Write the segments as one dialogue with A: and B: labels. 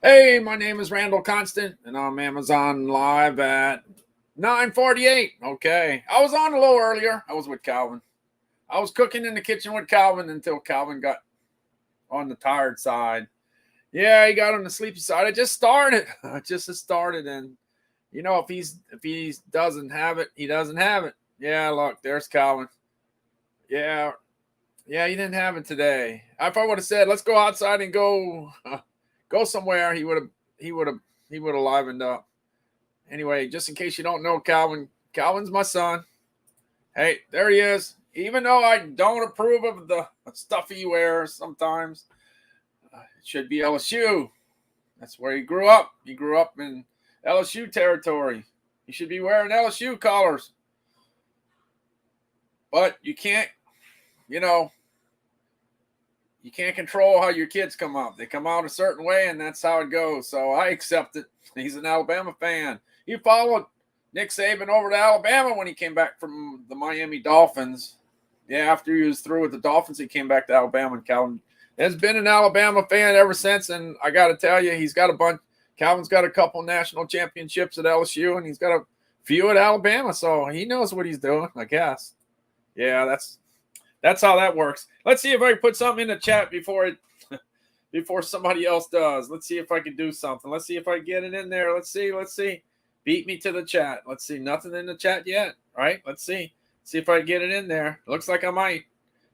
A: Hey, my name is Randall Constant, and I'm Amazon Live at 9:48. Okay, I was on a little earlier. I was with Calvin. I was cooking in the kitchen with Calvin until Calvin got on the tired side. Yeah, he got on the sleepy side. I just started. I just started, and if he doesn't have it, he doesn't have it. Yeah, look, there's Calvin. Yeah, yeah, he didn't have it today. If I would have said, "Let's go outside and go somewhere," he would have he would have livened up. Anyway, just in case you don't know Calvin, Calvin's my son. Hey, there he is. Even though I don't approve of the stuff he wears sometimes, it should be LSU. That's where he grew up. He grew up in LSU territory. He should be wearing LSU collars. But you know, you can't control how your kids come up. They come out a certain way, and that's how it goes. So I accept it. He's an Alabama fan. He followed Nick Saban over to Alabama when he came back from the Miami Dolphins. Yeah, after he was through with the Dolphins, he came back to Alabama. And Calvin has been an Alabama fan ever since. And I got to tell you, he's got a bunch. Calvin's got a couple national championships at LSU, and he's got a few at Alabama. So he knows what he's doing, I guess. Yeah, that's how that works. Let's see if I can put something in the chat before somebody else does. Let's see if I can do something. Let's see if I can get it in there. Let's see. Beat me to the chat. Let's see. Nothing in the chat yet. Right? Let's see. See if I can get it in there. Looks like I might.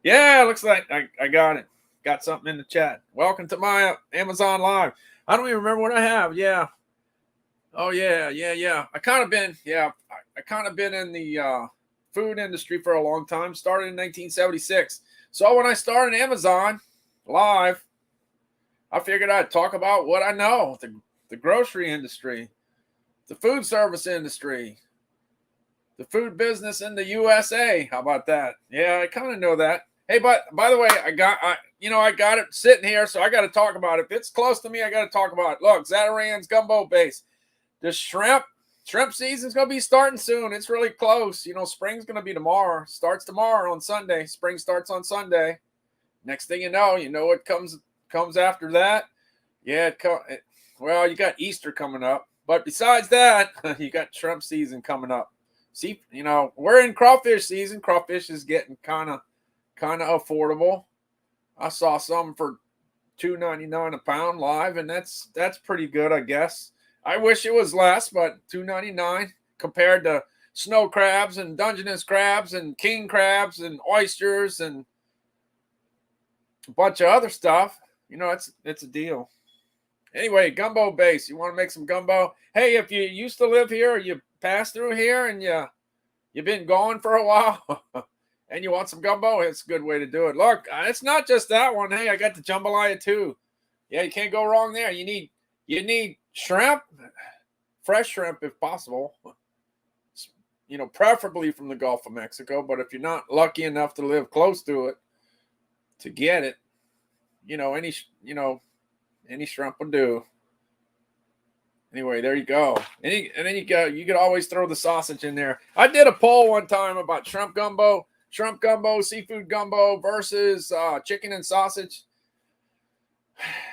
A: Yeah, looks like I got it. Got something in the chat. Welcome to my Amazon Live. I don't even remember what I have. Yeah. Oh yeah. I kind of been in the food industry for a long time. Started in 1976. So when I started Amazon Live, I figured I'd talk about what I know: the grocery industry, the food service industry, the food business in the USA. How about that? Yeah, I kind of know that. Hey, but by the way, I got it sitting here, so I got to talk about it. If it's close to me, I got to talk about it. Look, Zatarain's gumbo base. The shrimp season's gonna be starting soon. It's really close. Spring's gonna be tomorrow. Starts tomorrow on Sunday. Spring starts on Sunday. Next thing you know what comes after that. Yeah, well, you got Easter coming up, but besides that, you got shrimp season coming up. See, we're in crawfish season. Crawfish is getting kind of affordable. I saw some for $2.99 a pound live, and that's pretty good, I guess. I wish it was less, but $2.99 compared to snow crabs and Dungeness crabs and king crabs and oysters and a bunch of other stuff. It's a deal. Anyway, gumbo base. You want to make some gumbo? Hey, if you used to live here or you passed through here and you've been gone for a while and you want some gumbo, it's a good way to do it. Look, it's not just that one. Hey, I got the jambalaya too. Yeah, you can't go wrong there. You need shrimp, fresh shrimp if possible. Preferably from the Gulf of Mexico. But if you're not lucky enough to live close to it to get it, any shrimp will do. Anyway, there you go. And then you could always throw the sausage in there. I did a poll one time about shrimp gumbo, seafood gumbo versus chicken and sausage.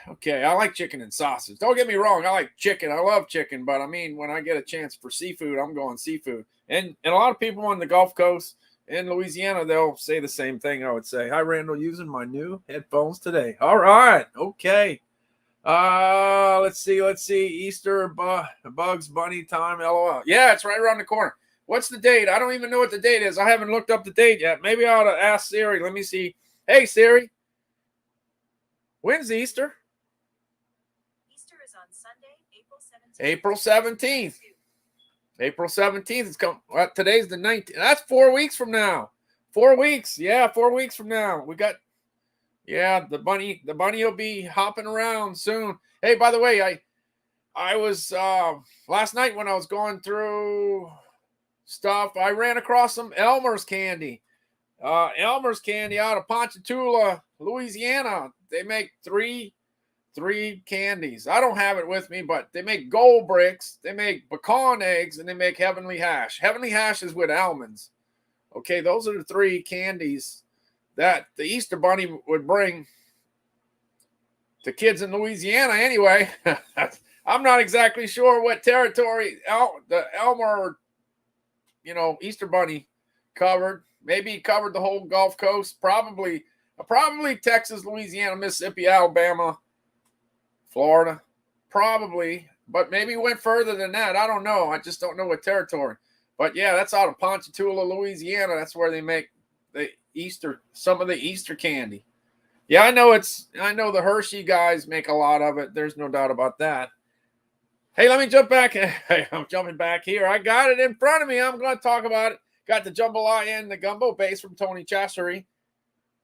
A: Okay, I like chicken and sausage. Don't get me wrong, I like chicken. I love chicken, but I mean, when I get a chance for seafood, I'm going seafood. And a lot of people on the Gulf Coast in Louisiana, they'll say the same thing, I would say. Hi, Randall, using my new headphones today. All right, okay. Let's see. Easter, Bugs Bunny time, LOL. Yeah, it's right around the corner. What's the date? I don't even know what the date is. I haven't looked up the date yet. Maybe I ought to ask Siri. Let me see. Hey, Siri. When's Easter?
B: Easter is on Sunday, April 17th.
A: April 17th. April 17th is coming. Well, today's the 19th. That's 4 weeks from now. 4 weeks. Yeah, 4 weeks from now. The bunny will be hopping around soon. Hey, by the way, I was last night when I was going through stuff, I ran across some Elmer's candy. Elmer's candy out of Ponchatoula, Louisiana. They make three candies. I don't have it with me, but they make gold bricks, they make pecan eggs, and they make heavenly hash. Heavenly hash is with almonds. Okay, those are the three candies that the Easter Bunny would bring the kids in Louisiana anyway. I'm not exactly sure what territory the Elmer, Easter Bunny covered. Maybe he covered the whole Gulf Coast. Probably Texas, Louisiana, Mississippi, Alabama, Florida. Probably. But maybe he went further than that. I don't know. I just don't know what territory. But yeah, that's out of Ponchatoula, Louisiana. That's where they make some of the Easter candy. Yeah, I know the Hershey guys make a lot of it. There's no doubt about that. Hey, let me jump back. Hey, I'm jumping back here. I got it in front of me. I'm going to talk about it. Got the jambalaya and the gumbo base from Tony Chassery.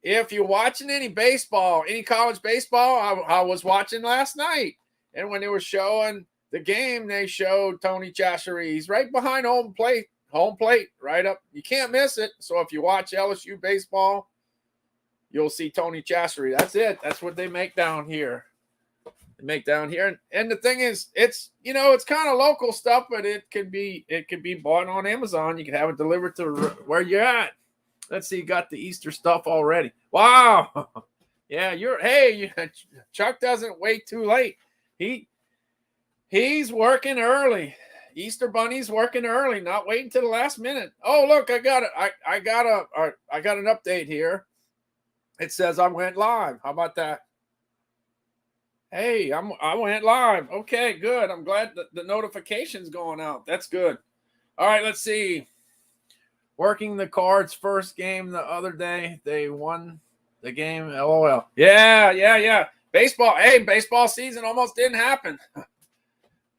A: If you're watching any baseball, any college baseball, I was watching last night. And when they were showing the game, they showed Tony Chassery. He's right behind home plate, right up. You can't miss it. So if you watch LSU baseball, you'll see Tony Chassery. That's it. That's what they make down here. And the thing is, it's kind of local stuff, but it could be bought on Amazon. You can have it delivered to where you're at. Let's see, you got the Easter stuff already. Wow. Yeah, Chuck doesn't wait too late. He's working early. Easter Bunny's working early, not waiting till the last minute. Oh, look, I got an update here. It says I went live. How about that? Hey, I went live. Okay, good. I'm glad that the notification's going out. That's good. All right, let's see. Working the Cards first game the other day. They won the game. LOL. Yeah. Baseball. Hey, baseball season almost didn't happen.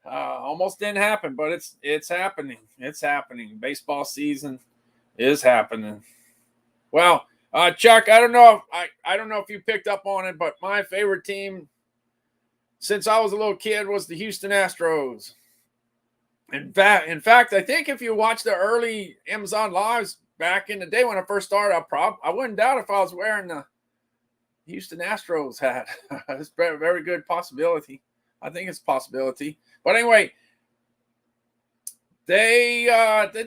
A: Almost didn't happen, but it's happening. It's happening. Baseball season is happening. Well, Chuck, I don't know if you picked up on it, but my favorite team since I was a little kid was the Houston Astros. In fact, I think if you watch the early Amazon Lives back in the day when I first started, I wouldn't doubt if I was wearing the Houston Astros hat. It's a very, very good possibility. I think it's a possibility. But anyway, they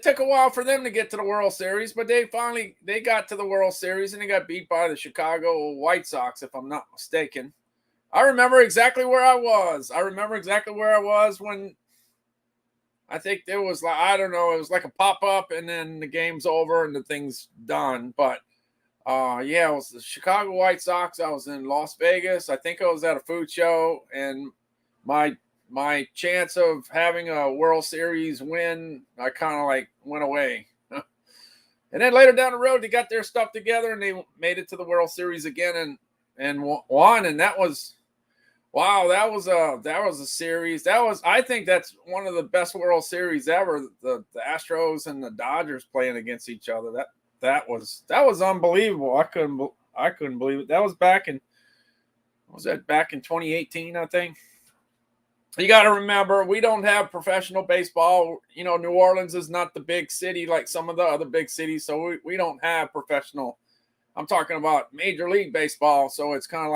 A: took a while for them to get to the World Series, but they got to the World Series and they got beat by the Chicago White Sox, if I'm not mistaken. I remember exactly where I was. When I think there was it was like a pop-up and then the game's over and the thing's done. But it was the Chicago White Sox. I was in Las Vegas. I think I was at a food show, and my chance of having a World Series win, I kind of went away. And then later down the road, they got their stuff together and they made it to the World Series again and won. And that was a series. I think that's one of the best World Series ever. The Astros and the Dodgers playing against each other. That was unbelievable. I couldn't believe it. That was back in 2018, I think. You got to remember, we don't have professional baseball. New Orleans is not the big city like some of the other big cities, so we don't have professional. I'm talking about Major League Baseball, so it's kind of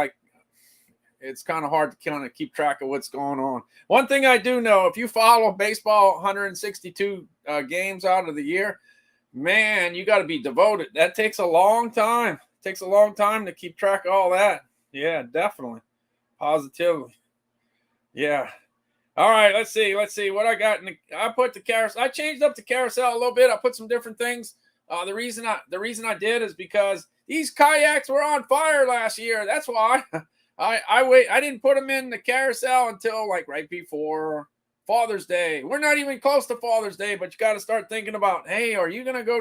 A: hard to kind of keep track of what's going on. One thing I do know, if you follow baseball 162 games out of the year, man, you got to be devoted. That takes a long time. It takes a long time to keep track of all that. Yeah, definitely. Positively. Yeah. All right, let's see what I got. I put the carousel. I changed up the carousel a little bit. I put some different things. The reason I did is because these kayaks were on fire last year. That's why. I didn't put them in the carousel until right before Father's Day. We're not even close to Father's Day, but you got to start thinking about, hey, are you going to go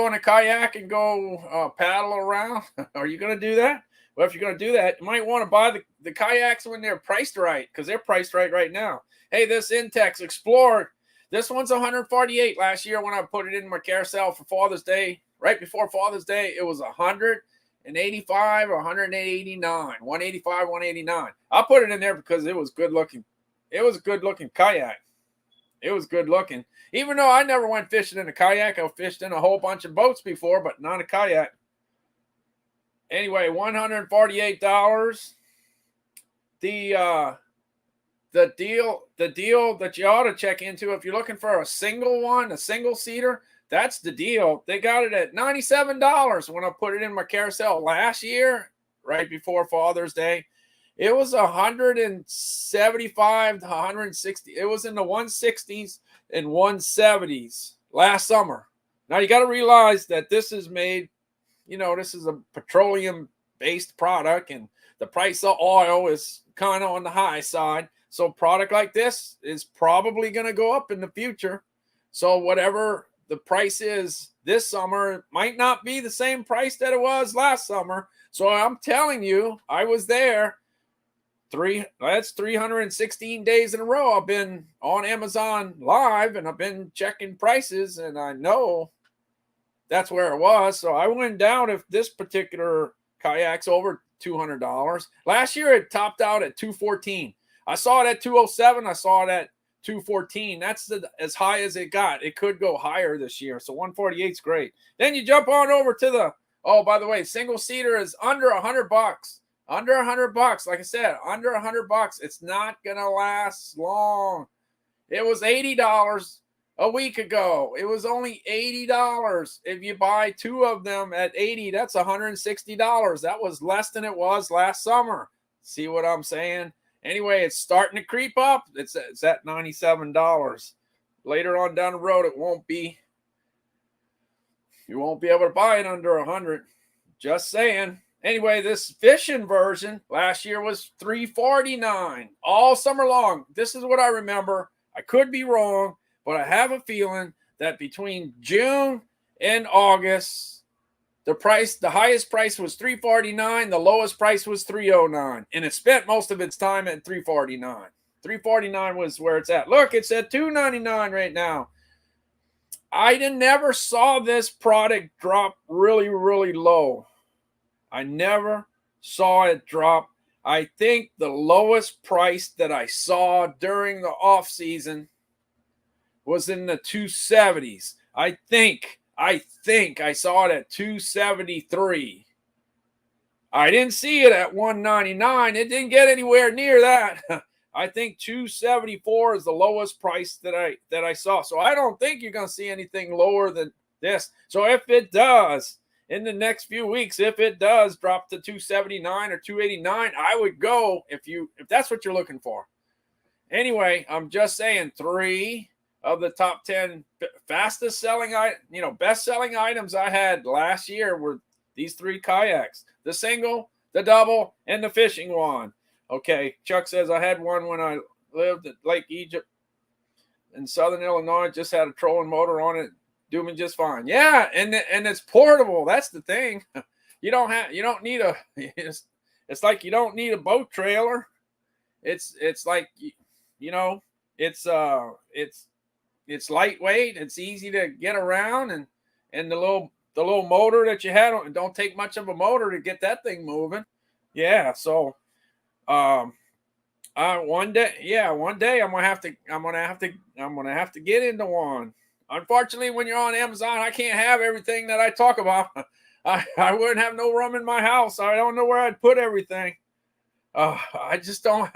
A: in a kayak and go paddle around? Are you going to do that? Well, if you're going to do that, you might want to buy the kayaks when they're priced right, because they're priced right now. Hey, this Intex Explorer, this one's $148 last year when I put it in my carousel for Father's Day. Right before Father's Day, it was $185 or $189, $185, $189. I put it in there because it was good looking. It was a good looking kayak. It was good looking. Even though I never went fishing in a kayak, I fished in a whole bunch of boats before, but not a kayak. Anyway, $148. The deal that you ought to check into if you're looking for a single seater. That's the deal. They got it at $97 when I put it in my carousel last year, right before Father's Day. It was 175 to 160. It was in the 160s and 170s last summer. Now you got to realize that this is made, this is a petroleum based product, and the price of oil is kind of on the high side. So product like this is probably going to go up in the future. So whatever the price is this summer might not be the same price that it was last summer. So I'm telling you, I was there. That's 316 days in a row I've been on Amazon Live, and I've been checking prices, and I know that's where it was. So I went down if this particular kayak's over $200. Last year it topped out at $214. I saw it at $207. I saw it at $214. That's as high as it got. It could go higher this year. So $148 is great. Then you jump on over to the, oh, by the way, single seater is under $100. Under $100. Like I said, under $100. It's not going to last long. It was $80 a week ago. It was only $80. If you buy two of them at $80, that's $160. That was less than it was last summer. See what I'm saying? Anyway, it's starting to creep up. It's at $97. Later on down the road, it won't be. You won't be able to buy it under $100. Just saying. Anyway, this fishing version last year was $349 all summer long. This is what I remember. I could be wrong, but I have a feeling that between June and August, the highest price was $349, the lowest price was $309, and it spent most of its time at $349. $349 was where it's at. Look, it's at $299 right now. I never saw this product drop really, really low. I never saw it drop. I think the lowest price that I saw during the off season was in the 270s. I think I saw it at 273. I didn't see it at 199. It didn't get anywhere near that. I think 274 is the lowest price that I saw. So I don't think you're going to see anything lower than this. So if it does, in the next few weeks, if it does drop to 279 or 289, I would go if that's what you're looking for. Anyway, I'm just saying 3 of the top 10 fastest selling, best selling items I had last year were these 3 kayaks: the single, the double, and the fishing one. Okay, Chuck says I had one when I lived at Lake Egypt in Southern Illinois. Just had a trolling motor on it, doing just fine. Yeah, and it's portable. That's the thing. You don't need it's like you don't need a boat trailer. It's like it's lightweight. It's easy to get around, and the little motor that you had, don't take much of a motor to get that thing moving. Yeah, so one day I'm gonna have to get into one. Unfortunately, when you're on Amazon, I can't have everything that I talk about. I wouldn't have no room in my house. I don't know where I'd put everything. I just don't.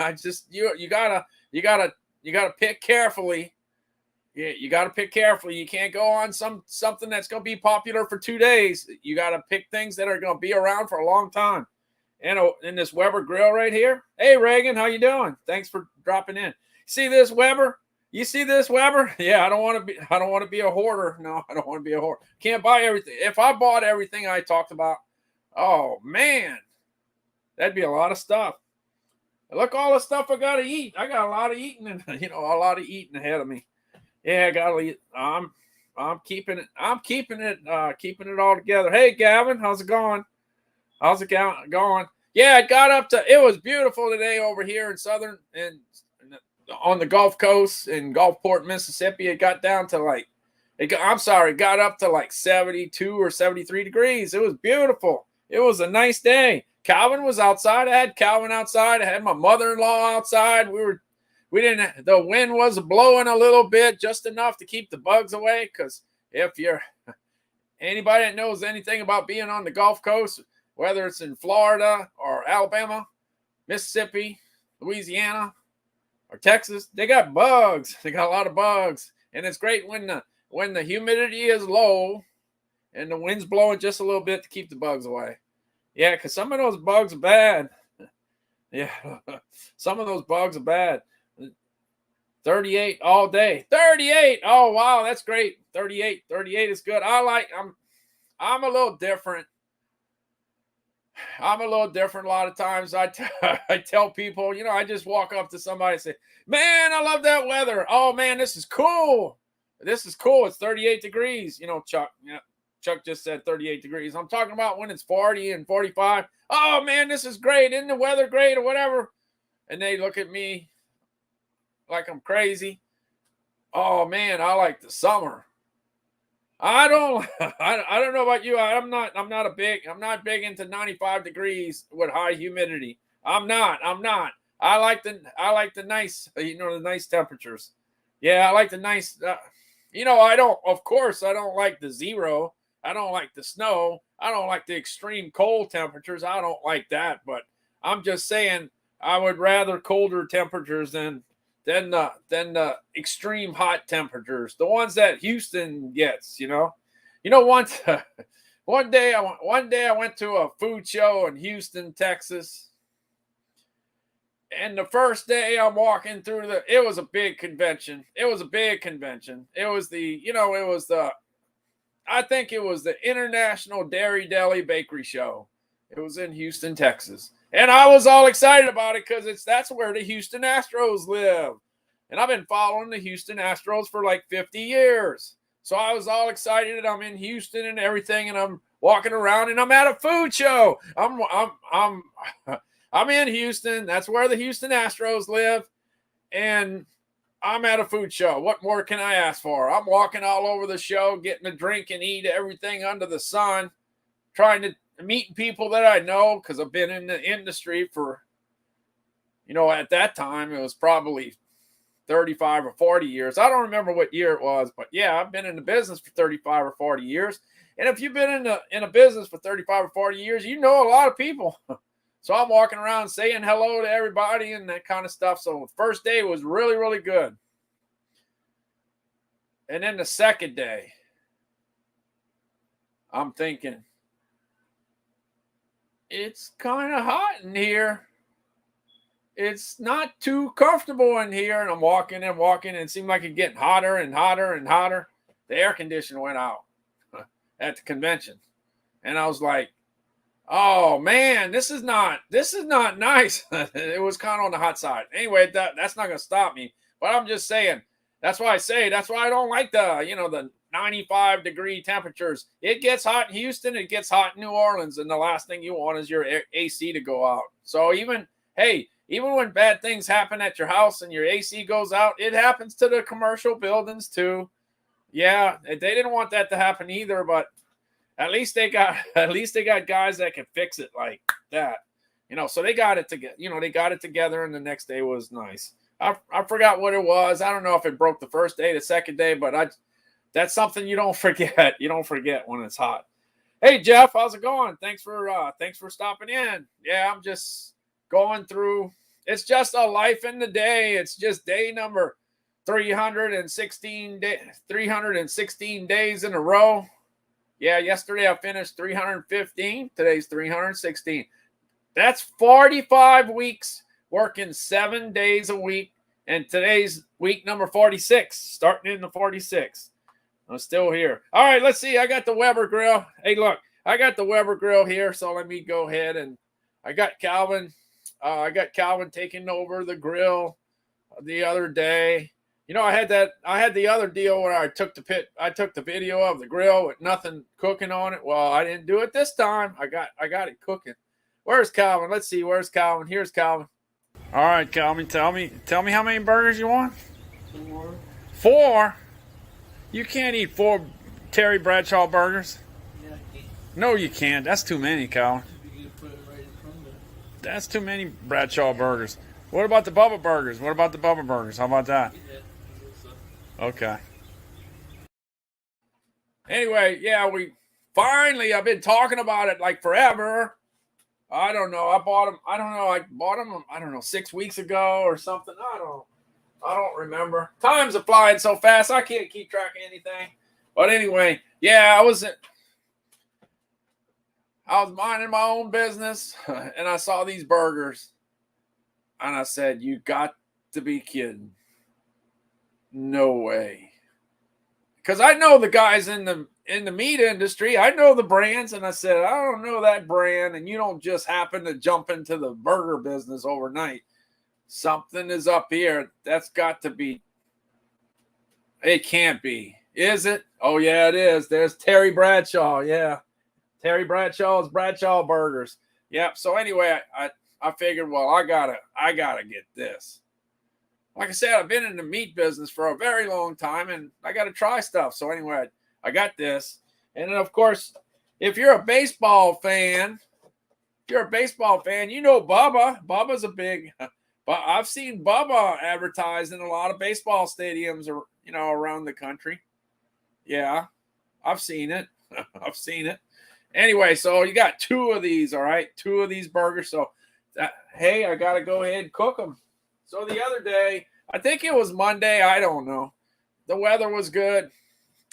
A: You gotta pick carefully. Yeah, you gotta pick carefully. You can't go on something that's gonna be popular for 2 days. You gotta pick things that are gonna be around for a long time. And in this Weber grill right here. Hey Reagan, how you doing? Thanks for dropping in. See this Weber? You see this Weber? Yeah, I don't want to be a hoarder. No, I don't want to be a hoarder. Can't buy everything. If I bought everything I talked about, oh man, that'd be a lot of stuff. Look, all the stuff I gotta eat. I got a lot of eating, and a lot of eating ahead of me. Yeah, I gotta eat. I'm keeping it all together. Hey Gavin, how's it going? How's it going? Yeah, it was beautiful today over here in southern and on the Gulf Coast in Gulfport, Mississippi. It got down to it got up to like 72 or 73 degrees. It was beautiful. It was a nice day. Calvin was outside. I had Calvin outside. I had my mother-in-law outside. The wind was blowing a little bit, just enough to keep the bugs away. Because if you're anybody that knows anything about being on the Gulf Coast, whether it's in Florida or Alabama, Mississippi, Louisiana, or Texas, they got bugs. They got a lot of bugs. And it's great when when the humidity is low and the wind's blowing just a little bit to keep the bugs away. Yeah, because some of those bugs are bad. Yeah, some of those bugs are bad. 38 all day. 38. Oh, wow, that's great. 38. 38 is good. I'm a little different. I'm a little different a lot of times. I tell people, I just walk up to somebody and say, man, I love that weather. Oh, man, this is cool. This is cool. It's 38 degrees. Chuck, yeah, Chuck just said 38 degrees. I'm talking about when it's 40 and 45. Oh, man, this is great. Isn't the weather great or whatever? And they look at me like I'm crazy. Oh, man, I like the summer. I don't know about you. I'm not big into 95 degrees with high humidity. I'm not. I like the nice, the nice temperatures. Yeah, I like the nice I don't like the zero. I don't like the snow. I don't like the extreme cold temperatures. I don't like that, but I'm just saying I would rather colder temperatures than the extreme hot temperatures, the ones that Houston gets. One day I went to a food show in Houston, Texas, and the first day I'm walking through it was a big convention. It was I think it was the International Dairy Deli Bakery Show. It was in Houston, Texas. And I was all excited about it because that's where the Houston Astros live. And I've been following the Houston Astros for like 50 years. So I was all excited. I'm in Houston and everything, and I'm walking around and I'm at a food show. I'm in Houston. That's where the Houston Astros live. And I'm at a food show. What more can I ask for? I'm walking all over the show, getting a drink and eat everything under the sun, trying to meet people that I know because I've been in the industry for, at that time, it was probably 35 or 40 years. I don't remember what year it was, but yeah, I've been in the business for 35 or 40 years. And if you've been in a business for 35 or 40 years, you know a lot of people. So I'm walking around saying hello to everybody and that kind of stuff. So the first day was really, really good. And then the second day, I'm thinking, it's kind of hot in here. It's not too comfortable in here. And I'm walking and walking, and it seemed like it getting hotter and hotter and hotter. The air conditioner went out at the convention. And I was like, oh man, this is not nice. It was kind of on the hot side. Anyway, that's not going to stop me. But I'm just saying, that's why I don't like the 95 degree temperatures. It gets hot in Houston, it gets hot in New Orleans, and the last thing you want is your AC to go out. So even when bad things happen at your house and your AC goes out, it happens to the commercial buildings too. Yeah, they didn't want that to happen either, but at least they got guys that can fix it like that. So they got it together. They got it together, and the next day was nice. I forgot what it was. I don't know if it broke the first day, the second day, but that's something you don't forget. You don't forget when it's hot. Hey Jeff, how's it going? Thanks for stopping in. Yeah, I'm just going through. It's just a life in the day. It's just day number 316 days in a row. Yeah, yesterday I finished 315. Today's 316. That's 45 weeks working 7 days a week. And today's week number 46, starting in the 46. I'm still here. All right, let's see. I got the Weber grill. Hey, look, I got the Weber grill here. So let me go ahead and I got Calvin. I got Calvin taking over the grill the other day. I had the other deal where I took the video of the grill with nothing cooking on it. Well, I didn't do it this time. I got it cooking. Where's Calvin? Let's see. Where's Calvin? Here's Calvin. All right, Calvin, tell me how many burgers you want?
C: 4.
A: 4? You can't eat 4 Terry Bradshaw burgers.
C: Yeah, I can't.
A: No, you can't. That's too many, Calvin.
C: You can put it right in front of it.
A: That's too many Bradshaw burgers. What about the Bubba burgers? How about that?
C: Yeah, I guess so.
A: Okay. Anyway, yeah, I've been talking about it like forever. I don't know. I bought them, 6 weeks ago or something. I don't know. I don't remember. Times are flying so fast, I can't keep track of anything. But anyway, yeah, I was minding my own business, and I saw these burgers, and I said, "You got to be kidding! No way!" Because I know the guys in the meat industry, I know the brands, and I said, "I don't know that brand," and you don't just happen to jump into the burger business overnight. Something is up here. That's got to be. It can't be. Is it? Oh, yeah, it is. There's Terry Bradshaw. Yeah. Terry Bradshaw's Bradshaw Burgers. Yep. So anyway, I figured, well, I gotta get this. Like I said, I've been in the meat business for a very long time, and I gotta try stuff. So anyway, I got this. And then of course, if you're a baseball fan, you know Bubba. Bubba's a big. But I've seen Bubba advertised in a lot of baseball stadiums, or around the country. Yeah, I've seen it. I've seen it. Anyway, so you got two of these, all right? Two of these burgers. So, hey, I got to go ahead and cook them. So the other day, I think it was Monday. I don't know. The weather was good.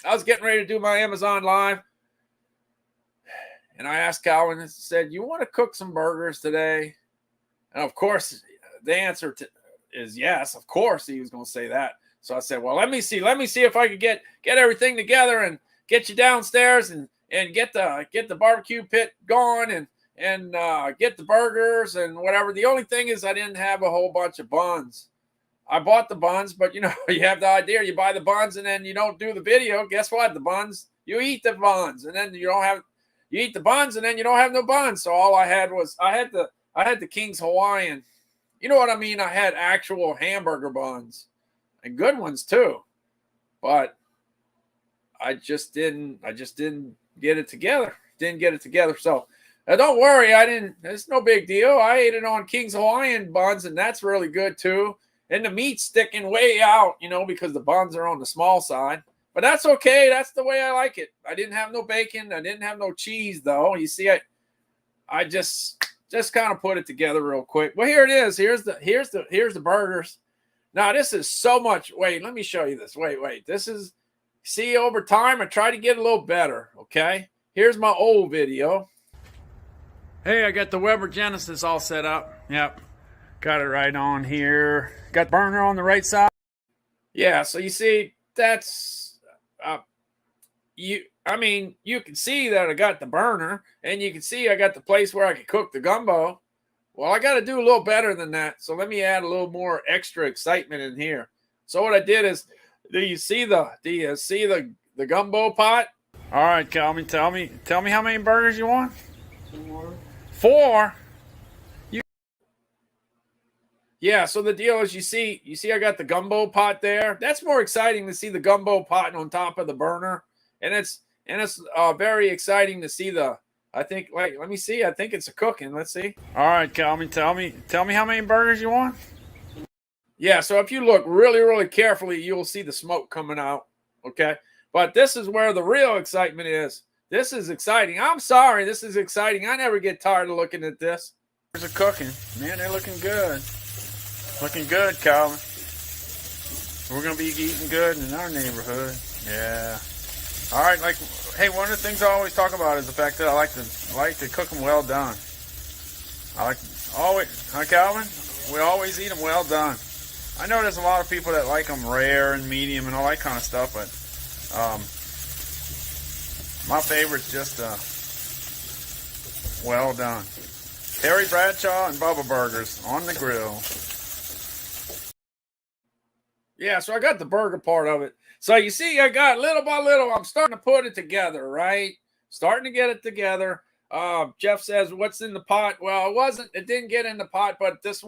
A: I was getting ready to do my Amazon Live. And I asked Calvin and said, "You want to cook some burgers today?" And of course, the answer is yes. Of course, he was going to say that. So I said, "Well, let me see if I could get everything together and get you downstairs and get the barbecue pit going and get the burgers and whatever." The only thing is I didn't have a whole bunch of buns. I bought the buns, but you have the idea. You buy the buns and then you don't do the video. Guess what? The buns, you eat the buns, and then you eat the buns and then you don't have no buns. So all I had was I had the King's Hawaiian. You know what I mean? I had actual hamburger buns and good ones too. But I just didn't get it together. So don't worry, it's no big deal. I ate it on King's Hawaiian buns, and that's really good too. And the meat's sticking way out, because the buns are on the small side. But that's okay. That's the way I like it. I didn't have no bacon. I didn't have no cheese though. You see, I just kind of put it together real quick. Well, here it is. Here's the burgers. Now this is so much. Wait, let me show you this. Wait. This is, see, over time I try to get a little better. Okay. Here's my old video. Hey, I got the Weber Genesis all set up. Yep. Got it right on here. Got the burner on the right side. Yeah, so you see, that's you can see that I got the burner, and you can see I got the place where I can cook the gumbo. Well, I got to do a little better than that. So let me add a little more extra excitement in here. So what I did is, do you see the gumbo pot? All right, Calvin, tell me how many burgers you want?
C: 4.
A: 4. Yeah, so the deal is, you see I got the gumbo pot there. That's more exciting to see the gumbo pot on top of the burner. And it's very exciting to see let me see. I think it's a cooking. Let's see. All right, Calvin, tell me how many burgers you want? Yeah, so if you look really, really carefully, you'll see the smoke coming out. Okay. But this is where the real excitement is. This is exciting. I'm sorry. This is exciting. I never get tired of looking at this. There's a cooking. Man, they're looking good. Looking good, Calvin. We're going to be eating good in our neighborhood. Yeah. All right. Hey, one of the things I always talk about is the fact that I like to cook them well done. Huh, Calvin? We always eat them well done. I know there's a lot of people that like them rare and medium and all that kind of stuff, but my favorite's just well done. Terry Bradshaw and Bubba Burgers on the grill. Yeah, so I got the burger part of it. So you see, I got little by little, I'm starting to put it together, right? Starting to get it together. Jeff says, "What's in the pot?" Well, it didn't get in the pot, but this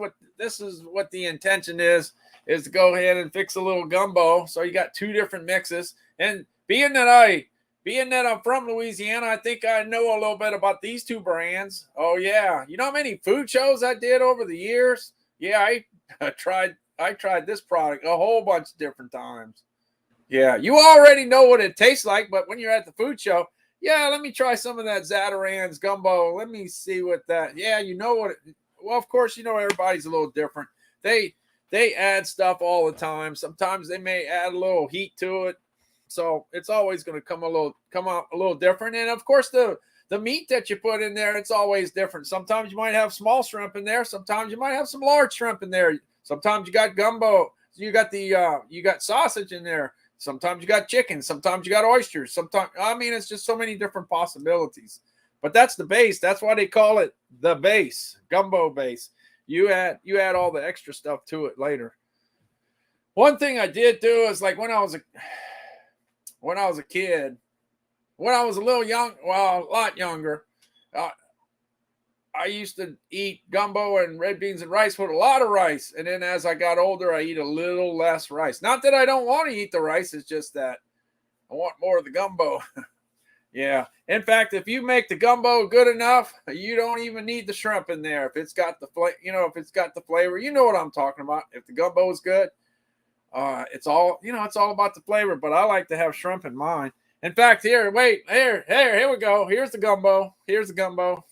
A: is what the intention is to go ahead and fix a little gumbo. So you got two different mixes. And being that I'm from Louisiana, I think I know a little bit about these two brands. Oh yeah. You know how many food shows I did over the years? Yeah, I tried this product a whole bunch of different times. Yeah, you already know what it tastes like, but when you're at the food show, yeah, let me try some of that Zatarain's gumbo. Let me see what that. Yeah, you know what? Well, of course, everybody's a little different. They they add stuff all the time. Sometimes they may add a little heat to it. So it's always going to come out a little different. And of course, the meat that you put in there, it's always different. Sometimes you might have small shrimp in there. Sometimes you might have some large shrimp in there. Sometimes you got gumbo. You got you got sausage in there. Sometimes you got chicken. Sometimes you got oysters. Sometimes, I mean, it's just so many different possibilities. But that's the base. That's why they call it the base, gumbo base. You add all the extra stuff to it later. One thing I did do is like when I was a kid, when I was a little young, well, a lot younger, I used to eat gumbo and red beans and rice with a lot of rice. And then as I got older, I eat a little less rice. Not that I don't want to eat the rice. It's just that I want more of the gumbo. Yeah. In fact, if you make the gumbo good enough, you don't even need the shrimp in there. If it's got the if it's got the flavor, you know what I'm talking about. If the gumbo is good, it's all about the flavor. But I like to have shrimp in mine. In fact, here we go. Here's the gumbo. Here's the gumbo.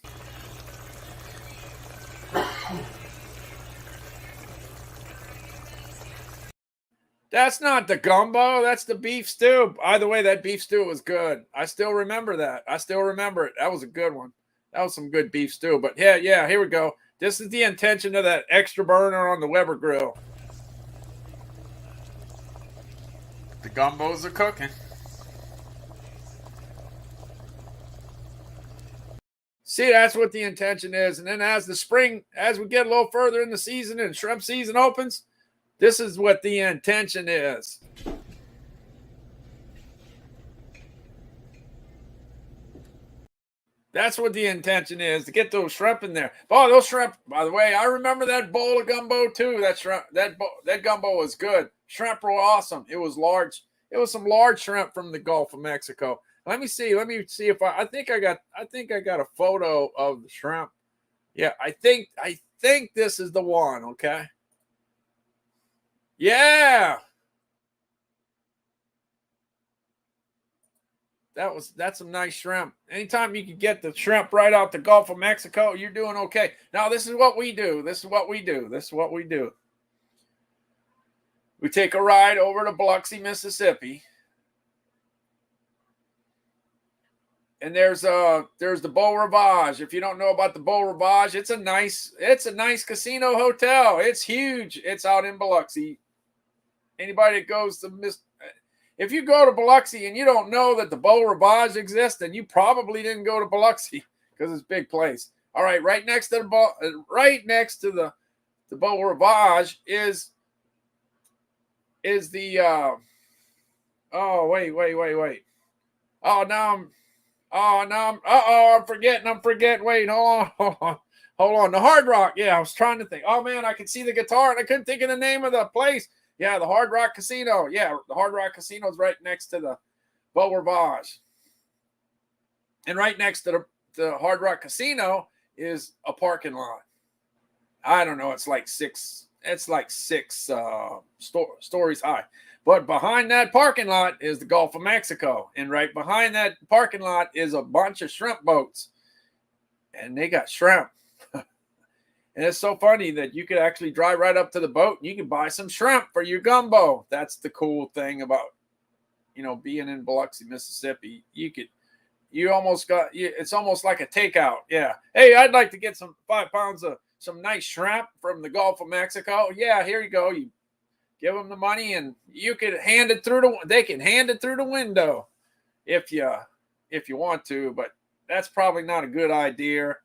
A: That's not the gumbo. That's the beef stew. By the way, that beef stew was good. I still remember that. I still remember it. That was a good one. That was some good beef stew. But yeah, here we go. This is the intention of that extra burner on the Weber grill. The gumbos are cooking. See, that's what the intention is. And then as we get a little further in the season and shrimp season opens, this is what the intention is. That's what the intention is, to get those shrimp in there. Oh, those shrimp, by the way, I remember that bowl of gumbo too. That gumbo was good. Shrimp were awesome. It was large. It was some large shrimp from the Gulf of Mexico. Let me see if I think I got a photo of the shrimp. Yeah, I think this is the one, okay? Yeah. That's some nice shrimp. Anytime you can get the shrimp right out the Gulf of Mexico, you're doing okay. Now, this is what we do. We take a ride over to Biloxi, Mississippi. And there's the Beau Rivage. If you don't know about the Beau Rivage, it's a nice casino hotel. It's huge. It's out in Biloxi. Anybody that goes to if you go to Biloxi and you don't know that the Beau Rivage exists, then you probably didn't go to Biloxi because it's a big place. All right, right next to the Beau Rivage is the oh wait. I'm forgetting. Wait, hold on. The Hard Rock. Yeah, I was trying to think. Oh man, I could see the guitar and I couldn't think of the name of the place. Yeah, the Hard Rock Casino. Yeah, the Hard Rock Casino is right next to the Beau Rivage. And right next to the Hard Rock Casino is a parking lot. I don't know. It's like six stories high. But behind that parking lot is the Gulf of Mexico. And right behind that parking lot is a bunch of shrimp boats. And they got shrimp. And it's so funny that you could actually drive right up to the boat and you can buy some shrimp for your gumbo. That's the cool thing about, being in Biloxi, Mississippi. It's almost like a takeout. Yeah. Hey, I'd like to get 5 pounds of some nice shrimp from the Gulf of Mexico. Yeah, here you go. You give them the money and you could they can hand it through the window if you want to, but that's probably not a good idea.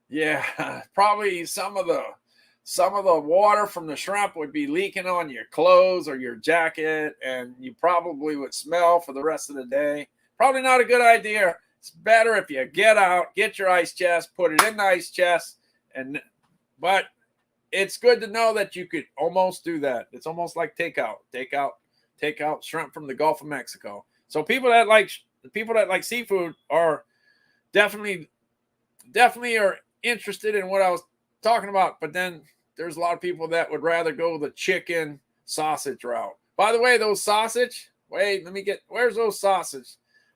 A: Yeah, probably some of the water from the shrimp would be leaking on your clothes or your jacket, and you probably would smell for the rest of the day. Probably not a good idea. It's better if you get your ice chest, put it in the ice chest, but it's good to know that you could almost do that. It's almost like takeout shrimp from the Gulf of Mexico. So people that like seafood are definitely are interested in what I was talking about. But then there's a lot of people that would rather go the chicken sausage route. By the way, those sausage. Wait, where's those sausage?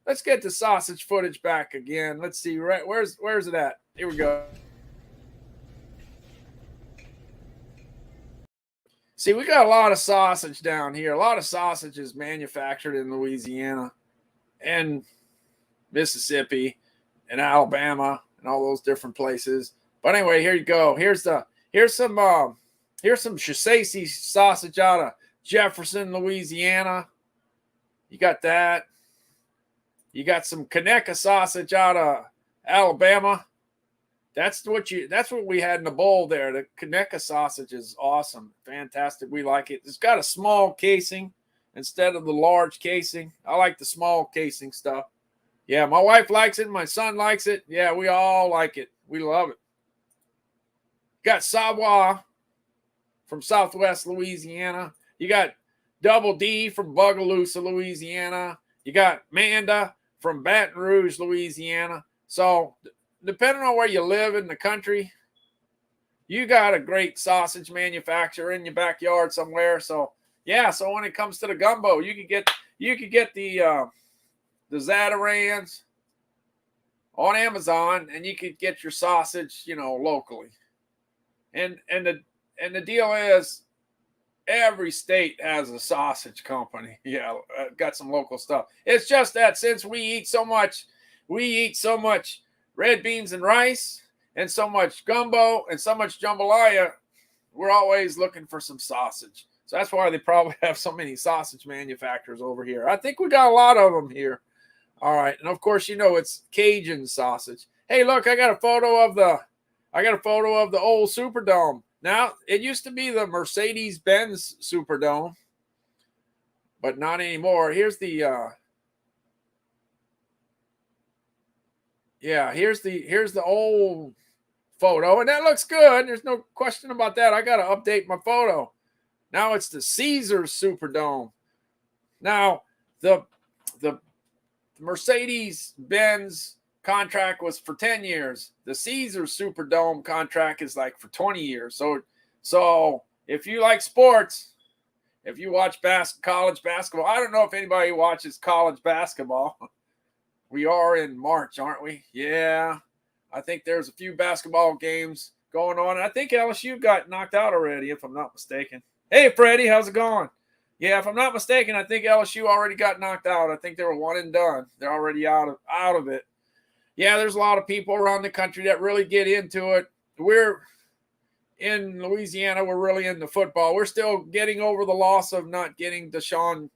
A: Let's get the sausage footage back again. Let's see. Right, where's it at? Here we go. See, we got a lot of sausage down here. A lot of sausage is manufactured in Louisiana and Mississippi and Alabama and all those different places. But anyway, here you go. Here's some Chisasi sausage out of Jefferson, Louisiana. You got that. You got some Conecuh sausage out of Alabama. That's what we had in the bowl there. The Conecuh sausage is awesome. Fantastic. We like it. It's got a small casing instead of the large casing. I like the small casing stuff. Yeah, my wife likes it. My son likes it. Yeah, we all like it. We love it. Got Savoie from Southwest Louisiana. You got Double D from Bogalusa, Louisiana. You got Manda from Baton Rouge, Louisiana. So depending on where you live in the country, you got a great sausage manufacturer in your backyard somewhere. So yeah, so when it comes to the gumbo, you could get the Zatarans on Amazon, and you could get your sausage, locally. And the deal is, every state has a sausage company. Yeah, got some local stuff. It's just that since we eat so much red beans and rice, and so much gumbo, and so much jambalaya, we're always looking for some sausage. So that's why they probably have so many sausage manufacturers over here. I think we got a lot of them here. All right, and of course, it's Cajun sausage. Hey, look, I got a photo of the old Superdome. Now, it used to be the Mercedes-Benz Superdome, but not anymore. Here's the here's the old photo, and that looks good. There's no question about that. I got to update my photo. Now it's the Caesars Superdome. Now, the Mercedes-Benz contract was for 10 years. The Caesars Superdome contract is like for 20 years. So if you like sports, if you watch college basketball, I don't know if anybody watches college basketball. We are in March, aren't we? Yeah. I think there's a few basketball games going on. I think LSU got knocked out already, if I'm not mistaken. Hey, Freddie, how's it going? Yeah, if I'm not mistaken, I think LSU already got knocked out. I think they were one and done. They're already out of it. Yeah, there's a lot of people around the country that really get into it. We're in Louisiana. We're really into football. We're still getting over the loss of not getting Deshaun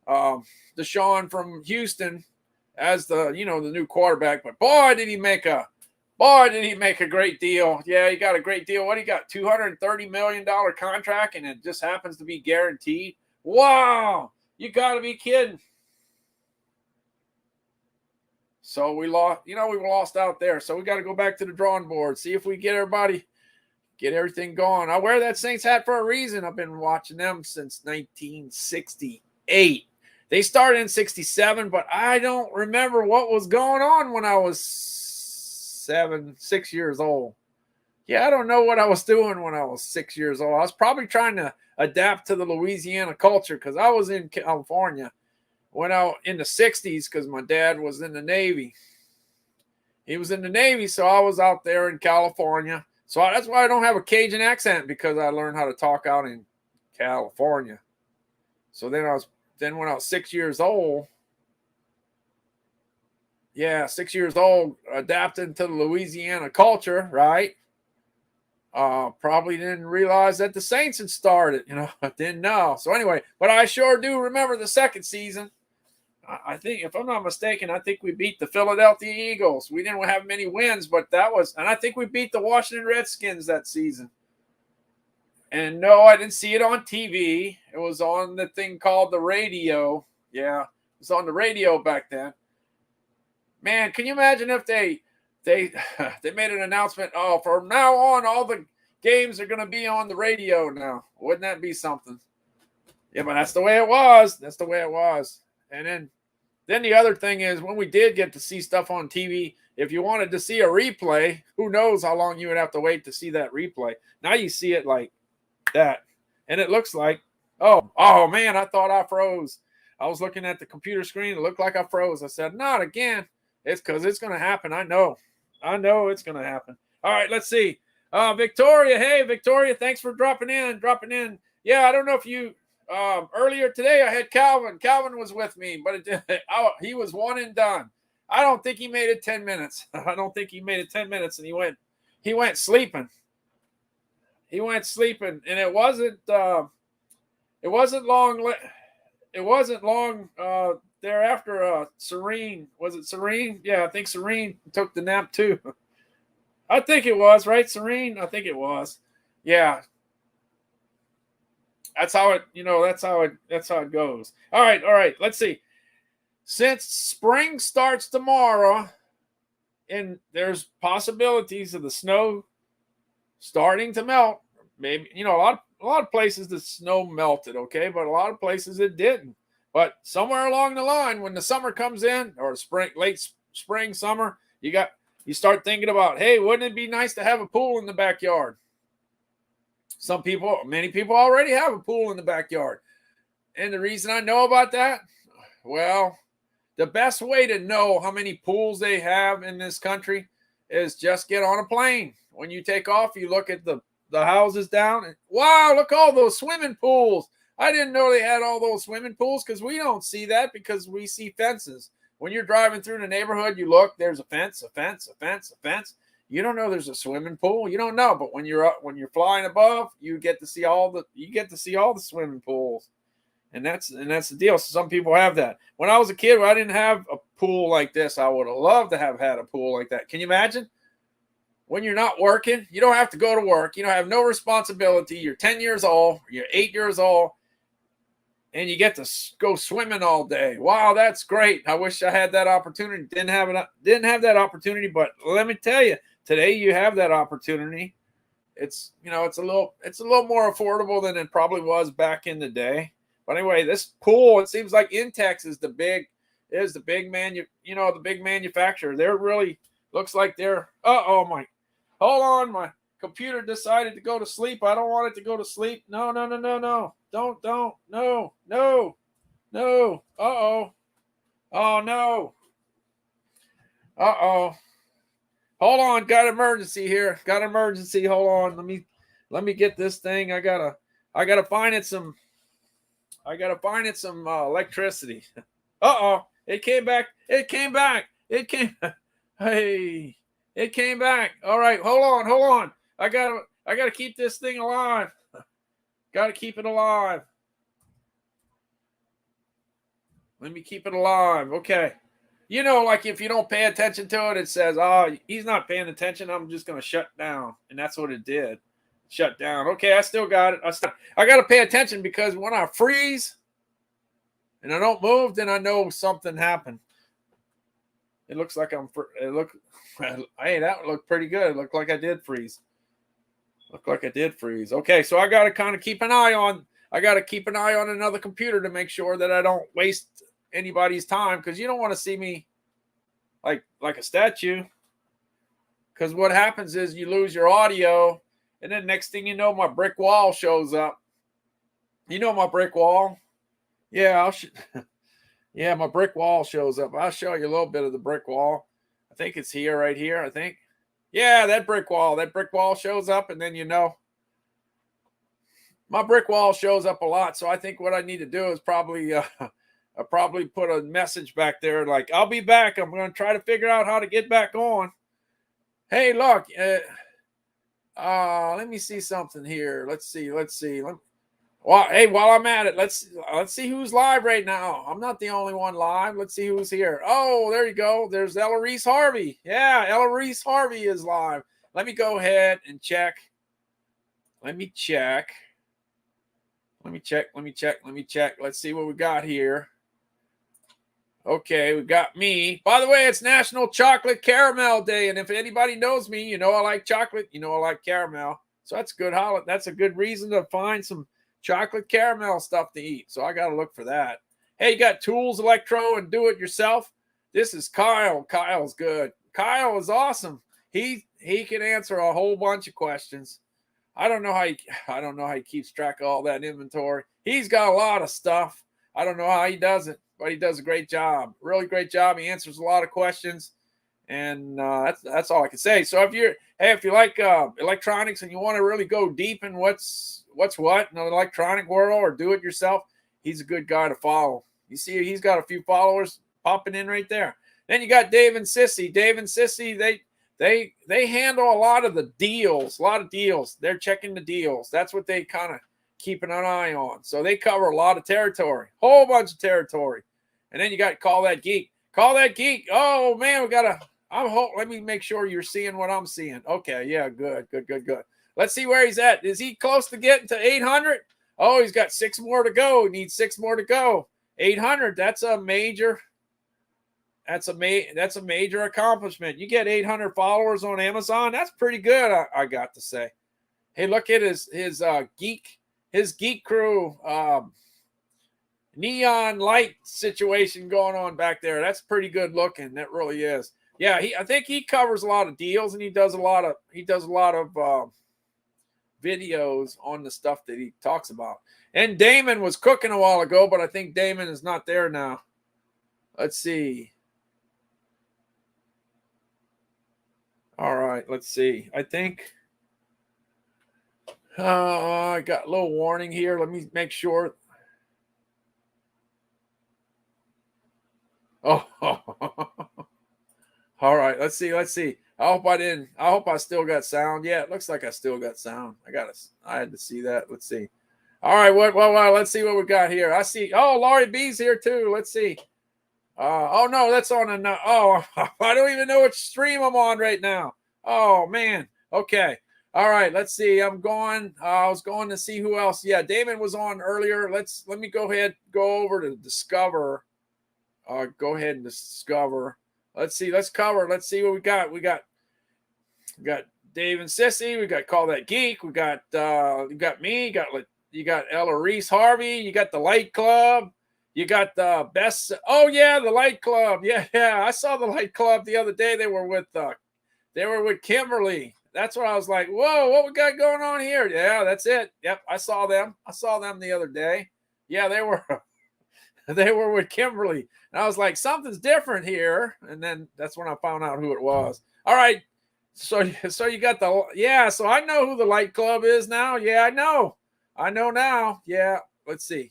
A: from Houston as the new quarterback. But boy, did he make a great deal. Yeah, he got a great deal. What he got? $230 million contract, and it just happens to be guaranteed. Wow, you got to be kidding. So we lost out there. So we got to go back to the drawing board, see if we get everything going. I wear that Saints hat for a reason. I've been watching them since 1968. They started in 67, but I don't remember what was going on when I was 6 years old. Yeah, I don't know what I was doing when I was 6 years old. I was probably trying to adapt to the Louisiana culture because I was in California. Went out in the 60s because my dad was in the Navy. He was in the Navy, so I was out there in California. So that's why I don't have a Cajun accent, because I learned how to talk out in California. So then when I was 6 years old, 6 years old, adapting to the Louisiana culture, right? Probably didn't realize that the Saints had started, I didn't know. So anyway, but I sure do remember the second season. I think, if I'm not mistaken, I think we beat the Philadelphia Eagles. We didn't have many wins, but and I think we beat the Washington Redskins that season. And no, I didn't see it on TV. It was on the thing called the radio. Yeah, it was on the radio back then. Man, can you imagine if they made an announcement? Oh, from now on, all the games are going to be on the radio now. Wouldn't that be something? Yeah, but that's the way it was. That's the way it was. And then the other thing is, when we did get to see stuff on TV, if you wanted to see a replay, who knows how long you would have to wait to see that replay. Now you see it like that. And it looks like, oh man, I thought I froze. I was looking at the computer screen. It looked like I froze. I said, not again. It's because it's going to happen. I know it's going to happen. All right, let's see. Victoria. Hey, Victoria, thanks for dropping in. Yeah, I don't know if you earlier today I had Calvin. Calvin was with me, but he was one and done. I don't think he made it 10 minutes. I don't think he made it 10 minutes, and he went sleeping. He went sleeping, and it wasn't long. It wasn't long thereafter. Serene, was it Serene? Yeah, I think Serene took the nap too. I think it was, right, Serene? I think it was. Yeah. That's how it, that's how it goes. All right. Let's see. Since spring starts tomorrow, and there's possibilities of the snow starting to melt. Maybe, a lot of places the snow melted, okay, but a lot of places it didn't. But somewhere along the line, when the summer comes in, or late spring, summer, you start thinking about, hey, wouldn't it be nice to have a pool in the backyard? Many people already have a pool in the backyard. And the reason I know about that, well, the best way to know how many pools they have in this country is just get on a plane. When you take off, you look at the houses down, and wow, look all those swimming pools. I didn't know they had all those swimming pools, because we don't see that, because we see fences. When you're driving through the neighborhood, you look, there's a fence. You don't know there's a swimming pool. You don't know, but when you're flying above, you get to see all the swimming pools. And that's the deal. So some people have that. When I was a kid, I didn't have a pool like this. I would have loved to have had a pool like that. Can you imagine? When you're not working, you don't have to go to work. You don't have no responsibility. You're 10 years old. You're 8 years old. And you get to go swimming all day. Wow, that's great. I wish I had that opportunity. Didn't have that opportunity, but let me tell you, today you have that opportunity. It's a little more affordable than it probably was back in the day. But anyway, this pool, it seems like Intex is the big manufacturer. They're really looks like they're hold on, my computer decided to go to sleep. I don't want it to go to sleep. No. Don't. No. Uh-oh. Oh no. Uh-oh. Hold on, got emergency here. Hold on. Let me get this thing. I gotta find it some electricity. Uh-oh. It came back. Hey. It came back. All right, hold on. I gotta keep this thing alive. Gotta keep it alive. Let me keep it alive. Okay. Like if you don't pay attention to it, it says, oh, he's not paying attention. I'm just going to shut down. And that's what it did. Shut down. Okay, I still got it. I got to pay attention, because when I freeze and I don't move, then I know something happened. It looks like hey, that looked pretty good. It looked like I did freeze. Okay, so I got to kind of keep an eye on another computer to make sure that I don't waste anybody's time, because you don't want to see me like a statue, because what happens is you lose your audio, and then next thing you know, my brick wall shows up. My brick wall? Yeah, yeah, my brick wall shows up. I'll show you a little bit of the brick wall. I think it's here, right here, I think. Yeah, that brick wall shows up, and then my brick wall shows up a lot. So I think what I need to do is probably put a message back there like, I'll be back. I'm going to try to figure out how to get back on. Hey, look. Let me see something here. Let's see. Hey, while I'm at it, let's see who's live right now. I'm not the only one live. Let's see who's here. Oh, there you go. There's Ella Reese Harvey. Yeah, Ella Reese Harvey is live. Let me go ahead and check. Let me check. Let's see what we got here. Okay, we got me. By the way, it's National Chocolate Caramel Day, and if anybody knows me, I like chocolate. I like caramel. So that's good. That's a good reason to find some chocolate caramel stuff to eat. So I got to look for that. Hey, you got Tools Electro and Do It Yourself. This is Kyle. Kyle's good. Kyle is awesome. He can answer a whole bunch of questions. I don't know how he keeps track of all that inventory. He's got a lot of stuff. I don't know how he does it, but he does a great job. Really great job. He answers a lot of questions. And that's all I can say. So if you like electronics and you want to really go deep in what's what in the electronic world or do it yourself, he's a good guy to follow. You see, he's got a few followers popping in right there. Then you got Dave and Sissy. Dave and Sissy, they handle a lot of the deals, They're checking the deals. That's what they kind of keeping an eye on. So they cover a lot of territory, whole bunch of territory. And then you got Call That Geek. Call That Geek. Oh man, let me make sure you're seeing what I'm seeing. Okay, yeah, good. Let's see where he's at. Is he close to getting to 800? Oh, he's got 6 more to go. He needs 6 more to go. 800. That's a major accomplishment. You get 800 followers on Amazon. That's pretty good, I got to say. Hey, look at his geek crew neon light situation going on back there. That's pretty good looking. That really is. Yeah, I think he covers a lot of deals, and he does a lot of videos on the stuff that he talks about. And Damon was cooking a while ago, but I think Damon is not there now. Let's see. All right, let's see. I think I got a little warning here. Let me make sure. Oh, all right. Let's see. I hope I still got sound. Yeah, it looks like I still got sound. I had to see that. Let's see. All right. Well, let's see what we got here. I see. Oh, Laurie B's here too. Let's see. Oh no, that's on I don't even know which stream I'm on right now. Oh man. Okay. All right. Let's see. I was going to see who else. Yeah, Damon was on earlier. Let me go over to Discover. Go ahead and Discover. Let's see. Let's see what we got. We got Dave and Sissy. We got Call That Geek. We got me. You got Ella Reese Harvey. You got the Light Club. You got the best. Oh yeah, the Light Club. Yeah. I saw the Light Club the other day. They were with Kimberly. That's what I was like. Whoa, what we got going on here? Yeah, that's it. Yep, I saw them the other day. Yeah, they were with Kimberly. And I was like, something's different here. And then that's when I found out who it was. All right. So you got so I know who the Light Club is now. Yeah, I know now. Yeah. Let's see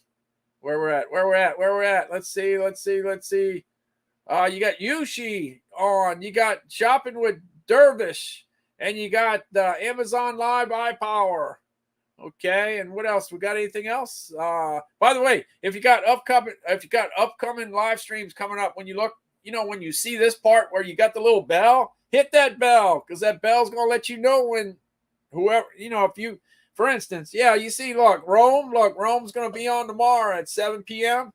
A: where we're at. Let's see. You got Yushi on. You got Shopping with Dervish. And you got Amazon Live iPower. Okay, and what else? We got anything else? By the way, if you got upcoming live streams coming up, when you look, when you see this part where you got the little bell, hit that bell, because that bell's gonna let you know when whoever, if you, for instance, you see, Rome's gonna be on tomorrow at 7 p.m.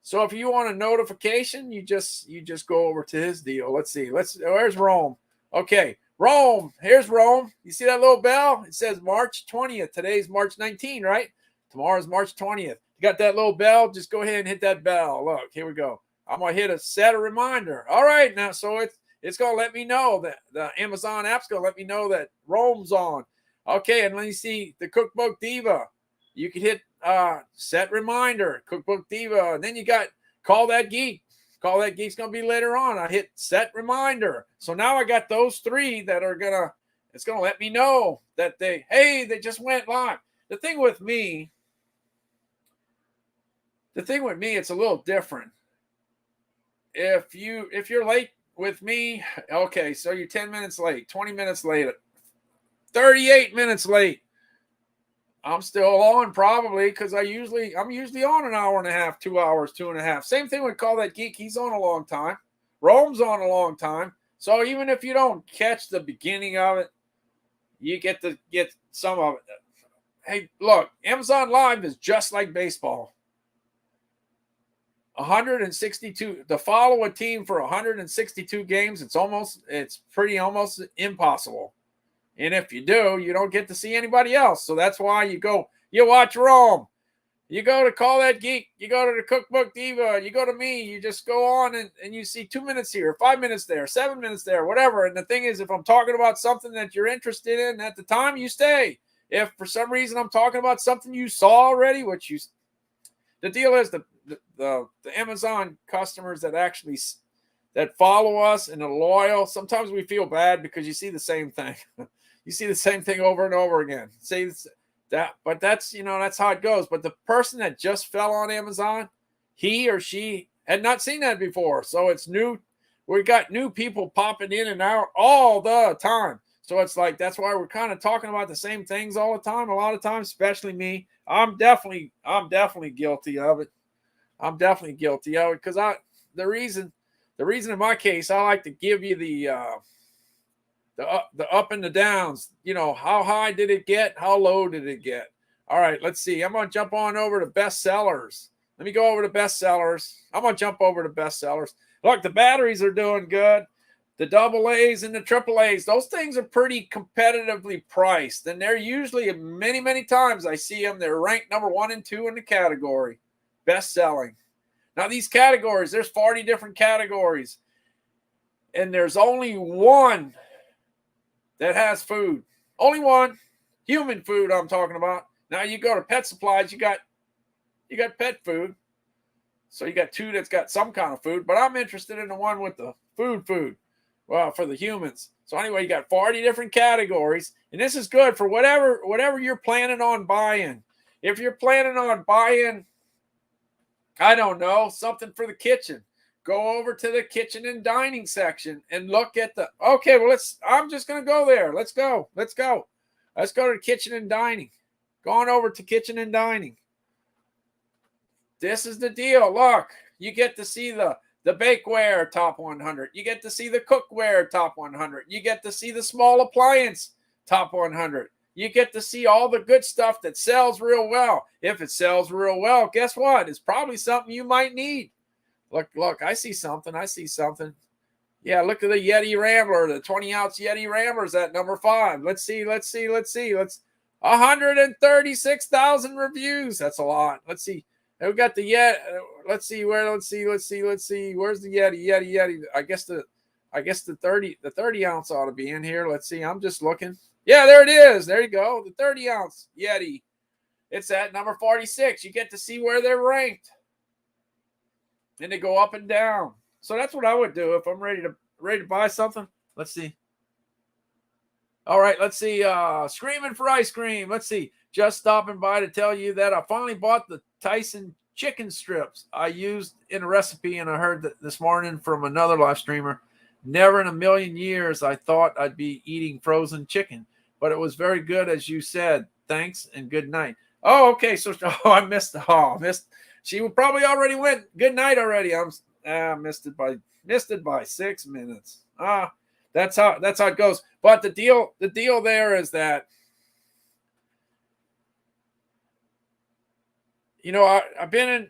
A: So if you want a notification, you just go over to his deal. Let's see. Where's Rome? Okay. Rome, here's Rome. You see that little bell? It says March 20th. Today's March 19th, right? Tomorrow's March 20th. You got that little bell? Just go ahead and hit that bell. Look, here we go. I'm going to set a reminder. All right, now, so it's going to let me know that the Amazon app's going to let me know that Rome's on. Okay, and let me see the Cookbook Diva. You can hit set reminder, Cookbook Diva. And then you got Call That Geek. Call That Geek's going to be later on. I hit set reminder. So now I got those 3 that are it's going to let me know that they just went live. The thing with me, it's a little different. If you're late with me, okay, so you're 10 minutes late, 20 minutes late, 38 minutes late. I'm still on probably because I'm usually on an hour and a half, 2 hours, 2.5. Same thing with Call That Geek. He's on a long time. Rome's on a long time. So even if you don't catch the beginning of it, you get some of it. Hey, look, Amazon Live is just like baseball. 162 to follow a team for 162 games. It's almost impossible. And if you do, you don't get to see anybody else. So that's why you watch Rome. You go to Call That Geek. You go to the Cookbook Diva. You go to me. You just go on and you see 2 minutes here, 5 minutes there, 7 minutes there, whatever. And the thing is, if I'm talking about something that you're interested in at the time, you stay. If for some reason I'm talking about something you saw already, the deal is the Amazon customers that actually that follow us and are loyal. Sometimes we feel bad because you see the same thing. You see the same thing over and over again. See that, but that's, that's how it goes. But the person that just fell on Amazon, he or she had not seen that before. So it's new. We got new people popping in and out all the time. So it's like, that's why we're kind of talking about the same things all the time. A lot of times, especially me, I'm definitely guilty of it. I'm definitely guilty of it because the reason in my case, I like to give you the up and the downs. How high did it get? How low did it get? All right, let's see. I'm going to jump on over to bestsellers. Let me go over to bestsellers. I'm going to jump over to bestsellers. Look, the batteries are doing good. The AA's and the AAA's, those things are pretty competitively priced. And they're usually many, many times I see them. They're ranked number 1 and 2 in the category. Best selling. Now, these categories, there's 40 different categories. And there's only one that has food. Only one. Human food I'm talking about. Now you go to pet supplies, you got pet food. So you got 2 that's got some kind of food, but I'm interested in the one with the food. Well, for the humans. So anyway, you got 40 different categories, and this is good for whatever you're planning on buying. If you're planning on buying, I don't know, something for the kitchen, go over to the kitchen and dining section and look at I'm just going to go there. Let's go to the kitchen and dining. Going over to kitchen and dining. This is the deal. Look, you get to see the bakeware top 100. You get to see the cookware top 100. You get to see the small appliance top 100. You get to see all the good stuff that sells real well. If it sells real well, guess what? It's probably something you might need. Look, I see something. Yeah, look at the Yeti Rambler. The 20-ounce Yeti Rambler is at number 5. Let's see. 136,000 reviews. That's a lot. Let's see. We got the Yeti. Let's see. Where's the Yeti? I guess the 30 ounce ought to be in here. Let's see. I'm just looking. Yeah, there it is. There you go. The 30 ounce Yeti. It's at number 46. You get to see where they're ranked. And they go up and down. So that's what I would do if I'm ready to buy something. Let's see. All right, let's see. Screaming for ice cream. Let's see. Just stopping by to tell you that I finally bought the Tyson chicken strips I used in a recipe, and I heard that this morning from another live streamer. Never in a million years I thought I'd be eating frozen chicken, but it was very good, as you said. Thanks and good night. Oh, okay. So I missed the call. She probably already went. Good night already. Missed it by 6 minutes. That's how it goes. But the deal there is that, I've been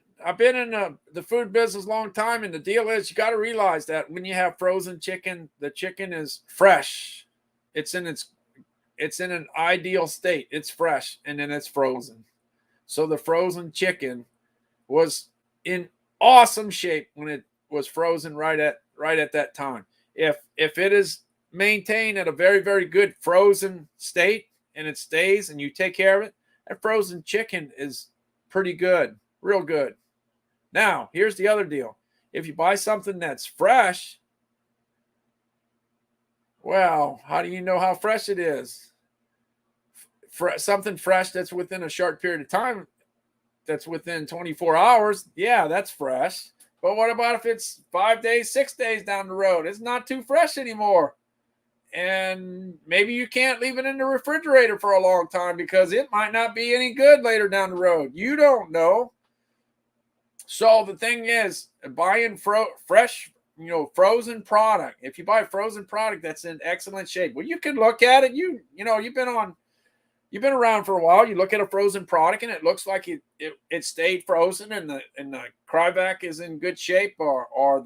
A: in the food business a long time, and the deal is you got to realize that when you have frozen chicken, the chicken is fresh. It's in an ideal state. It's fresh, and then it's frozen. So the frozen chicken was in awesome shape when it was frozen right at that time. If it is maintained at a very, very good frozen state and it stays and you take care of it, that frozen chicken is pretty good, real good. Now, here's the other deal. If you buy something that's fresh, well, how do you know how fresh it is? Something fresh that's within a short period of time, that's within 24 hours, yeah, that's fresh. But what about if it's 5 days, 6 days down the road? It's not too fresh anymore. And maybe you can't leave it in the refrigerator for a long time because it might not be any good later down the road. You don't know. So the thing is, buying fresh, frozen product. If you buy a frozen product that's in excellent shape, well, you can look at it. You've been around for a while. You look at a frozen product and it looks like it stayed frozen, and the Cryovac is in good shape, or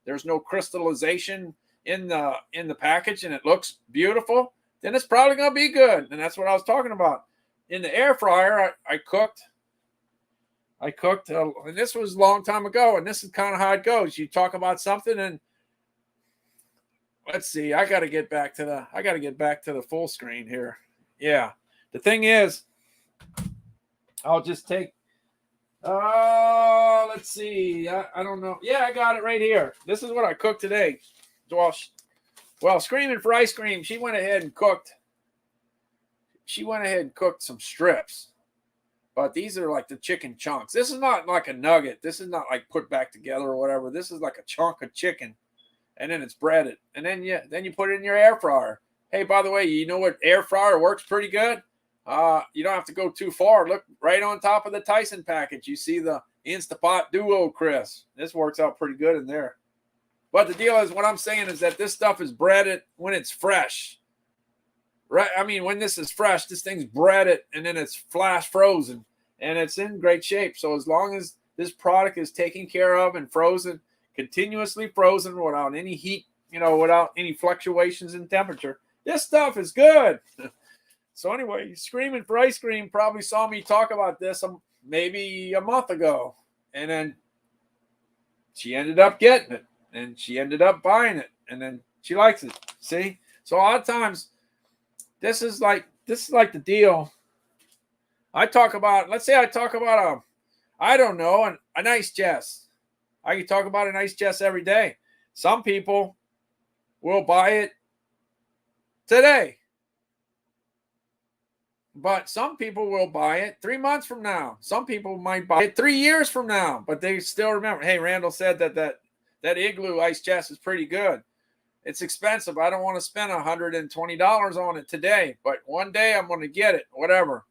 A: there's no crystallization in the package and it looks beautiful, then it's probably going to be good. And that's what I was talking about. In the air fryer, I cooked, and this was a long time ago, and this is kind of how it goes. You talk about something, and let's see, I got to get back to the full screen here. Yeah. The thing is, I'll just take Let's see. I don't know. Yeah, I got it right here. This is what I cooked today. Well, screaming for ice cream. She went ahead and cooked. She went ahead and cooked some strips. But these are like the chicken chunks. This is not like a nugget. This is not like put back together or whatever. This is like a chunk of chicken, and then it's breaded, and then you put it in your air fryer. Hey, by the way, you know what air fryer works pretty good? You don't have to go too far. Look right on top of the Tyson package. You see the Instapot Duo Crisp. This works out pretty good in there. But the deal is, what I'm saying is that this stuff is breaded when it's fresh. Right? I mean, when this is fresh, this thing's breaded and then it's flash frozen and it's in great shape. So as long as this product is taken care of and frozen, continuously frozen without any heat, without any fluctuations in temperature, this stuff is good. So anyway, Screaming for Ice Cream probably saw me talk about this maybe a month ago. And then she ended up getting it. And she ended up buying it. And then she likes it. See? So a lot of times, this is like the deal. Let's say I talk about a nice chest. I can talk about a nice chest every day. Some people will buy it today. But some people will buy it 3 months from now. Some people might buy it 3 years from now. But they still remember, hey, Randall said that Igloo ice chest is pretty good. It's expensive. I don't want to spend $120 on it today, but one day I'm going to get it, whatever.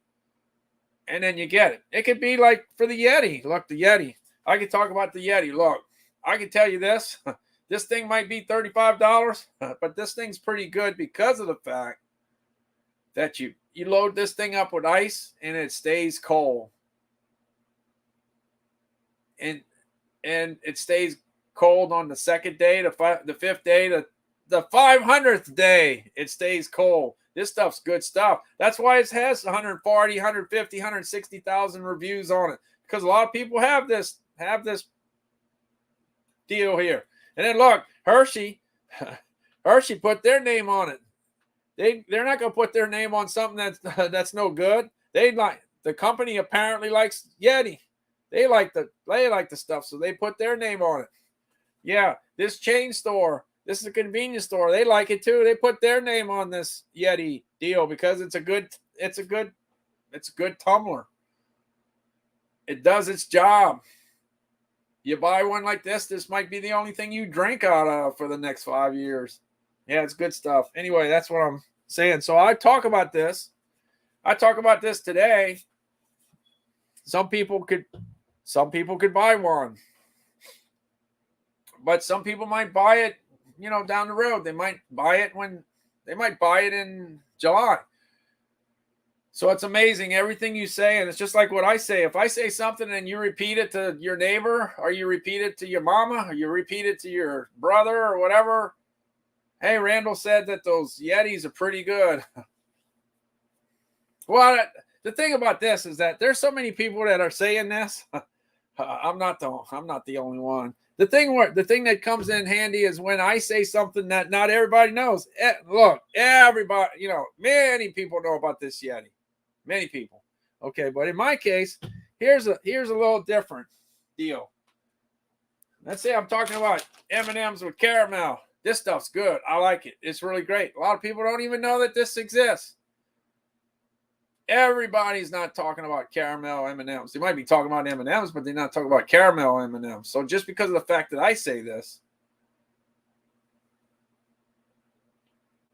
A: And then you get it. It could be like for the Yeti. Look, the Yeti. I could talk about the Yeti. Look, I can tell you this. This thing might be $35, but this thing's pretty good because of the fact that you load this thing up with ice and it stays cold. And it stays cold on the second day, the fifth day, the 500th day, it stays cold. This stuff's good stuff. That's why it has 140, 150, 160,000 reviews on it, because a lot of people have this deal here. And then look, Hershey put their name on it. They're not going to put their name on something that's no good. The company apparently likes Yeti. They like the stuff, so they put their name on it. Yeah, this chain store, this is a convenience store. They like it too. They put their name on this Yeti deal because it's a good tumbler. It does its job. You buy one like this might be the only thing you drink out of for the next 5 years. Yeah, it's good stuff. Anyway, that's what I'm saying. So I talk about this today. Some people could buy one. But some people might buy it, down the road. They might buy it in July. So it's amazing everything you say, and it's just like what I say. If I say something and you repeat it to your neighbor, or you repeat it to your mama, or you repeat it to your brother or whatever, hey, Randall said that those Yetis are pretty good. Well, the thing about this is that there's so many people that are saying this. I'm not the only one. The thing that comes in handy is when I say something that not everybody knows. Look, everybody, many people know about this Yeti. Many people. Okay, but in my case, here's a little different deal. Let's say I'm talking about M&Ms with caramel. This stuff's good. I like it. It's really great. A lot of people don't even know that this exists. Everybody's not talking about caramel M&Ms. They might be talking about M&Ms, but they're not talking about caramel M&Ms. So just because of the fact that I say this,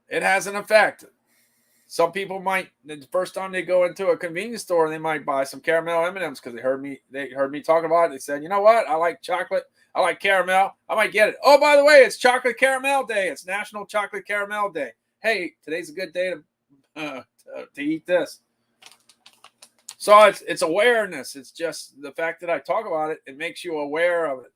A: it has an effect. Some people might, the first time they go into a convenience store, they might buy some caramel M&Ms because they heard me talking about it. They said, you know what? I like chocolate. I like caramel. I might get it. Oh, by the way, it's Chocolate Caramel Day. It's National Chocolate Caramel Day. Hey, today's a good day to eat this. So it's awareness. It's just the fact that I talk about it. It makes you aware of it.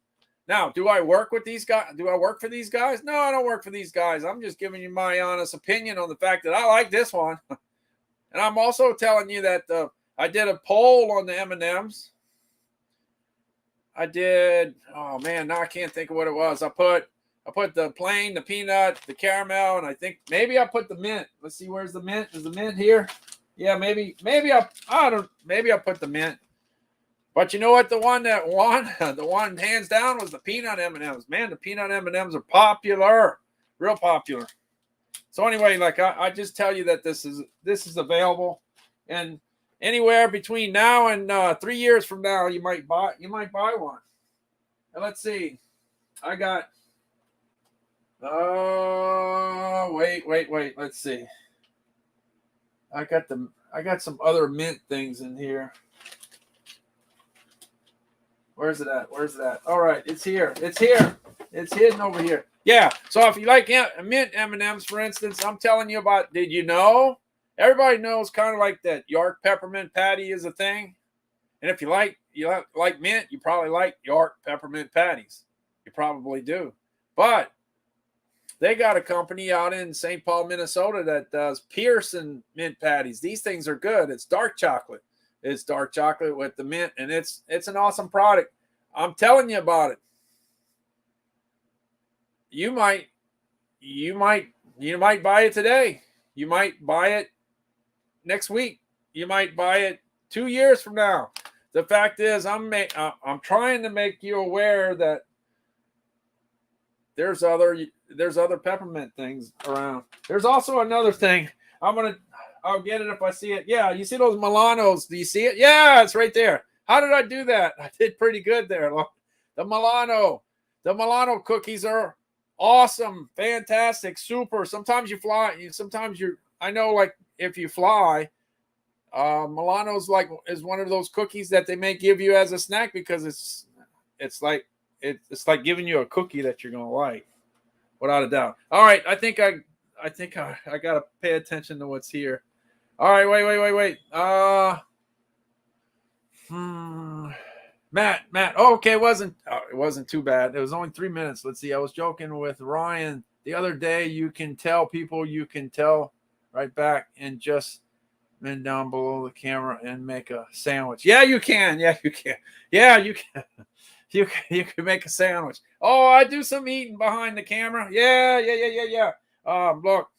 A: Now, do I work with these guys? Do I work for these guys? No, I don't work for these guys. I'm just giving you my honest opinion on the fact that I like this one. And I'm also telling you that I did a poll on the M&Ms. I did. Oh man, now I can't think of what it was. I put the plain, the peanut, the caramel, and I think maybe I put the mint. Let's see, where's the mint? Is the mint here? Yeah, maybe I put the mint. But you know what? The one that won, the one hands down, was the peanut M&Ms. Man, the peanut M&Ms are popular, real popular. So anyway, like I just tell you that this is available, and anywhere between now and 3 years from now, you might buy one. And let's see, I got. Wait. Let's see. I got some other mint things in here. Where's it at? All right, it's here. It's hidden over here. Yeah. So if you like mint M&Ms, for instance, I'm telling you about. Did you know? Everybody knows kind of like that York peppermint patty is a thing. And if you like mint, you probably like York peppermint patties. You probably do. But they got a company out in St. Paul, Minnesota that does Pearson mint patties. These things are good. It's dark chocolate. It's dark chocolate with the mint, and it's an awesome product. I'm telling you about it. You might buy it today. You might buy it next week. You might buy it 2 years from now. The fact is, I'm trying to make you aware that there's other peppermint things around. There's also another thing. I'll get it if I see it. Yeah, you see those Milanos? Do you see it? Yeah, it's right there. How did I do that? I did pretty good there. The Milano cookies are awesome, fantastic, super. Sometimes you fly. I know, like if you fly, Milano's is one of those cookies that they may give you as a snack because it's like giving you a cookie that you're gonna like, without a doubt. All right, I think I gotta pay attention to what's here. All right, wait. Matt. Oh, okay, it wasn't too bad. It was only 3 minutes. Let's see. I was joking with Ryan the other day. You can tell right back and just bend down below the camera and make a sandwich. Yeah, you can. Yeah, you can. You can make a sandwich. Oh, I do some eating behind the camera. Yeah. Look,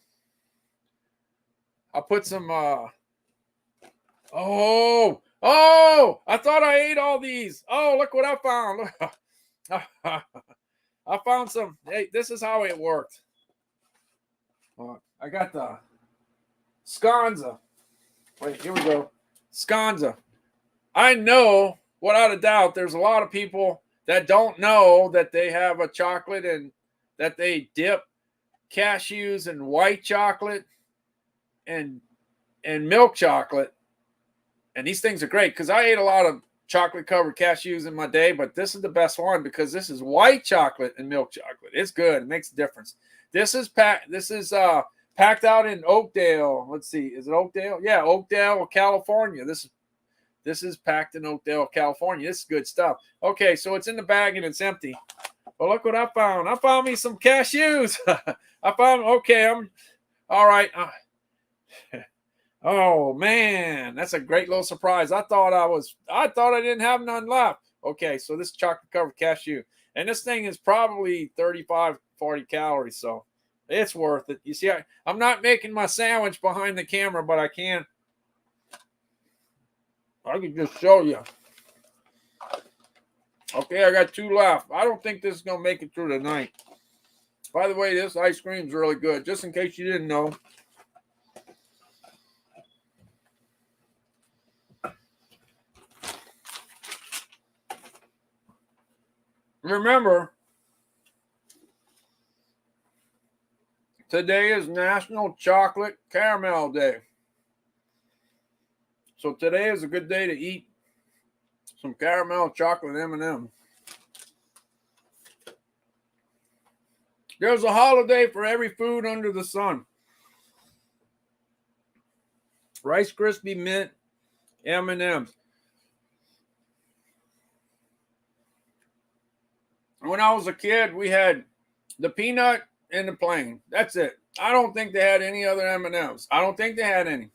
A: I'll put some. I thought I ate all these. Oh, look what I found. I found some. Hey, this is how it worked. I got the Sconza. Wait, here we go. Sconza. I know, without a doubt, there's a lot of people that don't know that they have a chocolate and that they dip cashews in white chocolate and milk chocolate. And these things are great because I ate a lot of chocolate covered cashews in my day, but this is the best one because this is white chocolate and milk chocolate. It's good. It makes a difference. This is packed out in Oakdale. Let's see. Is it Oakdale? Yeah, Oakdale, California. This is packed in Oakdale, California. This is good stuff. Okay, so it's in the bag and it's empty. But look what I found. I found me some cashews. I'm all right. Oh man, that's a great little surprise. I thought I didn't have none left. Okay, so this chocolate covered cashew. And this thing is probably 35, 40 calories, so it's worth it. You see, I'm not making my sandwich behind the camera, but I can just show you. Okay, I got 2 left. I don't think this is going to make it through the night. By the way, this ice cream is really good, just in case you didn't know. Remember, today is National Chocolate Caramel Day. So today is a good day to eat some caramel chocolate M&M. There's a holiday for every food under the sun. Rice Krispie Mint M&Ms. When I was a kid, we had the peanut and the plain. That's it. I don't think they had any other M&Ms. I don't think they had any.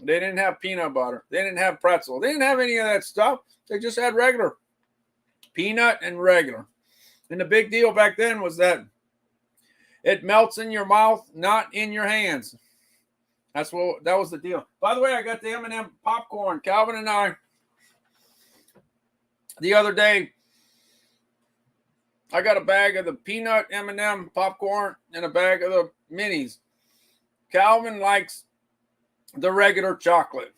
A: They didn't have peanut butter. They didn't have pretzel. They didn't have any of that stuff. They just had regular peanut and regular. And the big deal back then was that it melts in your mouth, not in your hands. That was the deal. By the way, I got the M&M popcorn. Calvin and I The other day, I got a bag of the peanut M&M popcorn and a bag of the minis. Calvin likes the regular chocolate.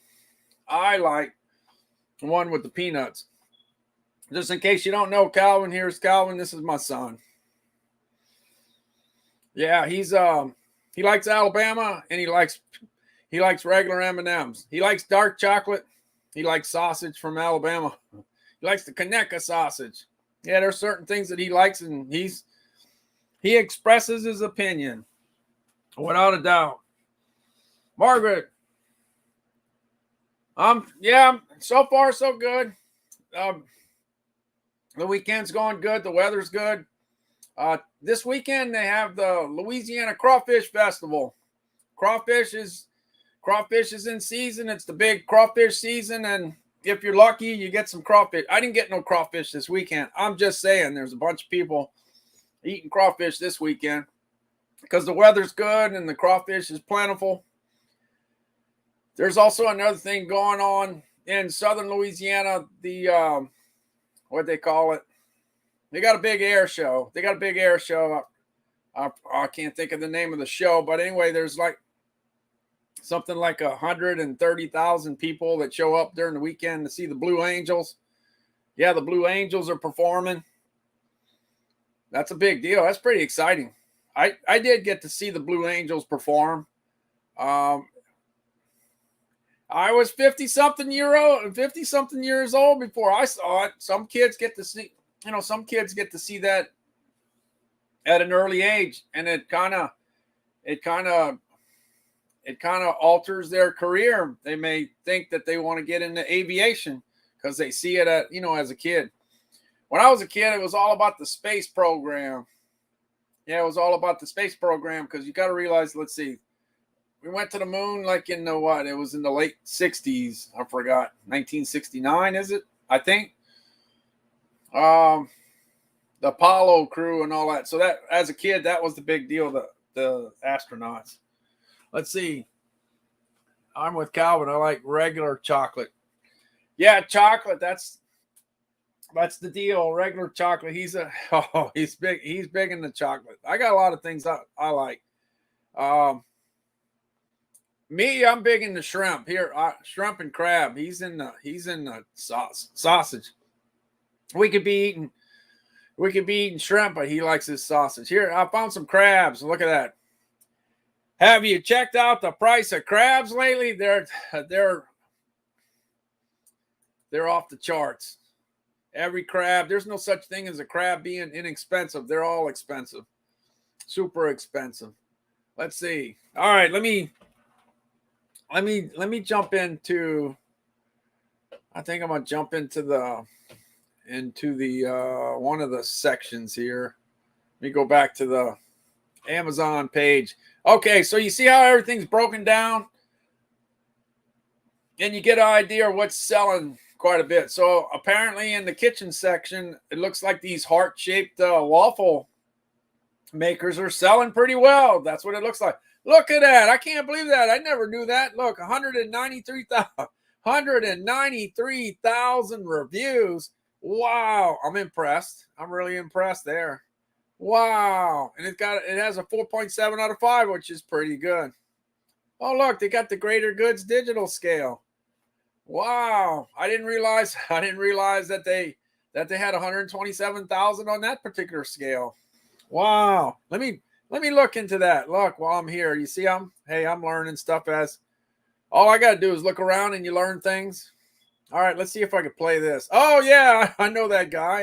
A: I like the one with the peanuts. Just in case you don't know Calvin, here's Calvin. This is my son. Yeah, he likes Alabama, and he likes regular M&Ms. He likes dark chocolate. He likes sausage from Alabama. He likes the Conecuh sausage. Yeah, there's certain things that he likes, and he expresses his opinion without a doubt. Margaret, yeah, so far so good. The weekend's going good. The weather's good. This weekend they have the Louisiana Crawfish Festival. Crawfish is in season. It's the big crawfish season, and if you're lucky, you get some crawfish. I didn't get no crawfish this weekend. I'm just saying there's a bunch of people eating crawfish this weekend because the weather's good and the crawfish is plentiful. There's also another thing going on in southern Louisiana, the what they call it. They got a big air show. I can't think of the name of the show, but anyway, there's like something like 130,000 people that show up during the weekend to see the Blue Angels. Yeah, the Blue Angels are performing. That's a big deal. That's pretty exciting. I did get to see the Blue Angels perform. I was 50-something years old before I saw it. Some kids get to see that at an early age, and it kind of alters their career. They may think that they want to get into aviation because they see it as a kid. When I was a kid, it was all about the space program. Yeah, it was all about the space program because you got to realize, let's see, we went to the moon like in the what? It was in the late 60s. I forgot. 1969, is it? I think. The Apollo crew and all that. So that, as a kid, that was the big deal, the astronauts. Let's see. I'm with Calvin. I like regular chocolate. Yeah, chocolate. That's the deal. Regular chocolate. He's big. He's big in the chocolate. I got a lot of things I like. Me, I'm big in the shrimp. Here, shrimp and crab. He's in the sausage. We could be eating shrimp, but he likes his sausage. Here, I found some crabs. Look at that. Have you checked out the price of crabs lately? They're off the charts. Every crab, there's no such thing as a crab being inexpensive. They're all expensive. Super expensive. Let's see. All right, let me jump into, I think I'm going to jump into the one of the sections here. Let me go back to the Amazon page. Okay, so you see how everything's broken down? And you get an idea of what's selling quite a bit. So apparently in the kitchen section, it looks like these heart-shaped waffle makers are selling pretty well. That's what it looks like. Look at that. I can't believe that. I never knew that. Look, 193,000 reviews. Wow. I'm impressed. I'm really impressed there. Wow. And it has a 4.7 out of 5, which is pretty good. Oh, look, they got the Greater Goods digital scale. Wow. I didn't realize that they had 127,000 on that particular scale. Wow. Let me look into that. Look, while I'm here, you see, I'm learning stuff as all I got to do is look around and you learn things. All right, let's see if I can play this. Oh yeah, I know that guy.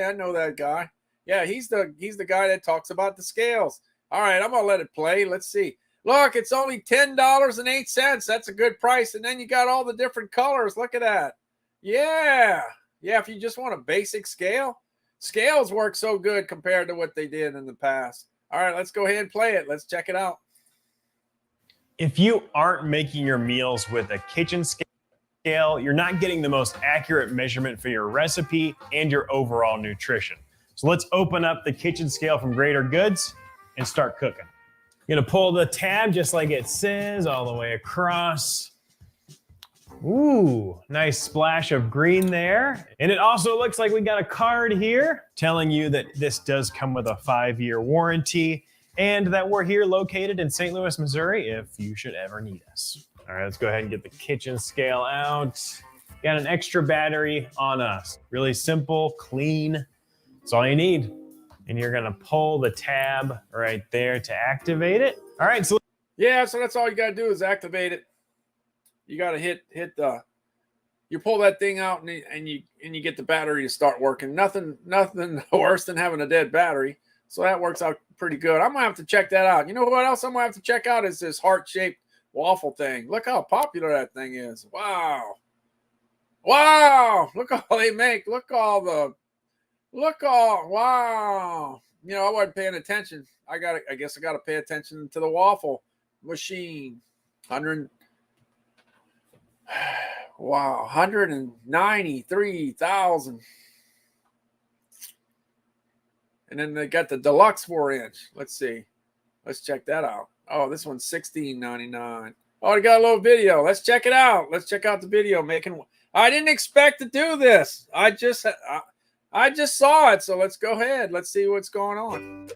A: Yeah, he's the guy that talks about the scales. All right, I'm going to let it play. Let's see. Look, it's only $10.08. That's a good price. And then you got all the different colors. Look at that. Yeah. Yeah, if you just want a basic scale, scales work so good compared to what they did in the past. All right, let's go ahead and play it. Let's check it out.
D: If you aren't making your meals with a kitchen scale, you're not getting the most accurate measurement for your recipe and your overall nutrition. So let's open up the kitchen scale from Greater Goods and start cooking. You're gonna pull the tab just like it says all the way across. Ooh, nice splash of green there. And it also looks like we got a card here telling you that this does come with a 5-year warranty and that we're here located in St. Louis, Missouri if you should ever need us. All right, let's go ahead and get the kitchen scale out. Got an extra battery on us. Really simple, clean. That's all you need. And you're gonna pull the tab right there to activate it. All right, so
A: Yeah, so that's all you got to do is activate it. You got to hit the. You pull that thing out and you get the battery to start working. Nothing worse than having a dead battery. So that works out pretty good. I'm gonna have to check that out. You know what else I'm gonna have to check out is this heart-shaped waffle thing. Look how popular that thing is. Wow. Look all they make. Wow. You know, I wasn't paying attention. I guess I gotta pay attention to the waffle machine. 193,000. And then they got the deluxe 4-inch. Let's see. Let's check that out. Oh, this one's $16.99. Oh, they got a little video. Let's check it out. Let's check out the video. I didn't expect to do this. I just saw it. So let's go ahead. Let's see what's going on.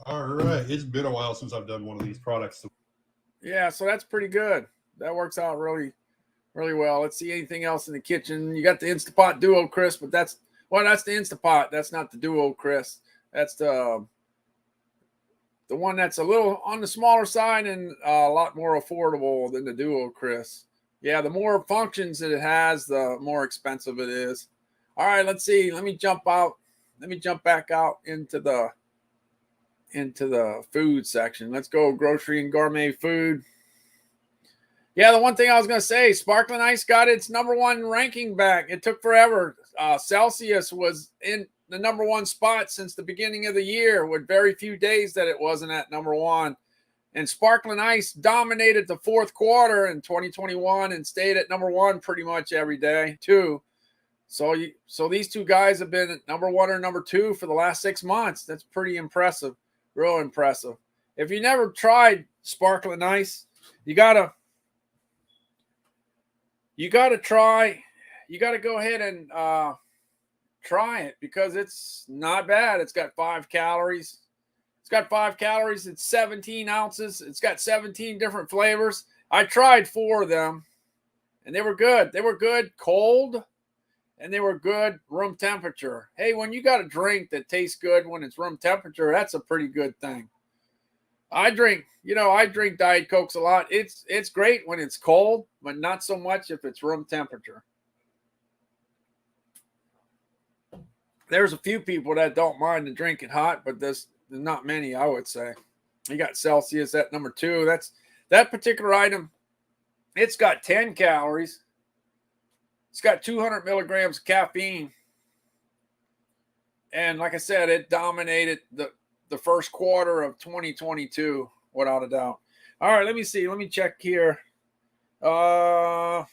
E: All right. It's been a while since I've done one of these products.
A: Yeah, so that's pretty good. That works out really, really well. Let's see anything else in the kitchen. You got the Instapot Duo Crisp, but that's the Instapot. That's not the Duo Crisp. That's the one that's a little on the smaller side and a lot more affordable than the Duo Crisp. Yeah, the more functions that it has, the more expensive it is. All right, let's see. Let me jump back out into the food section. Let's go grocery and gourmet food. Yeah, the one thing I was going to say, Sparkling Ice got its #1 ranking back. It took forever. Celsius was in the #1 spot since the beginning of the year, with very few days that it wasn't at #1. And Sparkling Ice dominated the fourth quarter in 2021 and stayed at #1 pretty much every day too. So these two guys have been at #1 or #2 for the last 6 months. That's pretty impressive. Real impressive. If you never tried Sparkling Ice, you gotta go ahead and try it, because it's not bad. It's got 5 calories. It's 17 ounces. It's got 17 different flavors. I tried 4 of them, and they were good. They were good cold, and they were good room temperature. Hey, when you got a drink that tastes good when it's room temperature, that's a pretty good thing. I drink Diet Cokes a lot. It's great when it's cold, but not so much if it's room temperature. There's a few people that don't mind to drink it hot, but there's not many, I would say. You got Celsius at #2. That particular item. It's got 10 calories. It's got 200 milligrams of caffeine. And like I said, it dominated the first quarter of 2022, without a doubt. All right, let me see. Let me check here. Yeah,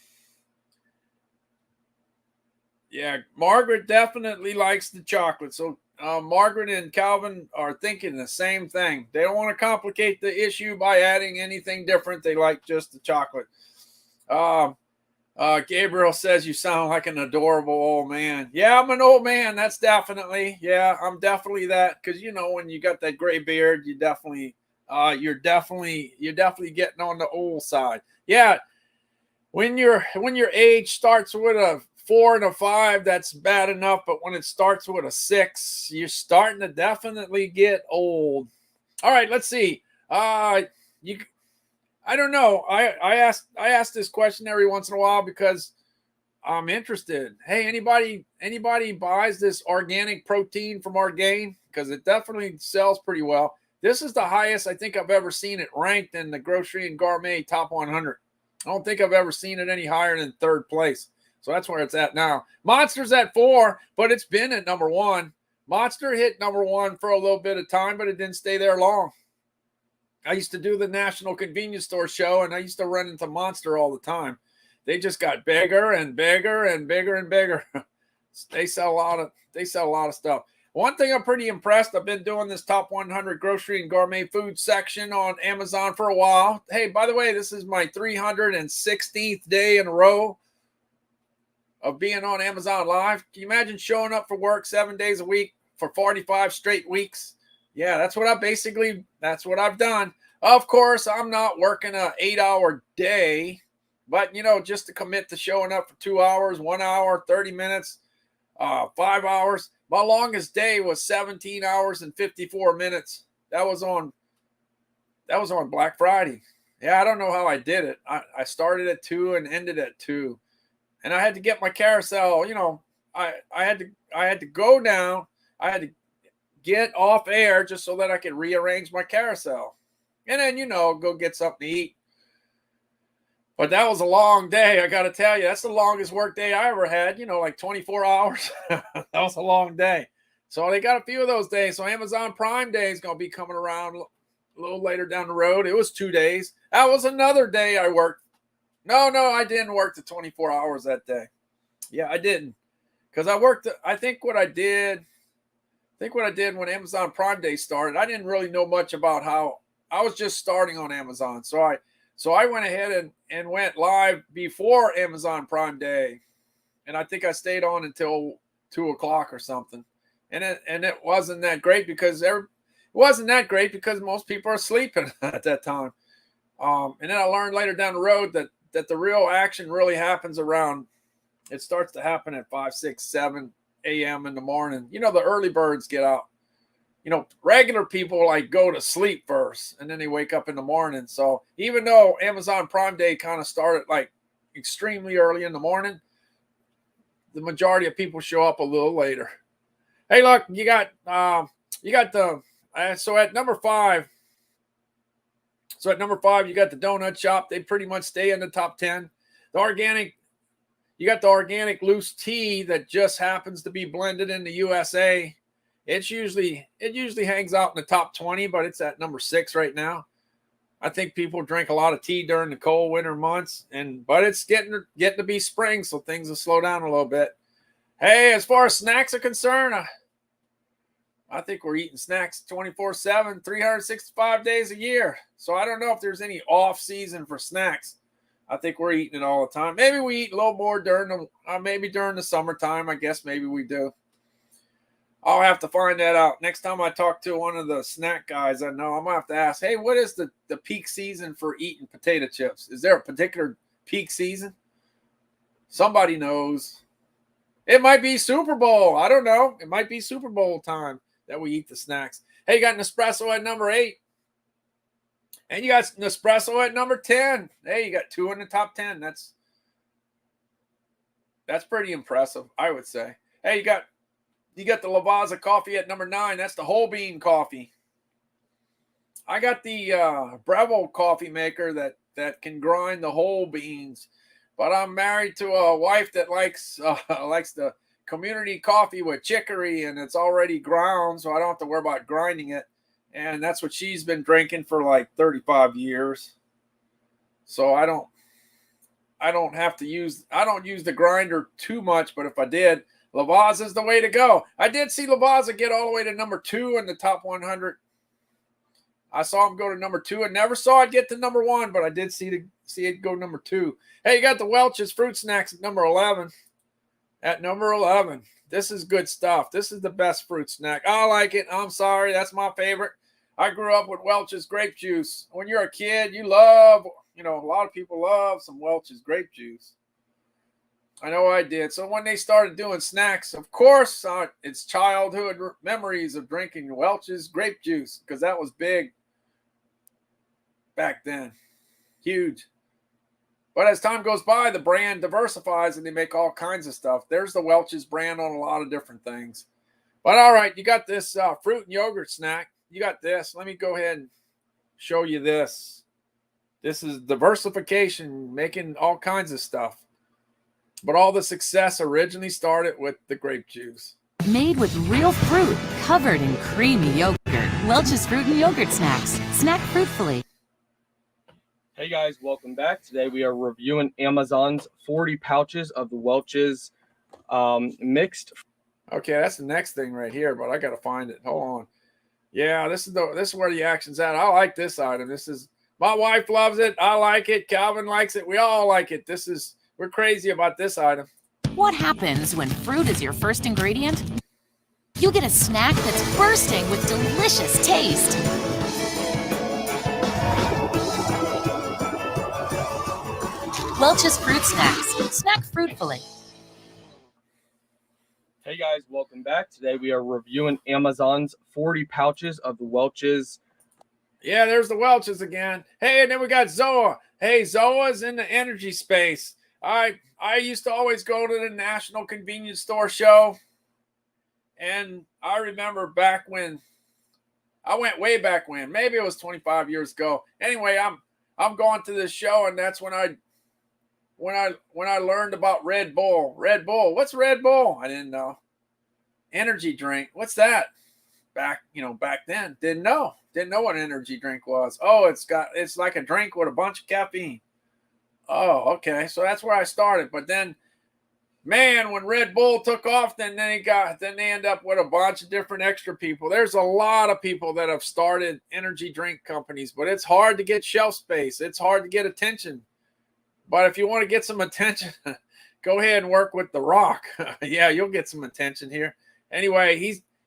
A: Margaret definitely likes the chocolate. So Margaret and Calvin are thinking the same thing. They don't want to complicate the issue by adding anything different. They like just the chocolate. Gabriel says you sound like an adorable old man. Yeah, I'm an old man. That's definitely. Yeah, I'm definitely that. Because when you got that gray beard, you're definitely getting on the old side. Yeah, when your age starts with a 4 and a 5, that's bad enough. But when it starts with a 6, you're starting to definitely get old. All right, let's see. I I don't know. I ask this question every once in a while because I'm interested. Hey, anybody buys this organic protein from Orgain? Because it definitely sells pretty well. This is the highest I think I've ever seen it ranked in the Grocery and Gourmet Top 100. I don't think I've ever seen it any higher than third place. So that's where it's at now. Monster's at 4, but it's been at number 1. Monster hit number 1 for a little bit of time, but it didn't stay there long. I used to do the National Convenience Store show, and I used to run into Monster all the time. They just got bigger and bigger and bigger and bigger. They sell a lot of stuff. One thing I'm pretty impressed. I've been doing this top 100 grocery and gourmet food section on Amazon for a while. Hey, by the way, this is my 316th day in a row of being on Amazon Live. Can you imagine showing up for work 7 days a week for 45 straight weeks? Yeah, that's what I've done. Of course, I'm not working an 8-hour day, but, just to commit to showing up for 2 hours, 1 hour, 30 minutes, 5 hours. My longest day was 17 hours and 54 minutes. That was on Black Friday. Yeah, I don't know how I did it. I started at 2 and ended at 2. And I had to get my carousel, I had to go down. I had to get off air just so that I could rearrange my carousel. And then, go get something to eat. But that was a long day. I got to tell you, that's the longest work day I ever had, like 24 hours. That was a long day. So they got a few of those days. So Amazon Prime Day is going to be coming around a little later down the road. It was 2 days. That was another day I worked. No, I didn't work the 24 hours that day. Yeah, I didn't. Because I think what I did when Amazon Prime Day started, I didn't really know much about how I was just starting on Amazon. So I went ahead and went live before Amazon Prime Day. And I think I stayed on until 2 o'clock or something. And it wasn't that great because most people are sleeping at that time. And then I learned later down the road that the real action really happens it starts to happen at 5, 6, 7 a.m. in the morning. The early birds get out. Regular people go to sleep first and then they wake up in the morning. So even though Amazon Prime Day kind of started extremely early in the morning, the majority of people show up a little later. Hey, look, you got so at number 5. So at number 5, you got the donut shop. They pretty much stay in the top 10. You got the organic loose tea that just happens to be blended in the USA. It usually hangs out in the top 20, but it's at number 6 right now. I think people drink a lot of tea during the cold winter months, but it's getting to be spring, so things will slow down a little bit. Hey, as far as snacks are concerned, I think we're eating snacks 24/7, 365 days a year. So I don't know if there's any off season for snacks. I think we're eating it all the time. Maybe we eat a little more during the summertime. I guess maybe we do. I'll have to find that out. Next time I talk to one of the snack guys I know, I'm going to have to ask, hey, what is the peak season for eating potato chips? Is there a particular peak season? Somebody knows. It might be Super Bowl. I don't know. It might be Super Bowl time that we eat the snacks. Hey, you got Nespresso at number 8. And you got Nespresso at number 10. Hey, you got 2 in the top 10. That's pretty impressive, I would say. Hey, you got the Lavazza coffee at number 9. That's the whole bean coffee. I got the Breville coffee maker that can grind the whole beans. But I'm married to a wife that likes the community coffee with chicory, and it's already ground, so I don't have to worry about grinding it. And that's what she's been drinking for 35 years. So I don't use the grinder too much, but if I did, Lavazza is the way to go. I did see Lavazza get all the way to number 2 in the top 100. I saw him go to number 2 and never saw it get to number 1, but I did see it go number 2. Hey, you got the Welch's Fruit Snacks at number 11. At number 11. This is good stuff. This is the best fruit snack. I like it. I'm sorry. That's my favorite. I grew up with Welch's grape juice. When you're a kid, a lot of people love some Welch's grape juice. I know I did. So when they started doing snacks, of course, it's childhood memories of drinking Welch's grape juice because that was big back then. huge. But as time goes by, the brand diversifies and they make all kinds of stuff. There's the Welch's brand on a lot of different things. But all right, you got this fruit and yogurt snack. You got this. Let me go ahead and show you this. This is diversification, making all kinds of stuff. But all the success originally started with the grape juice.
F: Made with real fruit, covered in creamy yogurt. Welch's Fruit and Yogurt Snacks. Snack fruitfully.
G: Hey guys, welcome back. Today we are reviewing Amazon's 40 pouches of the Welch's mixed.
A: Okay, that's the next thing right here, but I got to find it. Hold on. Yeah, this is where the action's at. I like this item. My wife loves it. I like it. Calvin likes it. We all like it. We're crazy about this item.
F: What happens when fruit is your first ingredient? You get a snack that's bursting with delicious taste. Welch's Fruit Snacks. Snack fruitfully.
G: Hey guys, welcome back. Today we are reviewing Amazon's 40 pouches of the Welch's.
A: Yeah, there's the Welch's again. Hey, and then we got Zoa. Hey, Zoa's in the energy space. I used to always go to the National Convenience Store show. And I remember back when I went way back when, maybe it was 25 years ago. Anyway, I'm going to this show, and that's when I learned about Red Bull. Red Bull. What's Red Bull? I didn't know. Energy drink. What's that? Back then. Didn't know what an energy drink was. Oh, it's like a drink with a bunch of caffeine. Oh, okay. So that's where I started. But then, man, when Red Bull took off, then they end up with a bunch of different extra people. There's a lot of people that have started energy drink companies, but it's hard to get shelf space. It's hard to get attention. But if you want to get some attention, go ahead and work with The Rock. Yeah, you'll get some attention here. Anyway,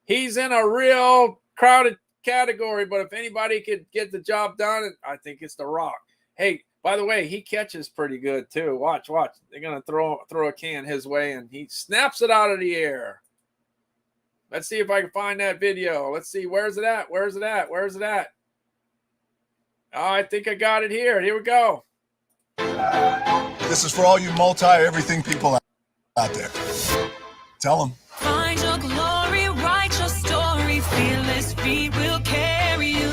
A: he's in a real crowded category, but if anybody could get the job done, I think it's The Rock. Hey, by the way, he catches pretty good too. Watch. They're gonna throw a can his way, and he snaps it out of the air. Let's see if I can find that video. Let's see, where's it at? Oh, I think I got it here. Here we go.
H: This is for all you multi-everything people out there. Tell them.
I: Find your glory, write your story. Fearless feet will carry you.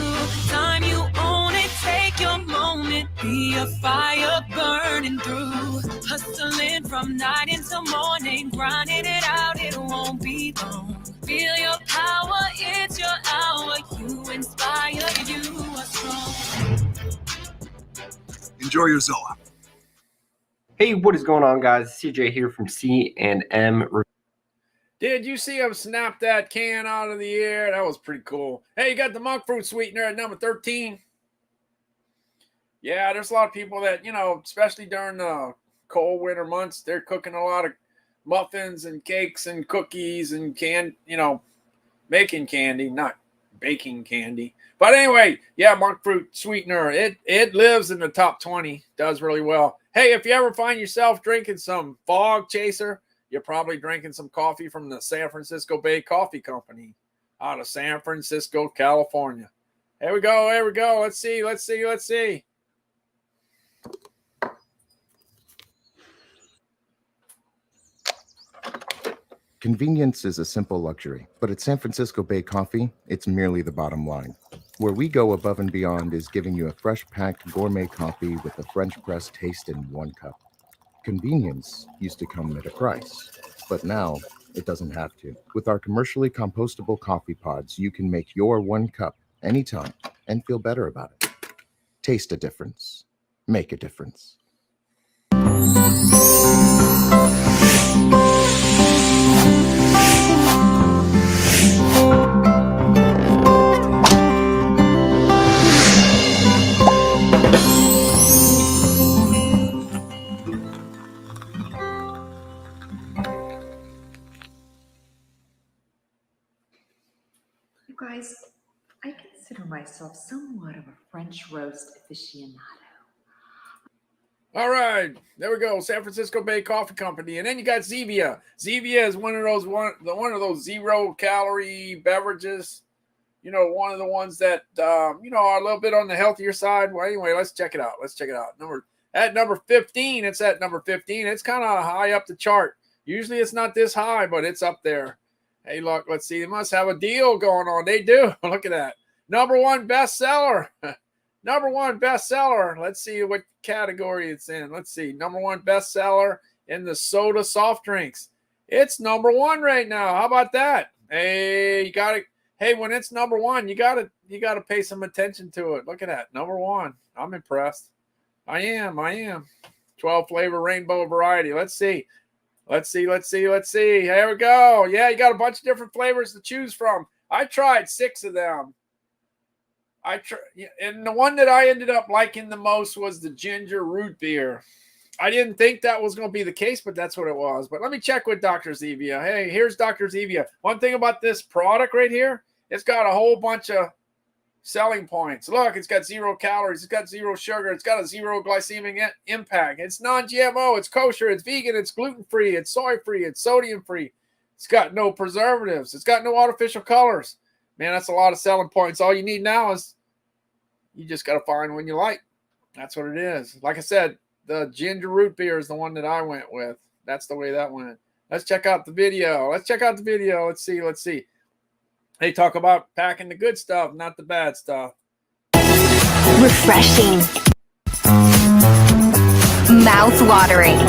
I: Time you own it, take your moment. Be a fire burning through. Hustling from night until morning. Grinding it out, it won't be long. Feel your power, it's your hour. You inspire, you are strong.
H: Enjoy your Zoa.
J: Hey, what is going on, guys? CJ here from C&M.
A: Did you see him snap that can out of the air? That was pretty cool. Hey, you got the monk fruit sweetener at number 13. Yeah, there's a lot of people that, especially during the cold winter months, they're cooking a lot of muffins and cakes and cookies and making candy, not baking candy. But anyway, yeah, monk fruit sweetener. It lives in the top 20. Does really well. Hey, if you ever find yourself drinking some Fog Chaser, you're probably drinking some coffee from the San Francisco Bay Coffee Company out of San Francisco, California. Here we go. Let's see.
K: Convenience is a simple luxury, but at San Francisco Bay Coffee, it's merely the bottom line. Where we go above and beyond is giving you a fresh-packed gourmet coffee with a French press taste in one cup. Convenience used to come at a price, but now it doesn't have to. With our commercially compostable coffee pods, you can make your one cup anytime and feel better about it. Taste a difference. Make a difference.
L: Guys, I consider myself somewhat of a French roast aficionado.
A: All right, there we go. San Francisco Bay Coffee Company, and then you got Zevia. Zevia is one of those 0-calorie beverages. one of the ones that, are a little bit on the healthier side. Well, anyway, let's check it out. At number 15, it's at number 15. It's kind of high up the chart. Usually it's not this high, but it's up there. Hey, look, let's see. They must have a deal going on. They do. Look at that. Number one bestseller. Number one bestseller. Let's see what category it's in. Let's see. Number one bestseller in the soda soft drinks. It's number one right now. How about that? Hey, you got it. Hey, when it's number one, you gotta pay some attention to it. Look at that. Number one. I'm impressed. I am. 12 flavor rainbow variety. Let's see. Here we go. Yeah, you got a bunch of different flavors to choose from. I tried 6 of them. And the one that I ended up liking the most was the ginger root beer. I didn't think that was going to be the case, but that's what it was. But let me check with Dr. Zevia. Hey, here's Dr. Zevia. One thing about this product right here, it's got a whole bunch of selling points. Look, it's got 0 calories. It's got 0 sugar. It's got a 0 glycemic impact. It's non-GMO. It's kosher. It's vegan. It's gluten-free. It's soy-free. It's sodium-free. It's got no preservatives. It's got no artificial colors. Man, that's a lot of selling points. All you need now is you just got to find one you like. That's what it is. Like I said, the ginger root beer is the one that I went with. That's the way that went. Let's check out the video. Let's see. They talk about packing the good stuff, not the bad stuff.
M: Refreshing. Mouth-watering.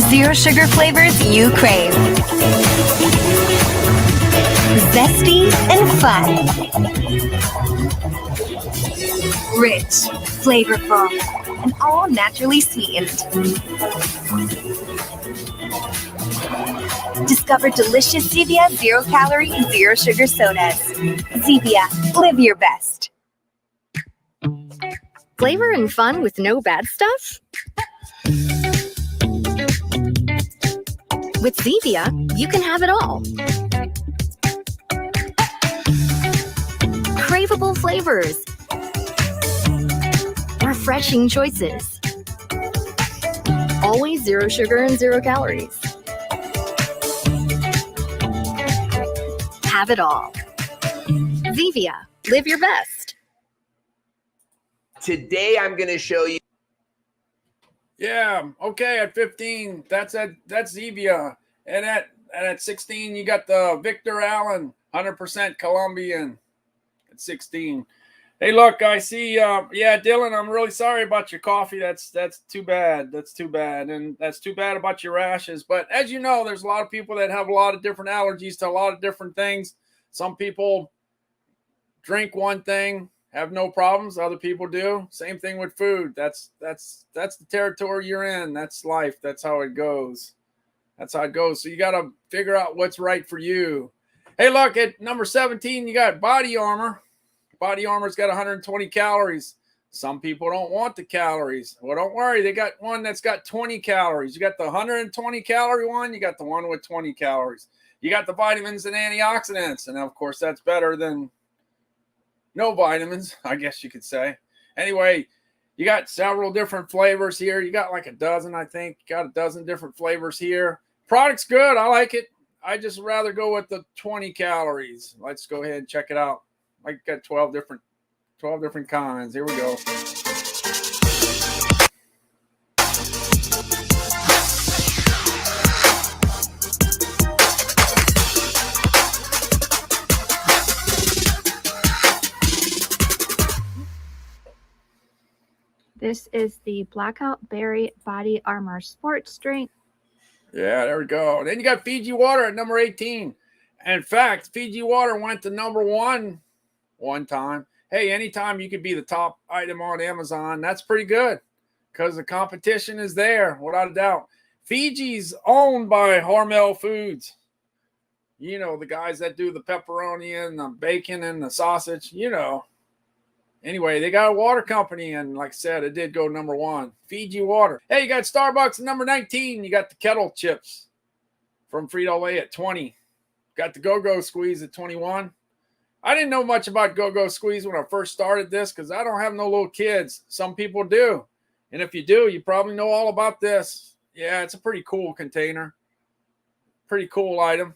M: 0 sugar flavors you crave. Zesty and fun. Rich, flavorful, and all naturally sweetened. Discover delicious Zevia 0 calorie, 0 sugar sodas. Zevia, live your best.
N: Flavor and fun with no bad stuff? With Zevia, you can have it all. Craveable flavors. Refreshing choices. Always 0 sugar and 0 calories. Have it all. Zevia, live your best.
O: Today I'm going to show you.
A: Yeah, okay, at 15, that's Zevia. And at 16, you got the Victor Allen, 100% Colombian at 16. Hey, look, I see, Dylan, I'm really sorry about your coffee. That's too bad. That's too bad. And that's too bad about your rashes. But as you know, there's a lot of people that have a lot of different allergies to a lot of different things. Some people drink one thing, have no problems. Other people do. Same thing with food. That's the territory you're in. That's life. That's how it goes. So you got to figure out what's right for you. Hey, look, at number 17, you got Body Armor. Body Armor's got 120 calories. Some people don't want the calories. Well, don't worry. They got one that's got 20 calories. You got the 120 calorie one. You got the one with 20 calories. You got the vitamins and antioxidants. And, of course, that's better than no vitamins, I guess you could say. Anyway, you got several different flavors here. You got like a dozen, I think. You got a dozen different flavors here. Product's good. I like it. I just rather go with the 20 calories. Let's go ahead and check it out. I got 12 different kinds. Here we go.
P: This is the Blackout Berry Body Armor Sports Drink.
A: Yeah, there we go. Then you got Fiji Water at number 18. In fact, Fiji Water went to number 1 one time. Hey, anytime you could be the top item on Amazon, that's pretty good because the competition is there, without a doubt. Fiji's owned by Hormel Foods. You know, the guys that do the pepperoni and the bacon and the sausage, you know. Anyway, they got a water company, and like I said, it did go number 1. Fiji Water. Hey, you got Starbucks at number 19. You got the kettle chips from Frito-Lay at 20. Got the Go-Go Squeeze at 21. I didn't know much about Go-Go Squeeze when I first started this because I don't have no little kids. Some people do. And if you do, you probably know all about this. Yeah, it's a pretty cool container. Pretty cool item.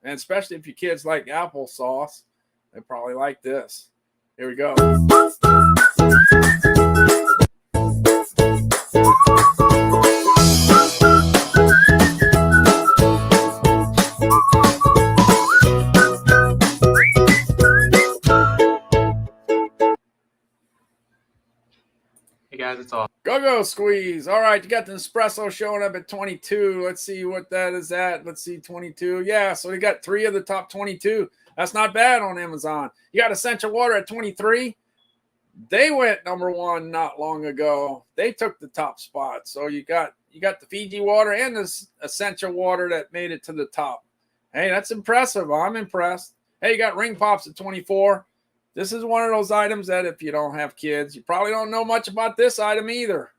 A: And especially if your kids like applesauce. They probably like this. Here we go.
G: Hey guys, it's off.
A: Go squeeze. All right, you got the espresso showing up at 22. Let's see what that is at. Let's see, 22. Yeah, so you got 3 of the top 22. That's not bad on Amazon. You got Essential Water at 23. They went number 1 not long ago. They took the top spot. So you got the Fiji water and this Essential Water that made it to the top. Hey, that's impressive. I'm impressed. Hey, you got Ring Pops at 24. This is one of those items that if you don't have kids, you probably don't know much about this item either.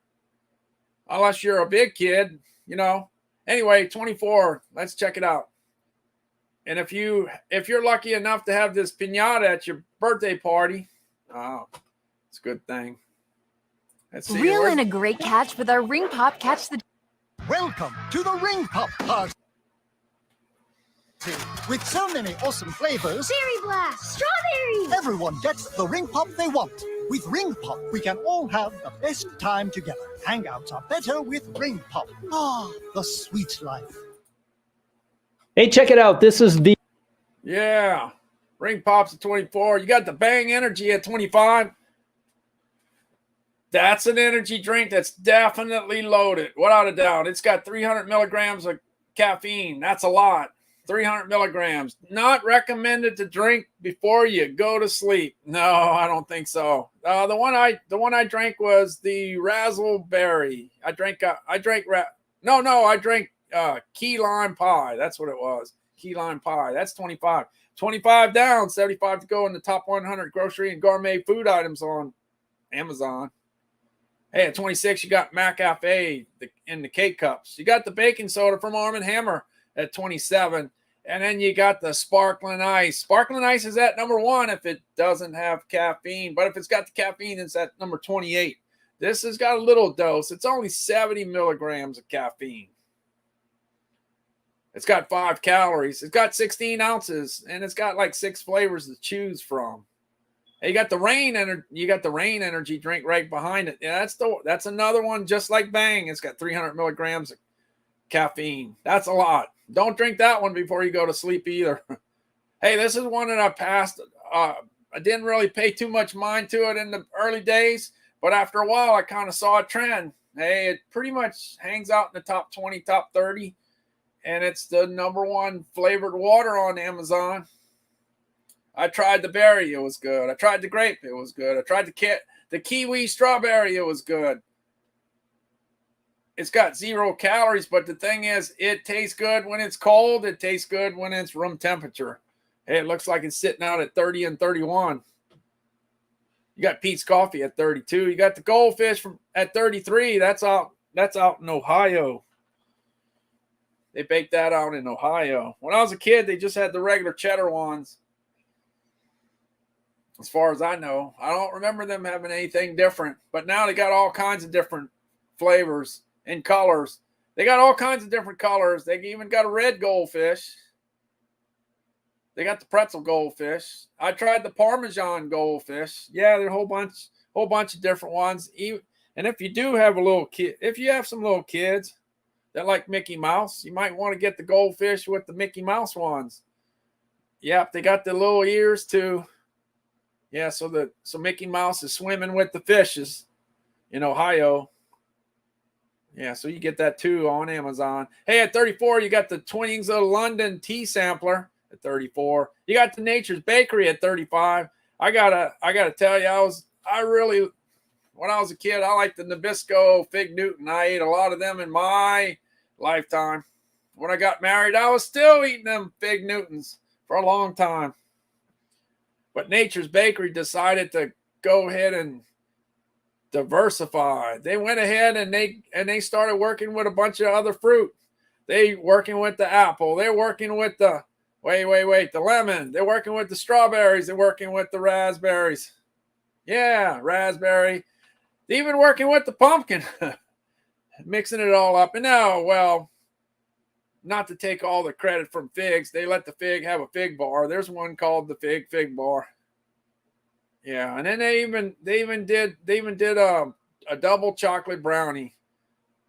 A: Unless you're a big kid, you know. Anyway, 24. Let's check it out. And if you're lucky enough to have this piñata at your birthday party, oh, it's a good thing. Let's see.
O: Reel in a great catch with our Ring Pop Catch the...
Q: Welcome to the Ring Pop Party. With so many awesome flavors,
N: Berry blast, strawberry.
Q: Everyone gets the Ring Pop they want. With Ring Pop, we can all have the best time together. Hangouts are better with Ring Pop. Ah, the sweet life.
R: Hey, check it out. This is the...
A: Yeah. Ring Pops at 24. You got the Bang Energy at 25. That's an energy drink that's definitely loaded, without a doubt. It's got 300 milligrams of caffeine. That's a lot. 300 milligrams. Not recommended to drink before you go to sleep. No, I don't think so. The one I drank was the Razzleberry. I drank key lime pie. That's what it was. Key lime pie. That's 25. 25 down, 75 to go in the top 100 grocery and gourmet food items on Amazon. Hey, at 26, you got McCafe in the K-Cups. You got the baking soda from Arm & Hammer at 27. And then you got the Sparkling Ice. Sparkling Ice is at number 1 if it doesn't have caffeine. But if it's got the caffeine, it's at number 28. This has got a little dose. It's only 70 milligrams of caffeine. It's got 5 calories. It's got 16 ounces. And it's got like 6 flavors to choose from. Hey, you got the Rain energy drink right behind it. Yeah, that's another one just like Bang. It's got 300 milligrams of caffeine. That's a lot. Don't drink that one before you go to sleep either. Hey, this is one that I passed. I didn't really pay too much mind to it in the early days, but after a while, I kind of saw a trend. Hey, it pretty much hangs out in the top 20, top 30, and it's the number 1 flavored water on Amazon. I tried the berry. It was good. I tried the grape. It was good. I tried the kiwi strawberry. It was good. It's got 0 calories, but the thing is, it tastes good when it's cold. It tastes good when it's room temperature. Hey, it looks like it's sitting out at 30 and 31. You got Pete's Coffee at 32. You got the Goldfish at 33. That's out in Ohio. They baked that out in Ohio. When I was a kid, they just had the regular cheddar ones. As far as I know, I don't remember them having anything different. But now they got all kinds of different flavors and colors. They got all kinds of different colors. They even got a red goldfish. They got the pretzel goldfish. I tried the Parmesan goldfish. Yeah, there's a whole bunch of different ones. And if you do have a little kid, if you have some little kids that like Mickey Mouse, you might want to get the goldfish with the Mickey Mouse ones. Yep, they got the little ears too. Yeah, so Mickey Mouse is swimming with the fishes in Ohio. Yeah, so you get that too on Amazon. Hey, at 34, you got the Twinings of London tea sampler at 34. You got the Nature's Bakery at 35. I gotta tell you, when I was a kid, I liked the Nabisco Fig Newton. I ate a lot of them in my lifetime. When I got married, I was still eating them Fig Newtons for a long time. But Nature's Bakery decided to go ahead and diversify. They went ahead and they started working with a bunch of other fruit. They working with the apple. They're working with the the lemon. They're working with the strawberries. They're working with the raspberries. Yeah, raspberry. They're even working with the pumpkin. Mixing it all up. And now, well, not to take all the credit from figs. They let the fig have a fig bar. There's one called the fig bar. Yeah, and then they even did a double chocolate brownie.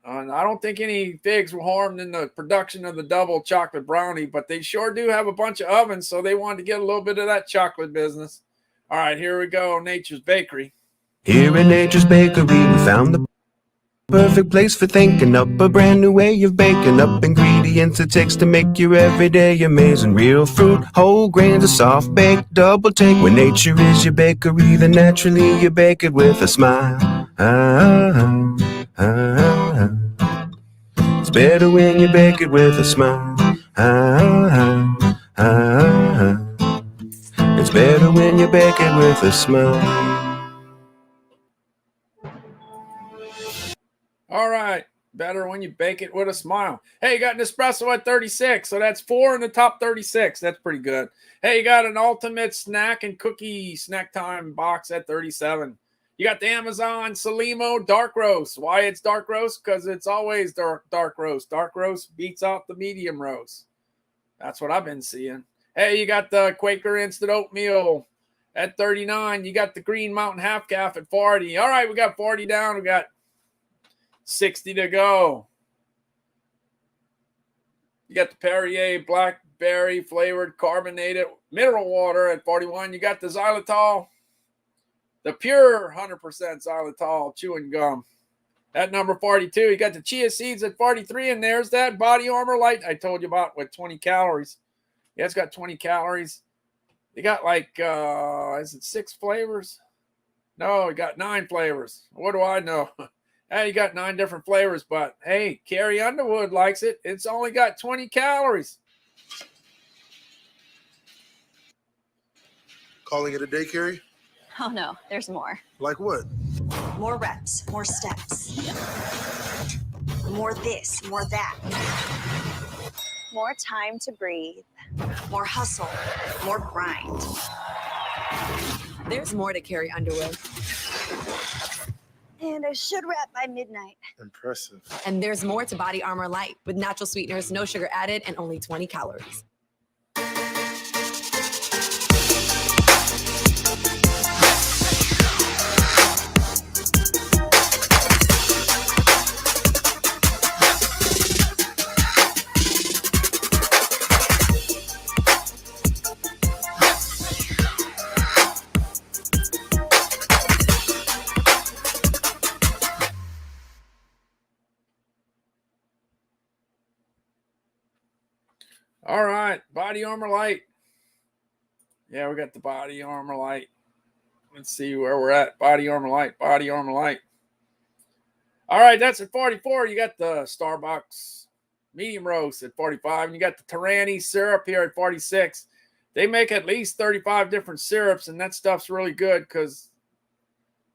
A: And I don't think any figs were harmed in the production of the double chocolate brownie, but they sure do have a bunch of ovens, so they wanted to get a little bit of that chocolate business. All right, here we go. Nature's Bakery.
S: Here in Nature's Bakery, we found the perfect place for thinking up a brand new way of baking up ingredients it takes to make your everyday amazing. Real fruit, whole grains, a soft baked double take. When nature is your bakery, then naturally you bake it with a smile. It's better when you bake it with a smile. It's better when you bake it with a smile.
A: All right. Better when you bake it with a smile. Hey, you got an espresso at 36, so that's 4 in the top 36. That's pretty good. Hey, you got an ultimate snack and cookie snack time box at 37. You got the Amazon Salimo Dark Roast. Why it's Dark Roast? Because it's always dark roast. Dark roast beats out the medium roast. That's what I've been seeing. Hey, you got the Quaker Instant Oatmeal at 39. You got the Green Mountain Half Calf at 40. All right, we got 40 down. We got 60 to go. You got the Perrier Blackberry flavored carbonated mineral water at 41. You got the xylitol, the pure 100% xylitol chewing gum at number 42. You got the chia seeds at 43, and there's that Body Armor Light I told you about with 20 calories. Yeah, it's got 20 calories. You got like, is it 6 flavors? No, you got 9 flavors. What do I know? Hey, you got 9 different flavors, but hey, Carrie Underwood likes it. It's only got 20 calories.
T: Calling it a day, Carrie?
U: Oh no, there's more.
T: Like what?
V: More reps, more steps. More this, more that.
M: More time to breathe.
V: More hustle, more grind.
W: There's more to Carrie Underwood.
M: And I should wrap by midnight.
T: Impressive.
W: And there's more to Body Armor Light with natural sweeteners, no sugar added, and only 20 calories.
A: All right, Body Armor Light. Yeah, we got the Body Armor Light. Let's see where we're at. Body Armor Light, Body Armor Light. All right, that's at 44. You got the Starbucks medium roast at 45. And you got the Tyranny syrup here at 46. They make at least 35 different syrups, and that stuff's really good because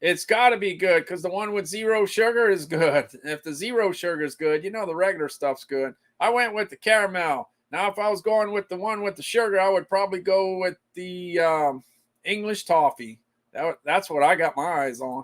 A: it's got to be good because the one with 0 sugar is good. If the 0 sugar is good, you know the regular stuff's good. I went with the caramel. Now, if I was going with the one with the sugar, I would probably go with the English toffee. That's what I got my eyes on.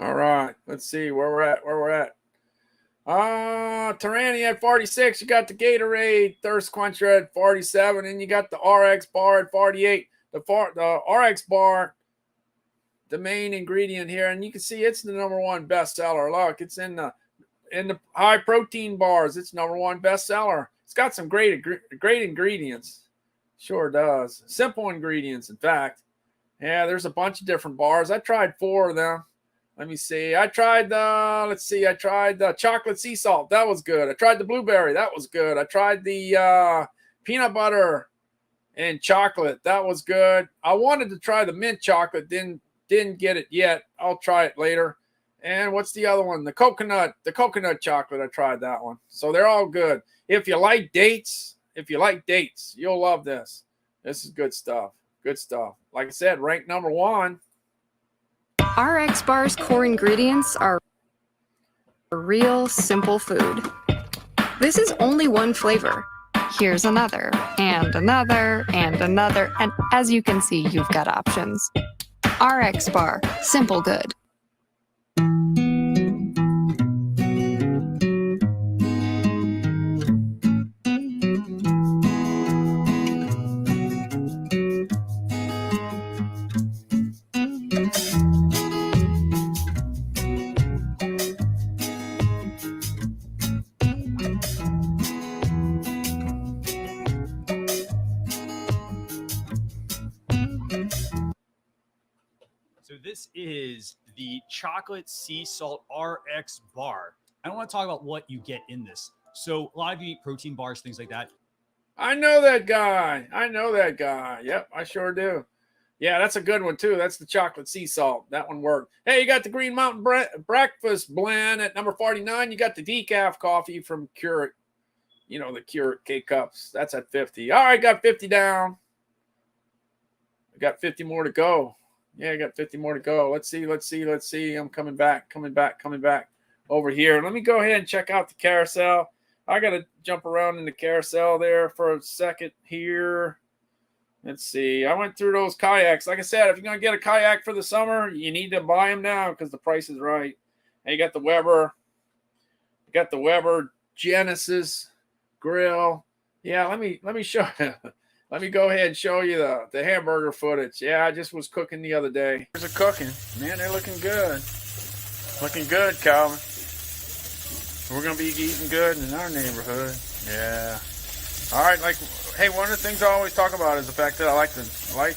A: All right, let's see where we're at. Tyranny at 46. You got the Gatorade Thirst Quencher at 47, and you got the RX bar at 48. The RX bar, the main ingredient here, and you can see it's the #1 bestseller. Look, it's in the high protein bars. It's #1 bestseller. It's got some great ingredients. Sure does. Simple ingredients, in fact. Yeah, there's a bunch of different bars. I tried 4 of them. Let me see. I tried the chocolate sea salt. That was good. I tried the blueberry. That was good. I tried the peanut butter and chocolate. That was good. I wanted to try the mint chocolate. Didn't get it yet. I'll try it later. And what's the other one? The coconut chocolate. I tried that one. So they're all good. If you like dates, if you like dates, you'll love this. This is good stuff. Good stuff. Like I said, ranked number 1.
B: RX Bar's core ingredients are real simple food. This is only one flavor. Here's another, and another, and another, and as you can see, you've got options. RX Bar, simple good.
C: So this is the chocolate sea salt RX bar. I don't want to talk about what you get in this. So a lot of you eat protein bars, things like that.
A: I know that guy. Yep, I sure do. Yeah, that's a good one too. That's the chocolate sea salt. That one worked. Hey, you got the Green Mountain Breakfast Blend at number 49. You got the decaf coffee from Keurig. You know, the Keurig K-Cups. That's at 50. All right, got 50 down. I got 50 more to go. Yeah, I got 50 more to go. Let's see. I'm coming back over here. Let me go ahead and check out the carousel. I got to jump around in the carousel there for a second here. Let's see. I went through those kayaks. Like I said, if you're going to get a kayak for the summer, you need to buy them now because the price is right. And you got the Weber. You got the Weber Genesis grill. Yeah, let me show you. Let me go ahead and show you the hamburger footage. Yeah, I just was cooking the other day. Here's the cooking. Man, they're looking good. Looking good, Calvin. We're going to be eating good in our neighborhood. Yeah. All right, like, hey, one of the things I always talk about is the fact that I like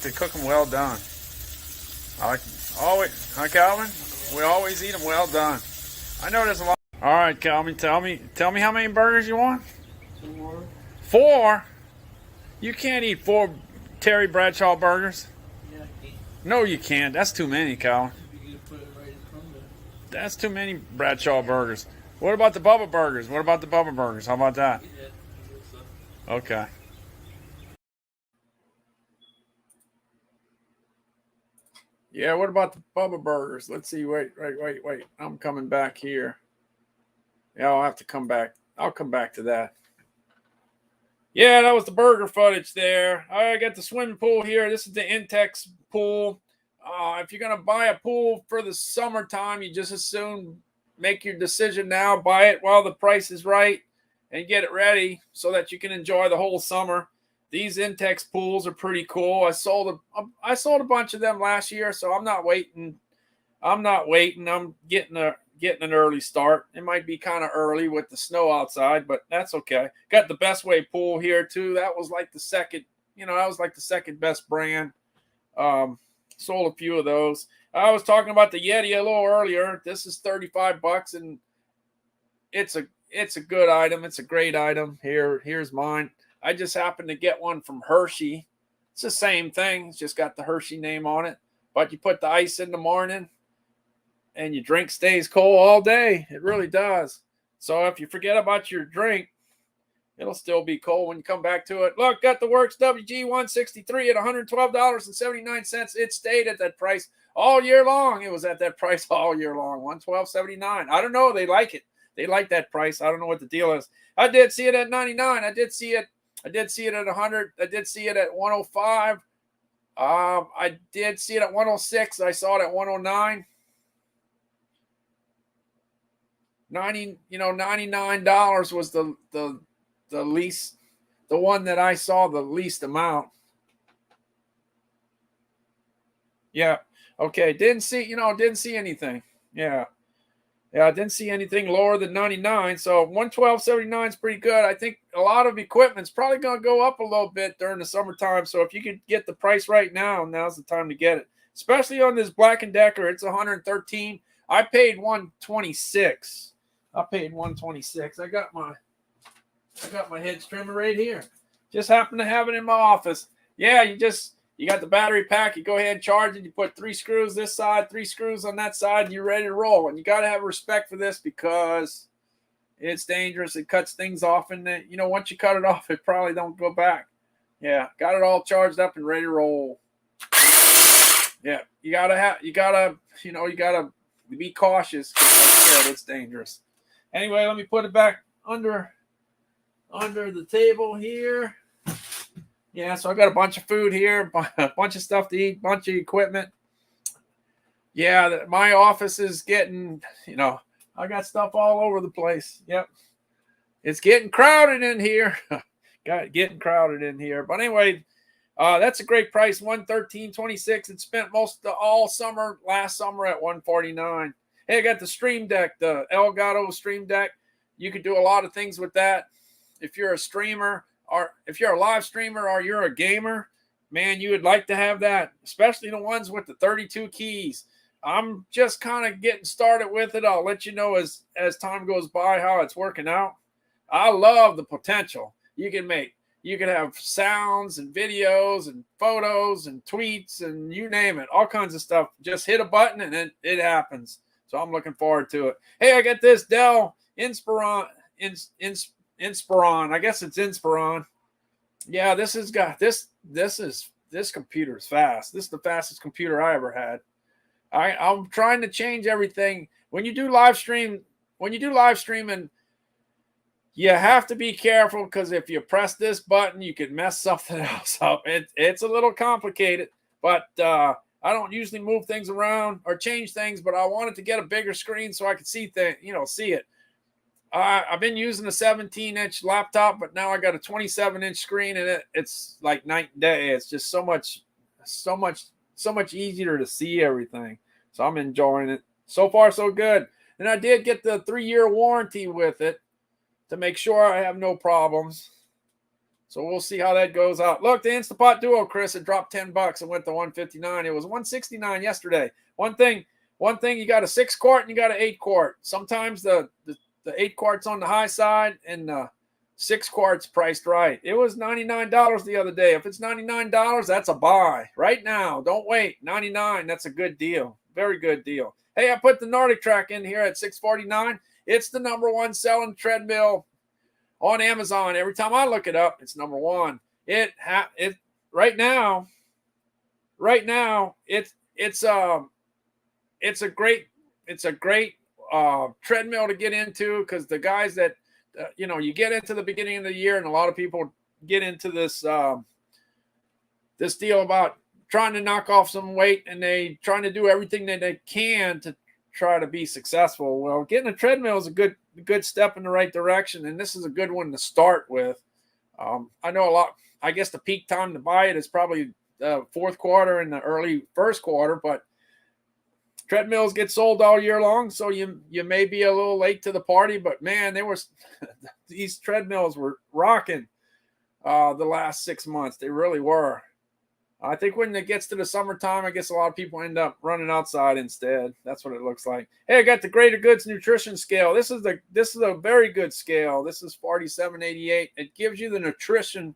A: to cook them well done. I like always, huh, Calvin? We always eat them well done. I know there's a lot. All right, Calvin, tell me how many burgers you want? 4? You can't eat 4 Terry Bradshaw burgers. Yeah, I can. No, you can't. That's too many, Calvin. That's too many Bradshaw burgers. What about the Bubba burgers? How about that? Okay. Yeah, what about the Bubba burgers? Let's see. Wait. I'm coming back here. Yeah, I'll have to come back. I'll come back to that. Yeah, that was the burger footage there. I got the swimming pool here. This is the Intex pool. If you're going to buy a pool for the summertime, you just as soon make your decision now. Buy it while the price is right and get it ready so that you can enjoy the whole summer. These Intex pools are pretty cool. I sold a bunch of them last year, so I'm not waiting. I'm getting an early start. It might be kind of early with the snow outside, but that's okay. Got the Best Way pool here too. That was like the second best brand. Sold a few of those. I was talking about the Yeti a little earlier. This is $35 and it's a good item. It's a great item. Here's mine. I just happened to get one from Hershey. It's the same thing. It's just got the Hershey name on it. But you put the ice in the morning and your drink stays cold all day. It really does. So if you forget about your drink, it'll still be cold when you come back to it. Look, got the Works WG163 at $112.79. It stayed at that price all year long. It was at that price all year long, $112.79. I don't know. They like it. They like that price. I don't know what the deal is. I did see it at $99. I did see it at $100. I did see it at $105. I did see it at $106. I saw it at $109. $99 was the least, the one that I saw the least amount. Yeah. Okay. Didn't see anything. Yeah. I didn't see anything lower than 99. So $112.79 is pretty good. I think a lot of equipment's probably going to go up a little bit during the summertime. So if you could get the price right now, now's the time to get it. Especially on this Black & Decker. It's $113. I paid $126. I got my hedge trimmer right here. Just happen to have it in my office. Yeah, you got the battery pack. You go ahead and charge it. You put 3 screws this side, 3 screws on that side, and you're ready to roll. And you got to have respect for this because It's dangerous. It cuts things off, and then, once you cut it off, it probably don't go back. Yeah, got it all charged up and ready to roll. Yeah, you gotta be cautious, because like I said, it's dangerous. Anyway, let me put it back under the table here. Yeah, so I got a bunch of food here, a bunch of stuff to eat, bunch of equipment. Yeah, my office is getting, I got stuff all over the place. Yep. It's getting crowded in here. Getting crowded in here. But anyway, that's a great price, $113.26. It spent most of all summer, last summer, at $149. Hey, I got the Stream Deck, the Elgato Stream Deck. You could do a lot of things with that. If you're a streamer, or if you're a live streamer, or you're a gamer, man, you would like to have that, especially the ones with the 32 keys. I'm just kind of getting started with it. I'll let you know as time goes by how it's working out. I love the potential. You can have sounds and videos and photos and tweets and you name it, all kinds of stuff. Just hit a button and it happens. So I'm looking forward to it. Hey, I got this Dell Inspiron. I guess it's Inspiron. Yeah, this computer is fast. This is the fastest computer I ever had. I'm trying to change everything. When you do live streaming, you have to be careful, because if you press this button, you can mess something else up. It's a little complicated, but I don't usually move things around or change things, but I wanted to get a bigger screen so I could see things, see it. I've been using a 17-inch laptop, but now I got a 27-inch screen, and it's like night and day. It's just so much easier to see everything. So I'm enjoying it. So far, so good. And I did get the 3-year warranty with it to make sure I have no problems. So we'll see how that goes out. Look, the Instapot Duo, Chris, it dropped $10. It went to $159. It was $169 yesterday. One thing, you got a 6-quart and you got an 8-quart. Sometimes the 8-quart's on the high side and 6 quarts priced right. It was $99 the other day. If it's $99, that's a buy right now. Don't wait. $99, that's a good deal. Very good deal. Hey, I put the Nordic Track in here at $649. It's the #1 selling treadmill on Amazon. Every time I look it up, it's #1. Right now, it's a great treadmill to get into, because the guys that you get into the beginning of the year, and a lot of people get into this this deal about trying to knock off some weight, and they trying to do everything that they can to try to be successful. Well, getting a treadmill is a good step in the right direction, and this is a good one to start with. I know a lot. I guess the peak time to buy it is probably the fourth quarter and the early first quarter, but treadmills get sold all year long, so you may be a little late to the party. But man, these treadmills were rocking the last 6 months. They really were. I think when it gets to the summertime, I guess a lot of people end up running outside instead. That's what it looks like. Hey, I got the Greater Goods nutrition scale. This is a very good scale. This is $47.88. It gives you the nutrition,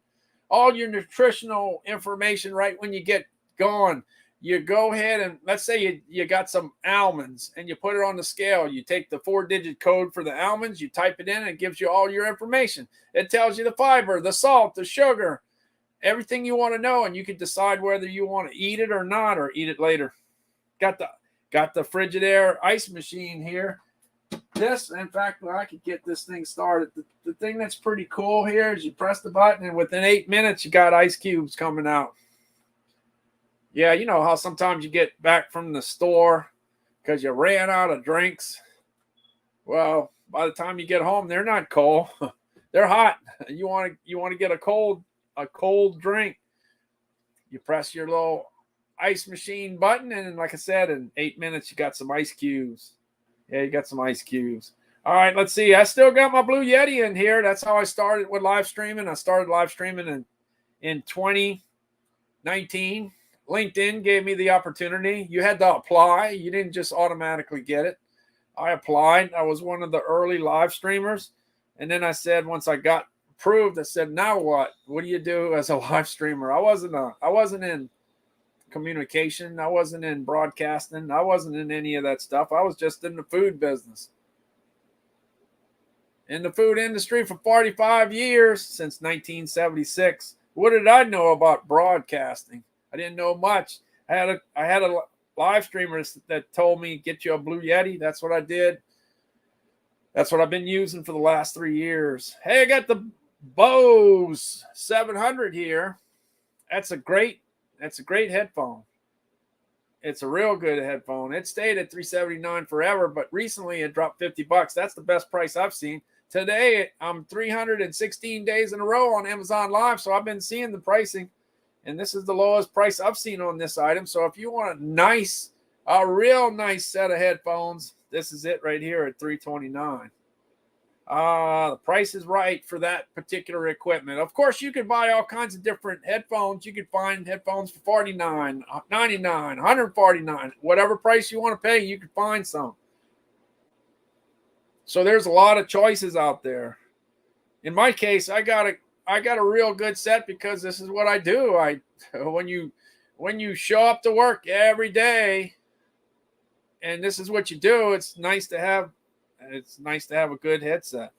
A: all your nutritional information right when you get going. You go ahead and let's say you got some almonds and you put it on the scale. You take the 4-digit code for the almonds, you type it in, and it gives you all your information. It tells you the fiber, the salt, the sugar, everything you want to know, and you can decide whether you want to eat it or not, or eat it later. Got the Frigidaire ice machine here. This, in fact, I could get this thing started. The thing that's pretty cool here is you press the button, and within 8 minutes, you got ice cubes coming out. Yeah, you know how sometimes you get back from the store because you ran out of drinks. Well, by the time you get home, they're not cold. They're hot. You want to get a cold drink. You press your little ice machine button, and like I said, in 8 minutes, you got some ice cubes. Yeah, you got some ice cubes. All right, let's see. I still got my Blue Yeti in here. That's how I started with live streaming. I started live streaming in 2019. LinkedIn gave me the opportunity. You had to apply. You didn't just automatically get it. I applied. I was one of the early live streamers. And then I said, once I got approved, I said, now what? What do you do as a live streamer? I wasn't in communication. I wasn't in broadcasting. I wasn't in any of that stuff. I was just in the food business. in the food industry for 45 years, since 1976. What did I know about broadcasting? I didn't know much. I had a live streamer that told me, get you a Blue Yeti. That's what I did. That's what I've been using for the last 3 years. Hey, I got the Bose 700 here. That's a great headphone. It's a real good headphone. It stayed at $379 forever, but recently it dropped $50. That's the best price I've seen. Today, I'm 316 days in a row on Amazon Live, so I've been seeing the pricing, and this is the lowest price I've seen on this item. So if you want a real nice set of headphones, this is it right here at $329. The price is right for that particular equipment. Of course, you could buy all kinds of different headphones. You could find headphones for $49, $99, $149. Whatever price you want to pay, you could find some. So there's a lot of choices out there. In my case, I got a real good set because this is what I do. When you show up to work every day and this is what you do, it's nice to have a good headset.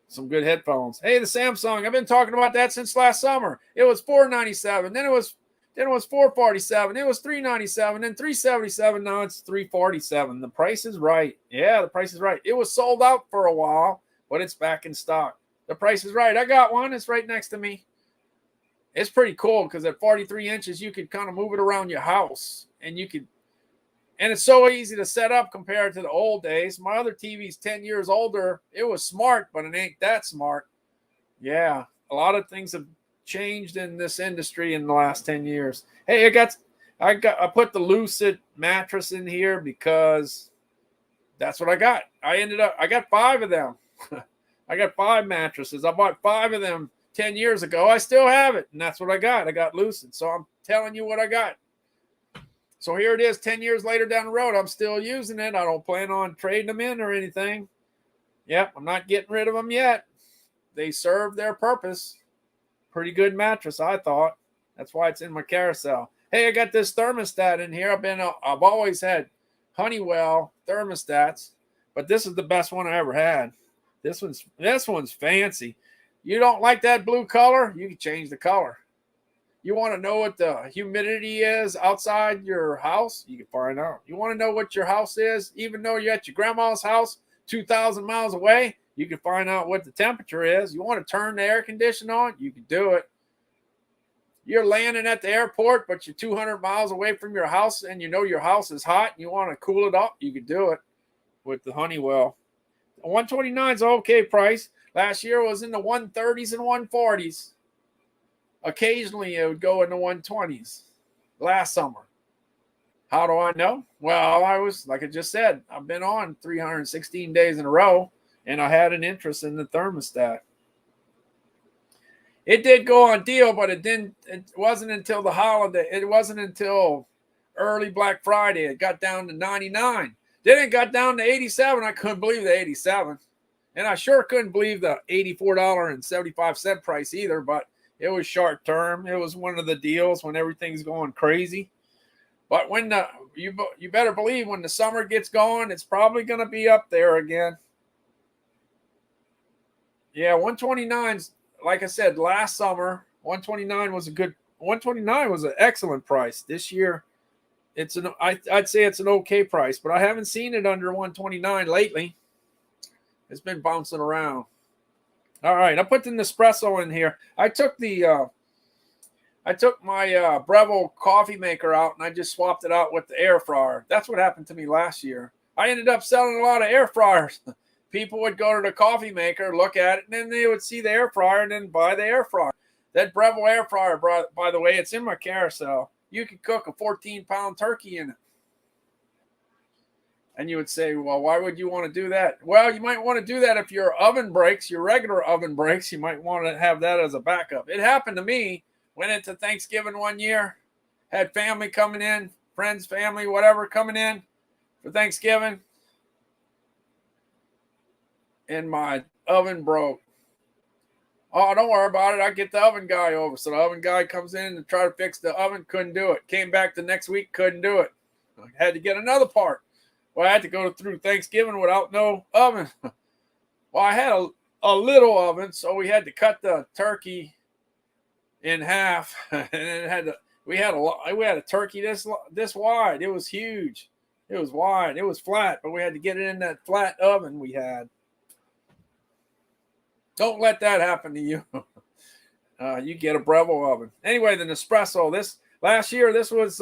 A: Some good headphones. Hey, the Samsung, I've been talking about that since last summer. It was $497, then it was $447, it was $397, then $377, now it's $347. The price is right. Yeah, the price is right. It was sold out for a while, but it's back in stock. The price is right. I got one. It's right next to me. It's pretty cool because at 43 inches, you could kind of move it around your house, and it's so easy to set up compared to the old days. My other TV's 10 years older. It was smart, but it ain't that smart. Yeah, a lot of things have changed in this industry in the last 10 years. Hey, I put the Lucid mattress in here because that's what I got. I got 5 of them. I got 5 mattresses. I bought 5 of them 10 years ago. I still have it, and that's what I got. I got Lucid. So I'm telling you what I got. So here it is 10 years later down the road. I'm still using it. I don't plan on trading them in or anything. Yep, I'm not getting rid of them yet. They serve their purpose. Pretty good mattress, I thought. That's why it's in my carousel. Hey, I got this thermostat in here. I've always had Honeywell thermostats, but this is the best one I ever had. This one's fancy. You don't like that blue color? You can change the color. You want to know what the humidity is outside your house? You can find out. You want to know what your house is, even though you're at your grandma's house 2,000 miles away? You can find out what the temperature is. You want to turn the air conditioner on? You can do it. You're landing at the airport, but you're 200 miles away from your house, and you know your house is hot, and you want to cool it off? You can do it with the Honeywell. The 129 is an okay price. Last year it was in the 130s and 140s. Occasionally, it would go in the 120s last summer. How do I know? Well, I was, like I just said, I've been on 316 days in a row, and I had an interest in the thermostat. It did go on deal, but it wasn't until the holiday. It wasn't until early Black Friday. It got down to 99. Then it got down to 87. I couldn't believe the 87. And I sure couldn't believe the $84.75 price either, but it was short term. It was one of the deals when everything's going crazy. But when you better believe when the summer gets going, it's probably going to be up there again. Yeah, 129's, like I said, last summer, 129 was an excellent price. This year, I'd say it's an okay price, but I haven't seen it under 129 lately. It's been bouncing around. All right, I put the Nespresso in here. I took my Breville coffee maker out, and I just swapped it out with the air fryer. That's what happened to me last year. I ended up selling a lot of air fryers. People would go to the coffee maker, look at it, and then they would see the air fryer and then buy the air fryer. That Breville air fryer, by the way, it's in my carousel. You could cook a 14-pound turkey in it. And you would say, well, why would you want to do that? Well, you might want to do that if your oven breaks, your regular oven breaks. You might want to have that as a backup. It happened to me. Went into Thanksgiving one year. Had family coming in, friends, family, whatever, coming in for Thanksgiving. And my oven broke. Oh, don't worry about it. I get the oven guy over. So the oven guy comes in to try to fix the oven. Couldn't do it. Came back the next week. Couldn't do it. I had to get another part. Well, I had to go through Thanksgiving without no oven. Well, I had a little oven, so we had to cut the turkey in half, and it we had a turkey this wide. It was huge. It was wide. It was flat, but we had to get it in that flat oven we had. Don't let that happen to you. You get a Breville oven. Anyway, the Nespresso. This last year, this was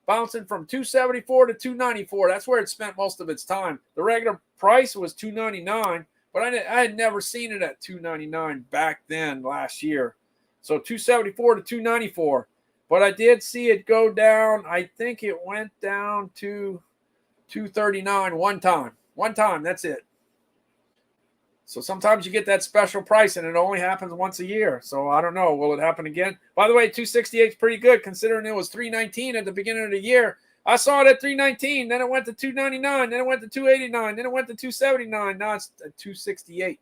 A: bouncing from $274 to $294. That's where it spent most of its time. The regular price was $299, but I had never seen it at $299 back then last year. So $274 to $294. But I did see it go down. I think it went down to $239 one time. One time, that's it. So sometimes you get that special price, and it only happens once a year. So I don't know. Will it happen again? By the way, $268 is pretty good considering it was $319 at the beginning of the year. I saw it at $319. Then it went to $299. Then it went to $289. Then it went to $279. Now it's at $268.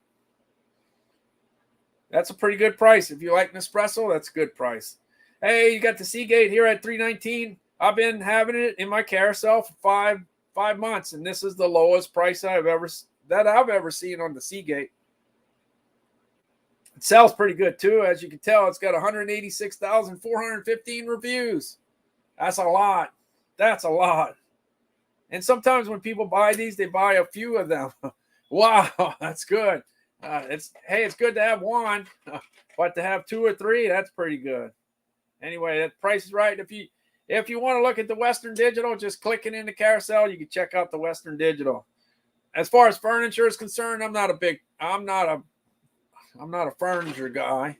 A: That's a pretty good price. If you like Nespresso, that's a good price. Hey, you got the Seagate here at $319. I've been having it in my carousel for five months, and this is the lowest price I've ever seen on the Seagate. It sells pretty good too. As you can tell, it's got 186,415 reviews. That's a lot. That's a lot. And sometimes when people buy these, they buy a few of them. Wow, that's good. It's good to have one, but to have two or three, that's pretty good. Anyway, that price is right. If you want to look at the Western Digital, just clicking in the carousel, you can check out the Western Digital. As far as furniture is concerned, I'm not a furniture guy.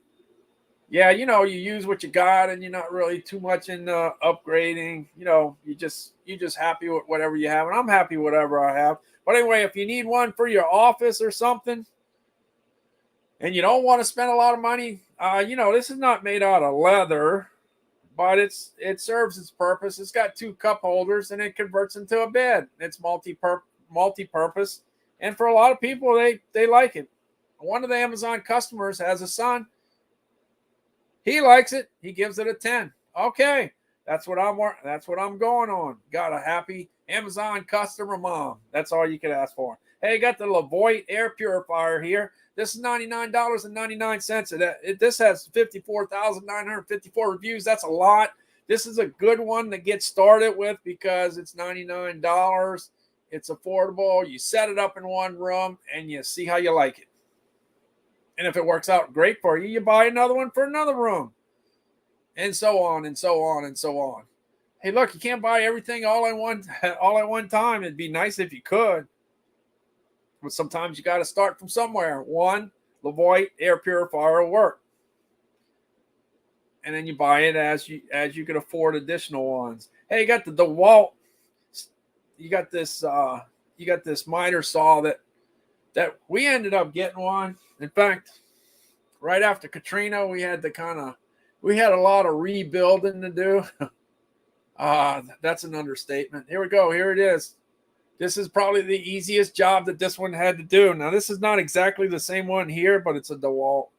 A: Yeah, you use what you got, and you're not really too much in upgrading. You just happy with whatever you have, and I'm happy with whatever I have. But anyway, if you need one for your office or something, and you don't want to spend a lot of money, this is not made out of leather, but it serves its purpose. It's got 2 cup holders, and it converts into a bed. It's multi-purpose, and for a lot of people, they like it. One of the Amazon customers has a son. He likes it. He gives it a 10. Okay, that's what I'm going on. Got a happy Amazon customer mom. That's all you could ask for. Hey, got the Levoit air purifier here. This is $99.99. This has 54,954 reviews. That's a lot. This is a good one to get started with because it's $99. It's affordable. You set it up in one room and you see how you like it. And if it works out great for you, you buy another one for another room. And so on and so on and so on. Hey, look, you can't buy everything all at one time. It'd be nice if you could. But sometimes you got to start from somewhere. One Levoit air purifier will work. And then you buy it as you can afford additional ones. Hey, you got the DeWalt. You got this miter saw that we ended up getting one. In fact, right after Katrina, we had a lot of rebuilding to do. That's an understatement. Here we go. Here it is. This is probably the easiest job that this one had to do. Now, this is not exactly the same one here, but it's a DeWalt.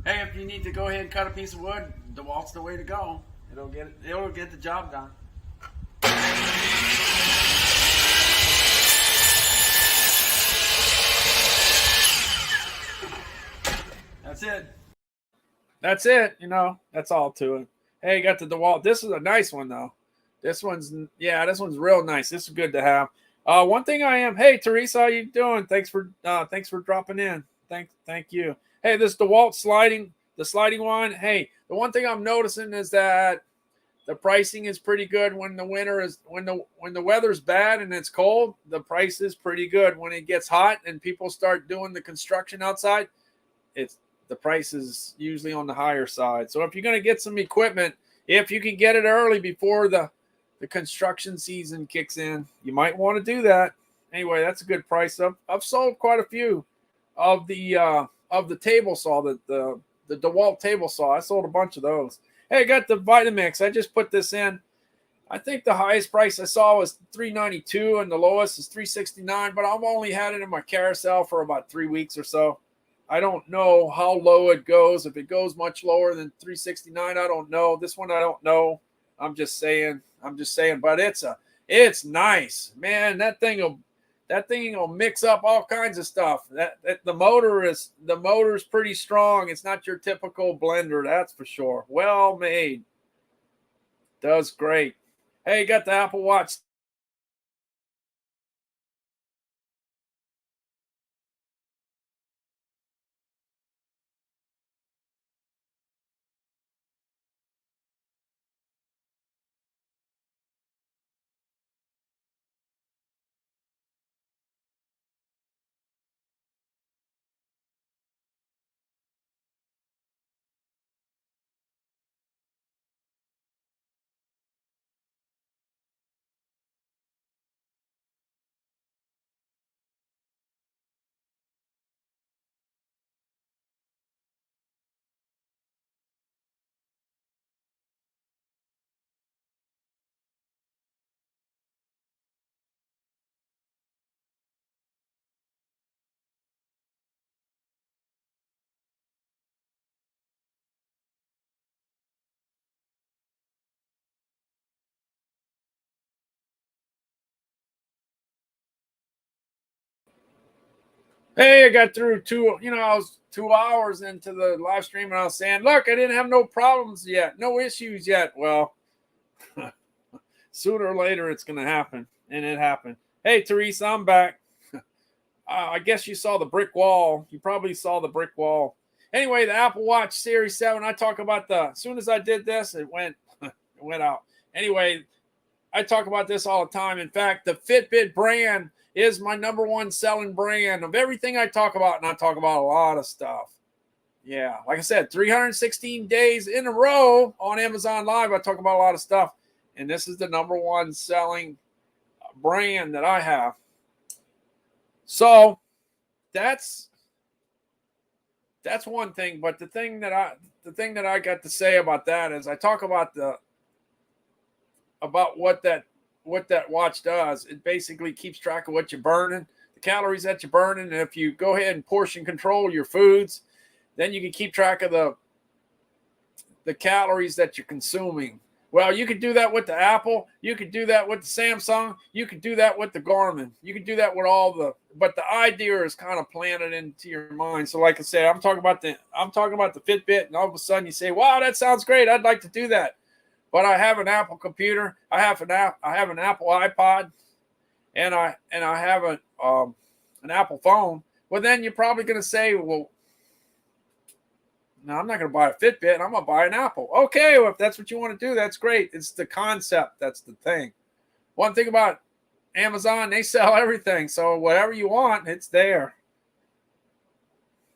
A: Hey, if you need to go ahead and cut a piece of wood, DeWalt's the way to go. It'll get the job done. That's it. That's all to it. Hey, you got the DeWalt. This is a nice one though. This one's real nice. This is good to have. One thing hey, Teresa, how you doing? Thanks for dropping in. Thank you. Hey, this DeWalt sliding one. Hey, the one thing I'm noticing is that the pricing is pretty good when the weather's bad and it's cold. The price is pretty good. When it gets hot and people start doing the construction outside, the price is usually on the higher side. So if you're going to get some equipment, if you can get it early before the construction season kicks in, you might want to do that. Anyway, that's a good price. I've sold quite a few of the table saw, the DeWalt table saw. I sold a bunch of those. Hey, I got the Vitamix. I just put this in. I think the highest price I saw was $392 and the lowest is $369, but I've only had it in my carousel for about 3 weeks or so. I don't know how low it goes. If it goes much lower than $369, I don't know. This one I don't know. I'm just saying, but it's nice. Man, that thing will That thing will mix up all kinds of stuff. The motor's pretty strong. It's not your typical blender, that's for sure. Well made. Does great. Hey, got the Apple Watch. Hey, I got through I was 2 hours into the live stream and I was saying, look, I didn't have no problems yet, no issues yet. Well, sooner or later it's going to happen, and it happened. Hey, Teresa, I'm back. I guess you saw the brick wall. You probably saw the brick wall. Anyway, the Apple Watch Series 7, I talk about as soon as I did this, it went out. Anyway, I talk about this all the time. In fact, the Fitbit brand is my #1 selling brand of everything I talk about, and I talk about a lot of stuff. Yeah, like I said, 316 days in a row on Amazon Live, I talk about a lot of stuff, and this is the #1 selling brand that I have. So that's one thing, but the thing that I got to say about that is I talk about what that watch does. It basically keeps track of what you're burning, the calories that you're burning, and if you go ahead and portion control your foods, then you can keep track of the calories that you're consuming. Well, you could do that with the Apple, you could do that with the Samsung, you could do that with the Garmin, you could do that with but the idea is kind of planted into your mind. So like I said, I'm talking about the Fitbit, and all of a sudden you say, wow, that sounds great, I'd like to do that. But I have an Apple computer, I have an Apple iPod, and I have an Apple phone. Well, then you're probably going to say, well, no, I'm not going to buy a Fitbit. I'm going to buy an Apple. Okay, well, if that's what you want to do, that's great. It's the concept. That's the thing. One thing about Amazon, they sell everything. So whatever you want, it's there.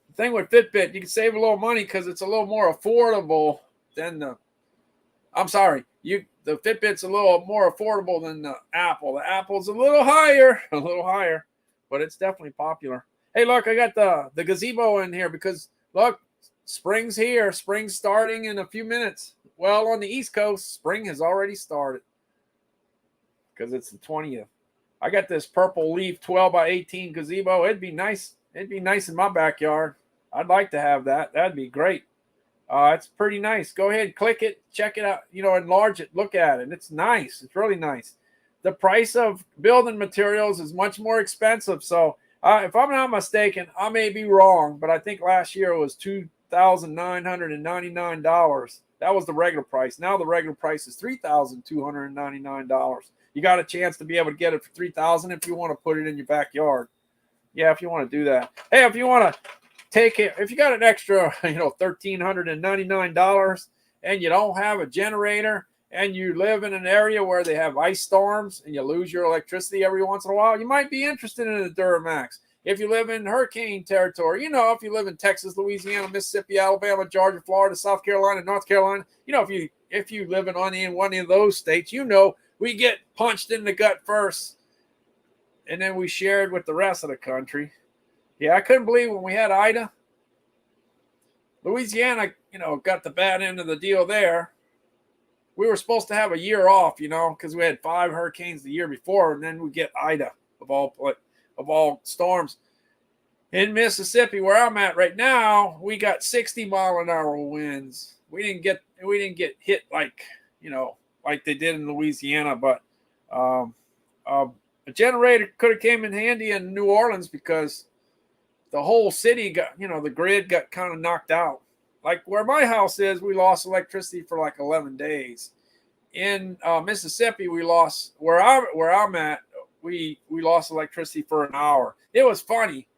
A: The thing with Fitbit, you can save a little money because it's a little more affordable than the Fitbit's a little more affordable than the Apple. The Apple's a little higher, but it's definitely popular. Hey, look, I got the gazebo in here because, look, spring's here. Spring's starting in a few minutes. Well, on the East Coast, spring has already started because it's the 20th. I got this purple leaf 12 by 18 gazebo. It'd be nice. It'd be nice in my backyard. I'd like to have that. That'd be great. It's pretty nice. Go ahead, click it, check it out, enlarge it, look at it. It's nice. It's really nice. The price of building materials is much more expensive. So if I'm not mistaken, I may be wrong, but I think last year it was $2,999. That was the regular price. Now the regular price is $3,299. You got a chance to be able to get it for $3,000 if you want to put it in your backyard. Yeah, if you want to do that. Hey, if you want to take it, if you got an extra, $1,399 and you don't have a generator and you live in an area where they have ice storms and you lose your electricity every once in a while, you might be interested in a Duramax. If you live in hurricane territory, if you live in Texas, Louisiana, Mississippi, Alabama, Georgia, Florida, South Carolina, North Carolina, if you live in one of those states, we get punched in the gut first and then we shared with the rest of the country. Yeah, I couldn't believe when we had Ida. Louisiana, got the bad end of the deal there. We were supposed to have a year off, because we had 5 hurricanes the year before, and then we get Ida of all storms. In Mississippi, where I'm at right now, we got 60-mile-an-hour winds. We didn't get hit like they did in Louisiana, but a A generator could have came in handy in New Orleans because the whole city got, the grid got kind of knocked out. Like where my house is, we lost electricity for like 11 days. In Mississippi, we lost where I'm at. We lost electricity for an hour. It was funny.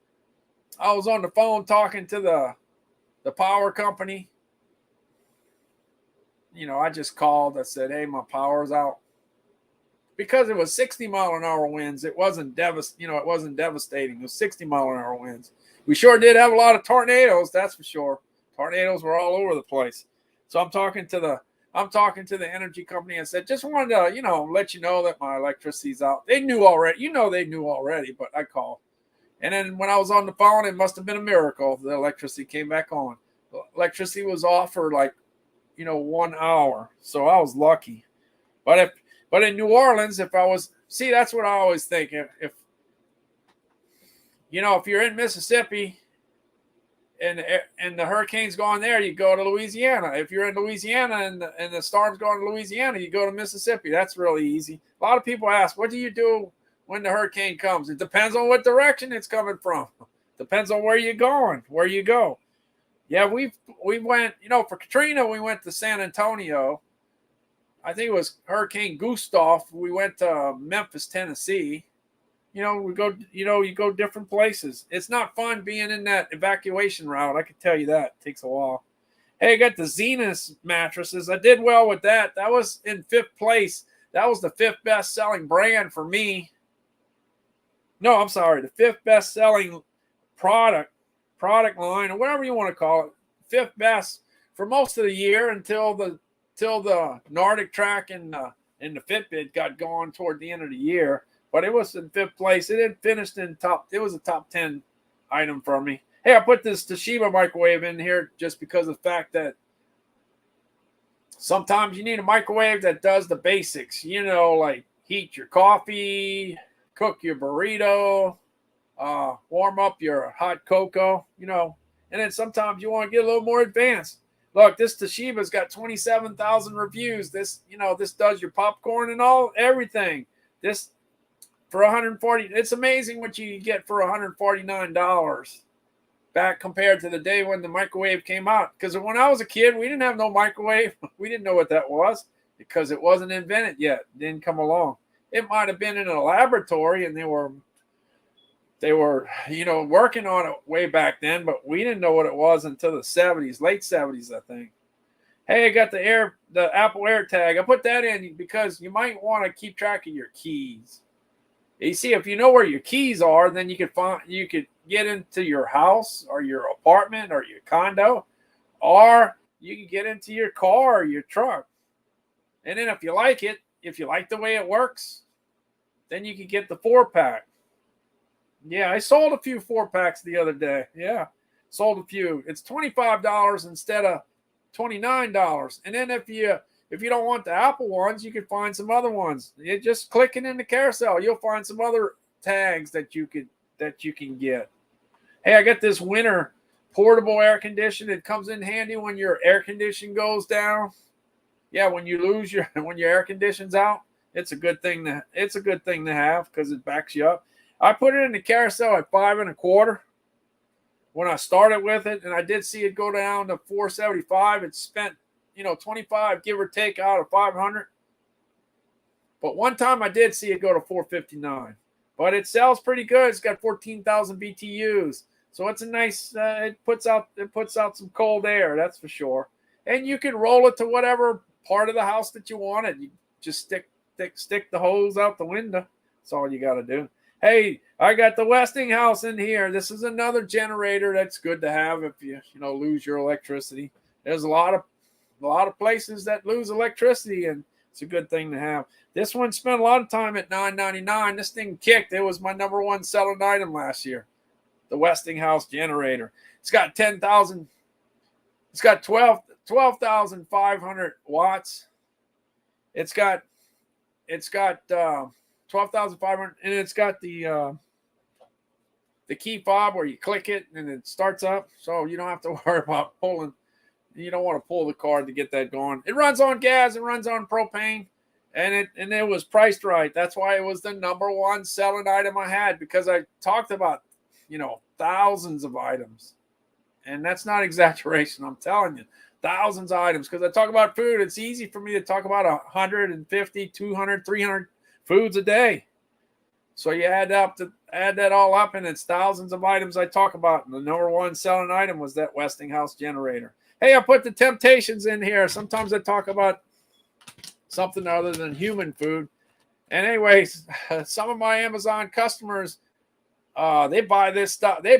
A: I was on the phone talking to the power company. I just called. I said, "Hey, my power's out." Because it was 60-mile-an-hour winds. It wasn't it wasn't devastating. It was 60-mile-an-hour winds. We sure did have a lot of tornadoes, that's for sure. Tornadoes were all over the place. So I'm talking to the energy company and said, just wanted to, let you know that my electricity's out. They knew already. They knew already, but I called. And then when I was on the phone, it must have been a miracle. The electricity came back on. Electricity was off for 1 hour. So I was lucky. But in New Orleans, that's what I always think. If you're in Mississippi and the hurricane's going there, you go to Louisiana. If you're in Louisiana and the storm's going to Louisiana, you go to Mississippi. That's really easy. A lot of people ask, what do you do when the hurricane comes? It depends on what direction it's coming from. Depends on where you're going, where you go. Yeah, we went, for Katrina, we went to San Antonio. I think it was Hurricane Gustav. We went to Memphis, Tennessee. We go, you go different places. It's not fun being in that evacuation route. I can tell you that. It takes a while. Hey, I got the Zenith mattresses. I did well with that. That was in 5th place. That was the 5th best-selling brand for me. No, I'm sorry. The 5th best-selling product line, or whatever you want to call it. 5th best for most of the year until the Nordic Track and the Fitbit got going toward the end of the year. But it was in 5th place. It had finished in it was a top 10 item for me. Hey, I put this Toshiba microwave in here just because of the fact that sometimes you need a microwave that does the basics, like heat your coffee, cook your burrito, warm up your hot cocoa, and then sometimes you want to get a little more advanced. Look, this Toshiba's got 27,000 reviews. This does your popcorn and everything. This for $140, it's amazing what you get for $149 back compared to the day when the microwave came out. Because when I was a kid, we didn't have no microwave. We didn't know what that was because it wasn't invented yet. It didn't come along. It might have been in a laboratory and they were working on it way back then, but we didn't know what it was until the 70s, late 70s, I think. Hey, I got the Apple AirTag. I put that in because you might want to keep track of your keys. You see, if you know where your keys are, then you could get into your house or your apartment or your condo, or you can get into your car or your truck. And then if you like the way it works, then you can get the 4-pack. Yeah, I sold a few 4-packs the other day. Yeah, sold a few. It's $25 instead of $29. And then if you don't want the Apple ones, you can find some other ones. You're just clicking in the carousel, you'll find some other tags that you can get. Hey, I got this winter portable air conditioner. It comes in handy when your air conditioning goes down. Yeah, when you lose when your air conditioning's out, it's a good thing to have because it backs you up. I put it in the carousel at $5.25 when I started with it, and I did see it go down to $4.75. It spent, 25 give or take out of 500. But one time I did see it go to $4.59. But it sells pretty good. It's got 14,000 BTUs, so it's a nice. It puts out some cold air, that's for sure. And you can roll it to whatever part of the house that you want it. You just stick the hose out the window. That's all you got to do. Hey, I got the Westinghouse in here. This is another generator that's good to have if you lose your electricity. There's a lot of places that lose electricity, and it's a good thing to have. This one spent a lot of time at $9.99. This thing kicked. It was my number one selling item last year. The Westinghouse generator. It's got 10,000. It's got 12,500 watts. It's got 12,500, and it's got the key fob where you click it and it starts up, so you don't have to worry about pulling. You don't want to pull the cord to get that going. It runs on gas. It runs on propane. and it was priced right. That's why it was the number one selling item I had, because I talked about, thousands of items. And that's not exaggeration. I'm telling you, thousands of items. Because I talk about food, it's easy for me to talk about 150, 200, 300 foods a day. So you add that all up, and it's thousands of items I talk about. And the number one selling item was that Westinghouse generator. Hey, I put the Temptations in here. Sometimes I talk about something other than human food. And anyways, some of my Amazon customers, they buy this stuff. They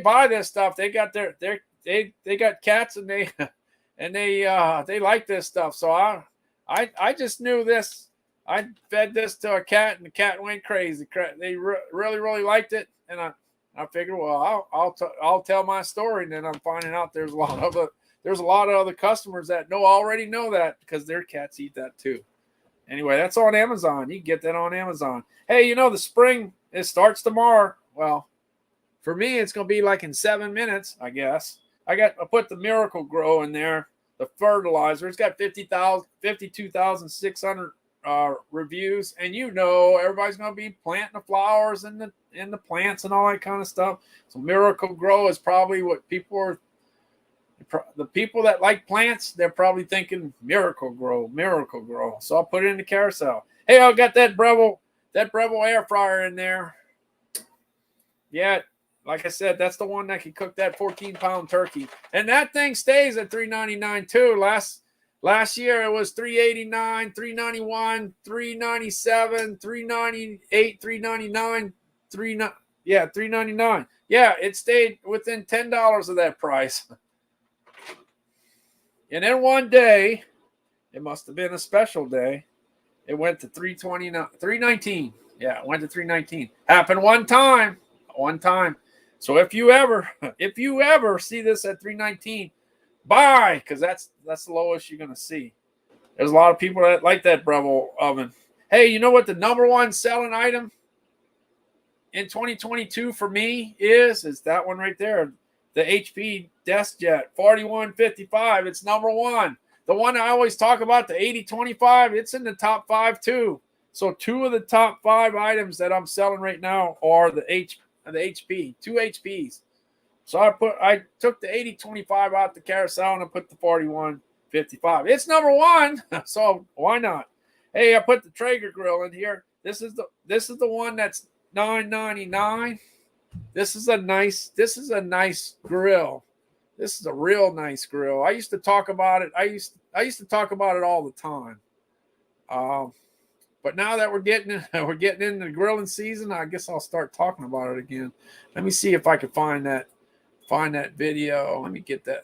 A: got they got cats, and they like this stuff. So I just knew this. I fed this to a cat, and the cat went crazy. They really liked it, and I figured, well, I'll tell my story. And then I'm finding out there's a lot of other customers that already know that, because their cats eat that too. Anyway, that's on Amazon. You can get that on Amazon. Hey, the spring, it starts tomorrow. Well, for me, it's going to be like in 7 minutes, I guess. I put the Miracle Grow in there, the fertilizer. It's got 52,600 reviews, and everybody's going to be planting the flowers and the plants and all that kind of stuff. So Miracle Grow is probably what the people that like plants, they're probably thinking Miracle Grow. So I'll put it in the carousel. Hey, I got that Breville air fryer in there. Yeah, like I said, that's the one that can cook that 14-pound turkey. And that thing stays at $3.99 too. Last year it was $3.89, $3.91, $3.97, $3.98, $3.99, $3.99. Yeah, it stayed within $10 of that price. And then one day, it must have been a special day, it went to $3.19. Yeah, it went to $3.19. Happened one time. So if you ever see this at $3.19, buy, because that's the lowest you're gonna see. There's a lot of people that like that Breville oven. Hey, you know what the number one selling item in 2022 for me is that one right there, the HP DeskJet 4155. It's number one. The one I always talk about, the 8025, it's in the top 5 too. So 2 of the top 5 items that I'm selling right now are the HP, 2 HPs. So I took the 8025 out the carousel, and I put the 4155. It's number one, so why not? Hey, I put the Traeger grill in here. This is the one that's $9.99. This is a nice grill. This is a real nice grill. I used to talk about it. I used to talk about it all the time. But now that we're getting into the grilling season, I guess I'll start talking about it again. Let me see if I can find that video. Let me get the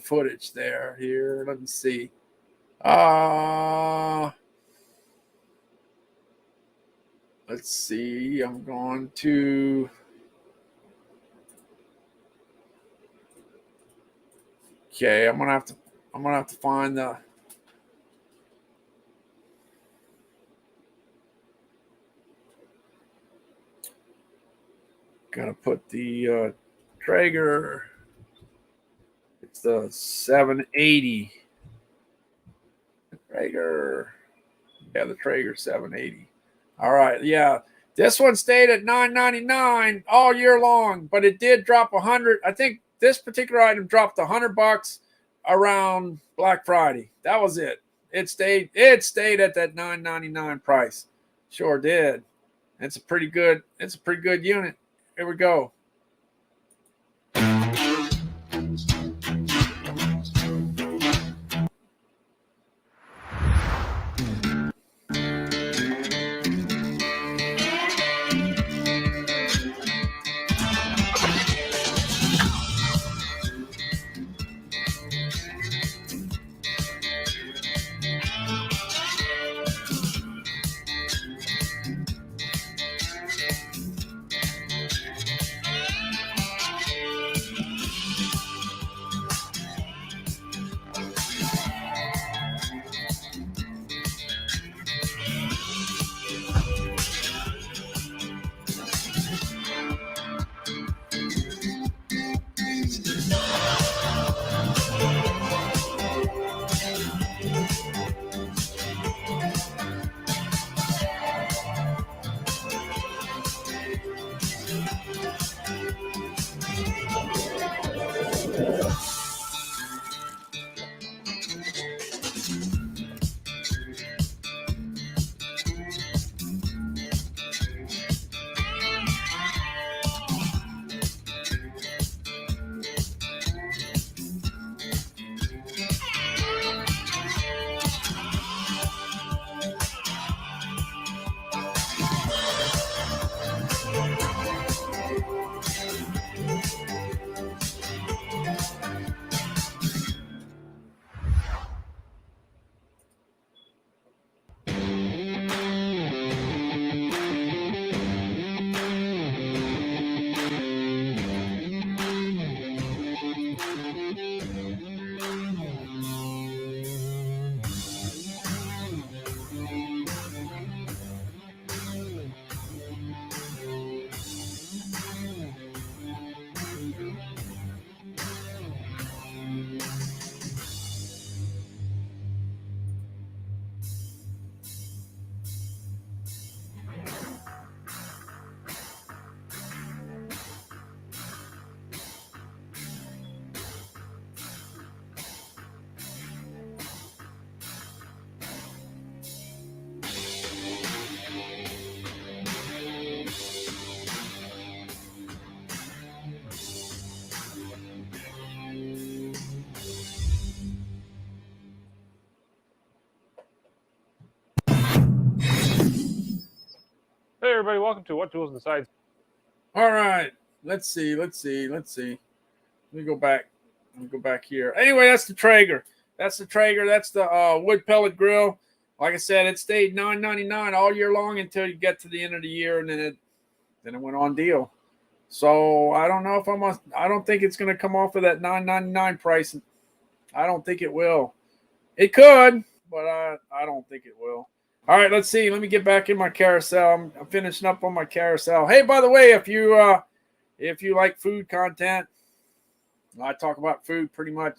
A: footage there. Here, let me see. Let's see. I'm going to. Okay, I'm gonna have to find the. Gonna put the Traeger. It's the 780. Traeger. Yeah, the Traeger 780. All right, yeah. This one stayed at $9.99 all year long, but it did drop $100. I think this particular item dropped $100 around Black Friday. That was it. It stayed at that $9.99 price. Sure did. It's a pretty good unit. Here we go.
D: everybody. Welcome to What Tools and Sides.
A: All right. Let's see. Let me go back. Here. Anyway, that's the Traeger. That's the wood pellet grill. Like I said, it stayed $9.99 all year long until you get to the end of the year, and then it went on deal. So I don't know if I don't think it's going to come off of that $9.99 price. I don't think it will. It could, but I don't think it will. All right, let's see. Let me get back in my carousel. I'm finishing up on my carousel. Hey, by the way, if you like food content, I talk about food pretty much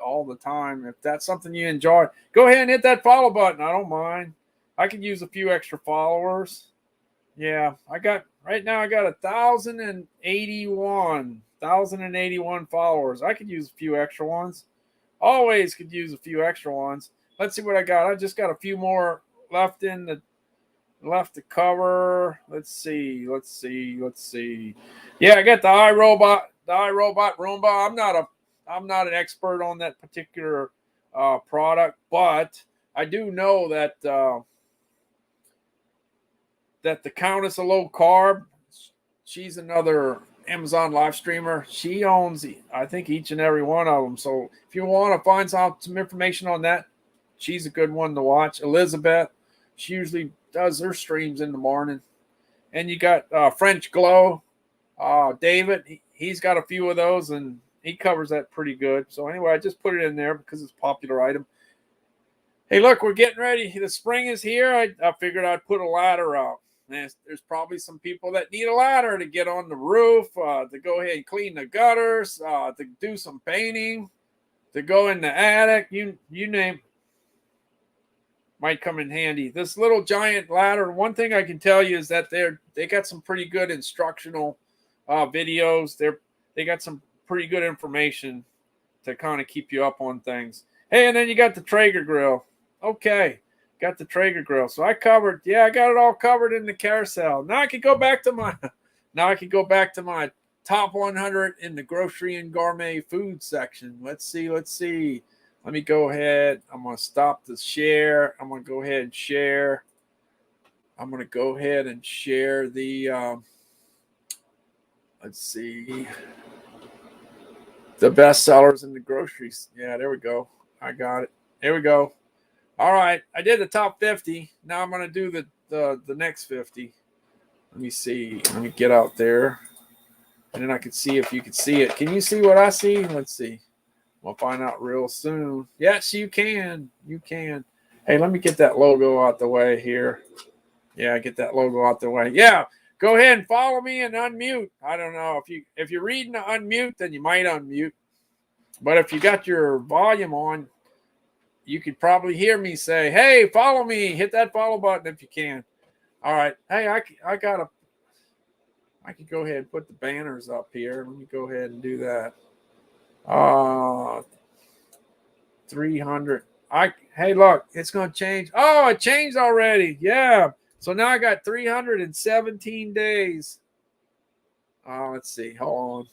A: all the time. If that's something you enjoy, go ahead and hit that follow button. I don't mind. I could use a few extra followers. Yeah, I got 1,081 followers. I could use a few extra ones. Always could use a few extra ones. Let's see what I got. I just got a few more left to cover. Let's see. Yeah, I got the iRobot Roomba. I'm not an expert on that particular product, but I do know that the Countess of Low Carb, she's another Amazon live streamer. She owns, I think, each and every one of them. So if you want to find some information on that, she's a good one to watch. Elizabeth, she usually does her streams in the morning. And you got French Glow. David, he's got a few of those, and he covers that pretty good. So anyway, I just put it in there because it's a popular item. Hey, look, we're getting ready. The spring is here. I figured I'd put a ladder out. There's probably some people that need a ladder to get on the roof, to go ahead and clean the gutters, to do some painting, to go in the attic. You name it. Might come in handy. This little giant ladder, one thing I can tell you is that they got some pretty good instructional videos. They got some pretty good information to kind of keep you up on things. Hey, and then you got the Traeger grill. Okay, got the Traeger grill. So I got it all covered in the carousel. Now I can go back to my top 100 in the grocery and gourmet food section. Let's see. Let me go ahead. I'm going to stop the share. I'm going to go ahead and share. I'm going to go ahead and share the, let's see, the best sellers in the groceries. Yeah, there we go. I got it. There we go. All right. I did the top 50. Now I'm going to do the next 50. Let me see. Let me get out there. And then I can see if you can see it. Can you see what I see? Let's see. We'll find out real soon. Yes, you can. You can. Hey, let me get that logo out the way here. Yeah, get that logo out the way. Yeah, go ahead and follow me and unmute. I don't know. If you're reading to unmute, then you might unmute. But if you got your volume on, you could probably hear me say, hey, follow me. Hit that follow button if you can. All right. Hey, I could go ahead and put the banners up here. Let me go ahead and do that. 300. Hey, look, it's going to change. Oh, it changed already. Yeah. So now I got 317 days. Let's see. Hold on.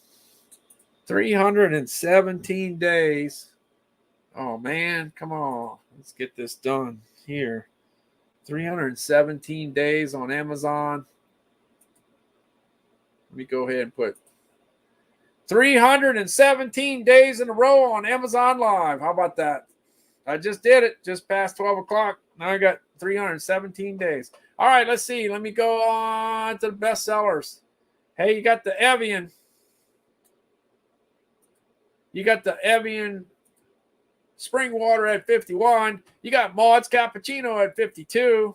A: 317 days. Oh, man. Come on. Let's get this done here. 317 days on Amazon. Let me go ahead and put 317 days in a row on Amazon Live. How about that? I just did it just past 12 o'clock. Now I got 317 days. All right, let's see. Let me go on to the best sellers. Hey, you got the Evian. You got the Evian Spring Water at 51. You got Maud's Cappuccino at 52.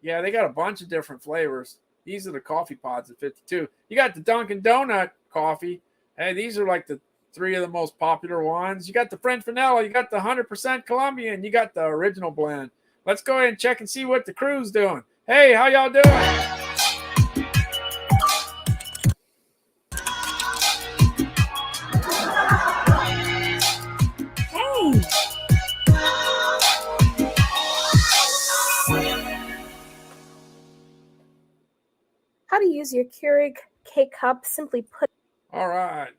A: Yeah, they got a bunch of different flavors. These are the coffee pods at 52. You got the Dunkin' Donut coffee. Hey, these are like the three of the most popular ones. You got the French vanilla. You got the 100% Colombian. You got the original blend. Let's go ahead and check and see what the crew's doing. Hey, how y'all doing?
I: Hey.
E: How to use your Keurig K-Cup. Simply put.
A: All right.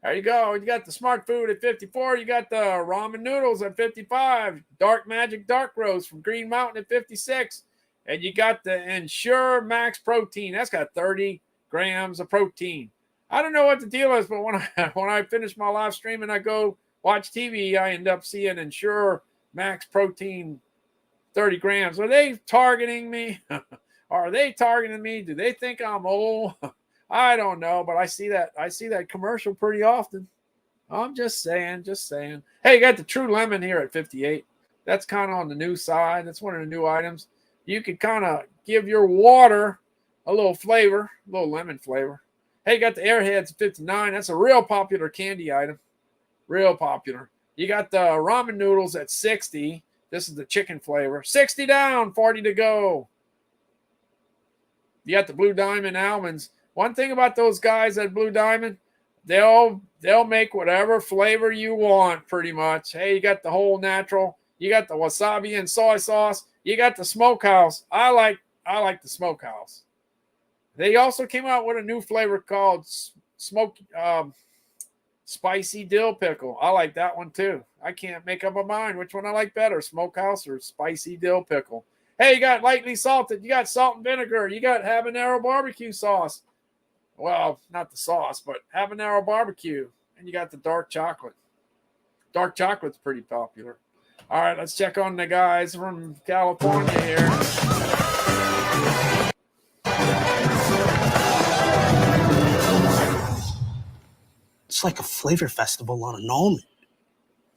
A: There you go. You got the Smart Food at 54. You got the ramen noodles at 55. Dark Magic Dark Roast from Green Mountain at 56. And you got the Ensure Max Protein. That's got 30 grams of protein. I don't know what the deal is, but when I finish my live stream and I go watch TV, I end up seeing Ensure Max Protein 30 grams. Are they targeting me? Are they targeting me? Do they think I'm old? I don't know, but I see that commercial pretty often. I'm just saying. Hey, you got the True Lemon here at 58. That's kind of on the new side. That's one of the new items. You could kind of give your water a little flavor, a little lemon flavor. Hey, you got the Airheads at 59. That's a real popular candy item. Real popular. You got the ramen noodles at 60. This is the chicken flavor. 60 down, 40 to go. You got the Blue Diamond almonds. One thing about those guys at Blue Diamond, they'll make whatever flavor you want pretty much. Hey, you got the whole natural. You got the wasabi and soy sauce. You got the smokehouse. I like the smokehouse. They also came out with a new flavor called spicy dill pickle. I like that one too. I can't make up my mind which one I like better, smokehouse or spicy dill pickle. Hey, you got lightly salted. You got salt and vinegar. You got habanero barbecue sauce. Well, not the sauce, but habanero barbecue. And you got the dark chocolate. Dark chocolate's pretty popular. All right, let's check on the guys from California here.
D: It's like a flavor festival on an almond.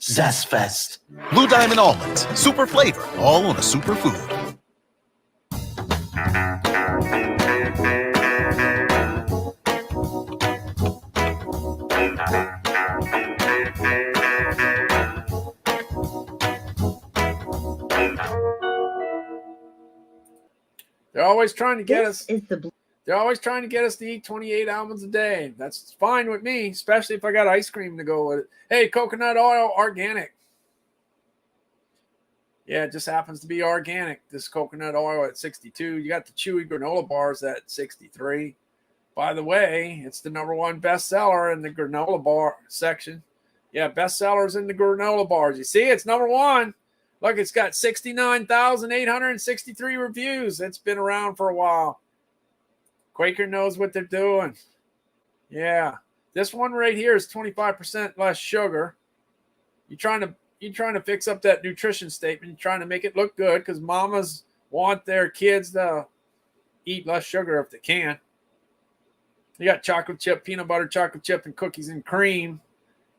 F: Zest Fest. Blue Diamond almonds. Super flavor. All on a superfood.
A: They're always trying to get us. They're always trying to get us to eat 28 almonds a day. That's fine with me, especially if I got ice cream to go with it. Hey, coconut oil, organic. Yeah, it just happens to be organic. This coconut oil at 62. You got the chewy granola bars at 63. By the way, it's the #1 bestseller in the granola bar section. Yeah, bestsellers in the granola bars. You see, it's #1. Look, it's got 69,863 reviews. It's been around for a while. Quaker knows what they're doing. Yeah. This one right here is 25% less sugar. You're trying to fix up that nutrition statement. You're trying to make it look good because mamas want their kids to eat less sugar if they can. You got chocolate chip, peanut butter, chocolate chip, and cookies and cream.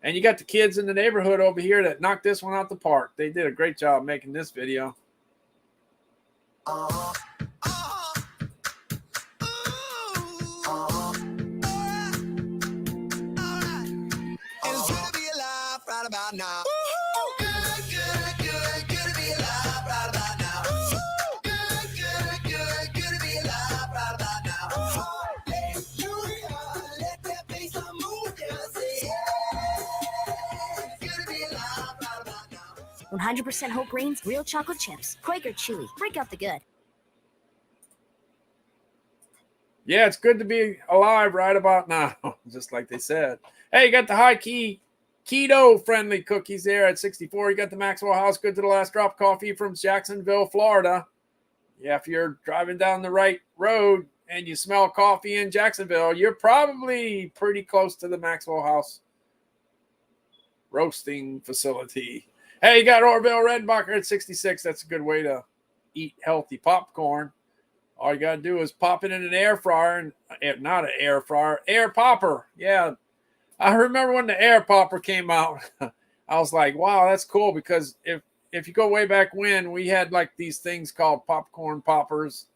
A: And you got the kids in the neighborhood over here that knocked this one out the park. They did a great job making this video.
I: About now.
N: Good. 100% whole grains, real chocolate chips. Quaker Chewy. Break out the good.
A: Yeah, it's good to be alive right about now, just like they said. Hey, you got the high key keto-friendly cookies there at 64. You got the Maxwell House Good to the Last Drop coffee from Jacksonville, Florida. Yeah, if you're driving down the right road and you smell coffee in Jacksonville, you're probably pretty close to the Maxwell House roasting facility. Hey, you got Orville Redenbacher at 66. That's a good way to eat healthy popcorn. All you got to do is pop it in an air fryer, and not an air fryer, air popper. Yeah. I remember when the air popper came out, I was like, wow, that's cool, because if you go way back when, we had like these things called popcorn poppers.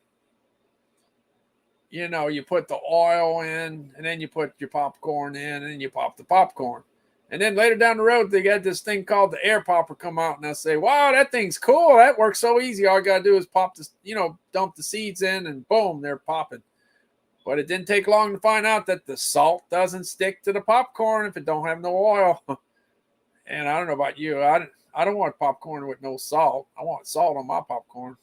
A: You know, you put the oil in, and then you put your popcorn in, and then you pop the popcorn. And then later down the road, they got this thing called the air popper come out, and I say, wow, that thing's cool. That works so easy. All you got to do is pop this, dump the seeds in, and boom, they're popping. But it didn't take long to find out that the salt doesn't stick to the popcorn if it don't have no oil. And I don't know about you. I don't want popcorn with no salt. I want salt on my popcorn.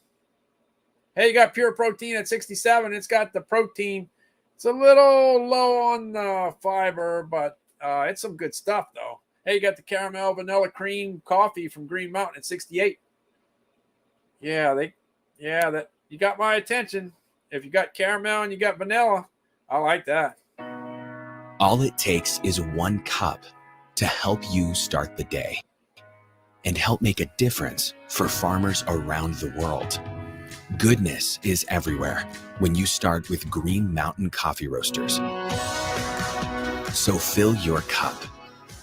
A: Hey, you got Pure Protein at 67. It's got the protein. It's a little low on the fiber, but it's some good stuff, though. Hey, you got the caramel vanilla cream coffee from Green Mountain at 68. Yeah, You got my attention. If you got caramel and you got vanilla, I like that.
H: All it takes is 1 cup to help you start the day and help make a difference for farmers around the world. Goodness is everywhere when you start with Green Mountain Coffee Roasters. So fill your cup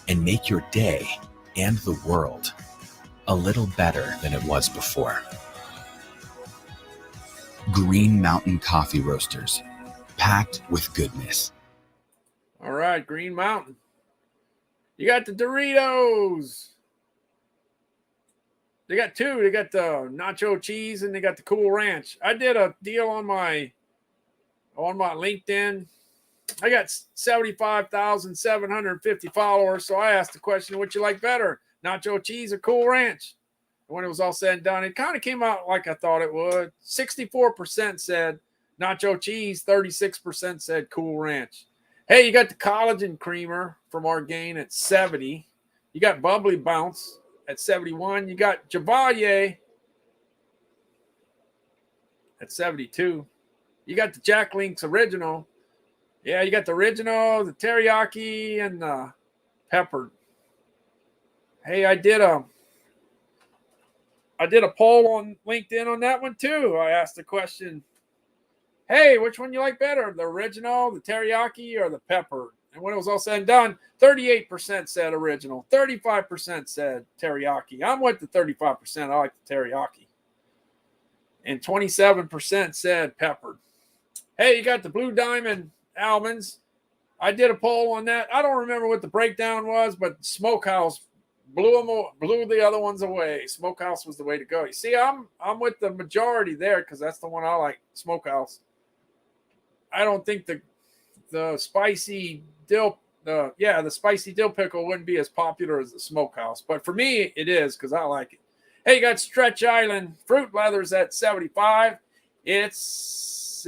H: and make your day and the world a little better than it was before. Green Mountain Coffee Roasters, packed with goodness.
A: All right, Green Mountain. You got the Doritos. They got 2. They got the nacho cheese and they got the Cool Ranch. I did a deal on my LinkedIn. I got 75,750 followers, so I asked the question, what you like better, nacho cheese or Cool Ranch? And when it was all said and done, it kind of came out like I thought it would. 64% said nacho cheese, 36% said Cool Ranch. Hey, you got the collagen creamer from Orgain at 70. You got Bubbly Bounce at 71. You got Chevalier at 72. You got the Jack Link's Original. Yeah, you got the original, the teriyaki, and the peppered. Hey, I did a poll on LinkedIn on that one too. I asked the question, hey, which one you like better, the original, the teriyaki, or the peppered? And when it was all said and done, 38% said original, 35% said teriyaki. I'm with the 35%. I like the teriyaki. And 27% said peppered. Hey, you got the Blue Diamond almonds. I did a poll on that. I don't remember what the breakdown was, but Smokehouse blew the other ones away. Smokehouse was the way to go. You see, I'm with the majority there because that's the one I like, Smokehouse. I don't think the spicy dill, the spicy dill pickle wouldn't be as popular as the Smokehouse, but for me it is because I like it. Hey, you got Stretch Island Fruit Leathers at 75. There's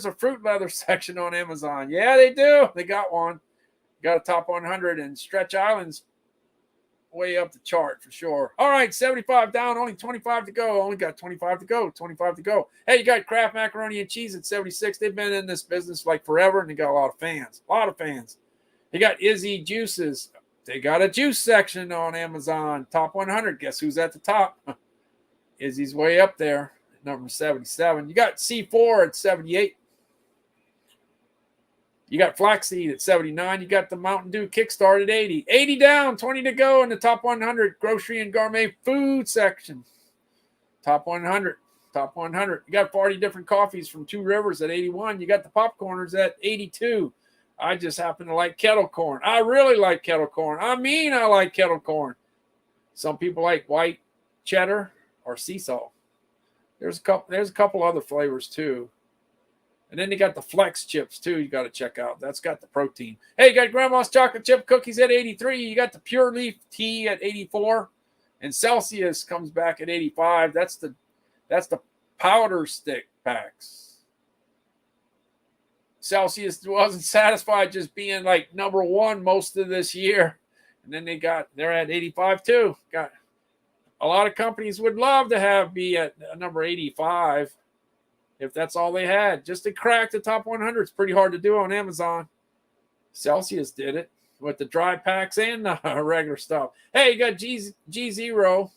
A: a fruit leather section on Amazon. Yeah, they do. They got one. Got a top 100, and Stretch Island's way up the chart for sure. All right, 75 down, only 25 to go. Only got 25 to go. 25 to go. Hey, you got Kraft Macaroni and Cheese at 76. They've been in this business like forever, and they got a lot of fans. A lot of fans. You got Izzy Juices. They got a juice section on Amazon. Top 100. Guess who's at the top? Izzy's way up there. Number 77. You got C4 at 78. You got Flaxseed at 79. You got the Mountain Dew Kickstart at 80. 80 down, 20 to go in the top 100 grocery and gourmet food section. Top 100. Top 100. You got 40 different coffees from Two Rivers at 81. You got the Popcorners at 82. I just happen to like kettle corn. I really like kettle corn. I like kettle corn. Some people like white cheddar or sea salt. There's a couple other flavors too. And then they got the Flex chips too. You got to check out. That's got the protein. Hey, you got Grandma's chocolate chip cookies at 83. You got the Pure Leaf tea at 84, and Celsius comes back at 85. That's the powder stick packs. Celsius wasn't satisfied just being like number one most of this year, and then they're at 85 too. Got a lot of companies would love to be at number 85. If that's all they had, just to crack the top 100, it's pretty hard to do on Amazon. Celsius did it with the dry packs and the regular stuff. Hey, you got G Zero,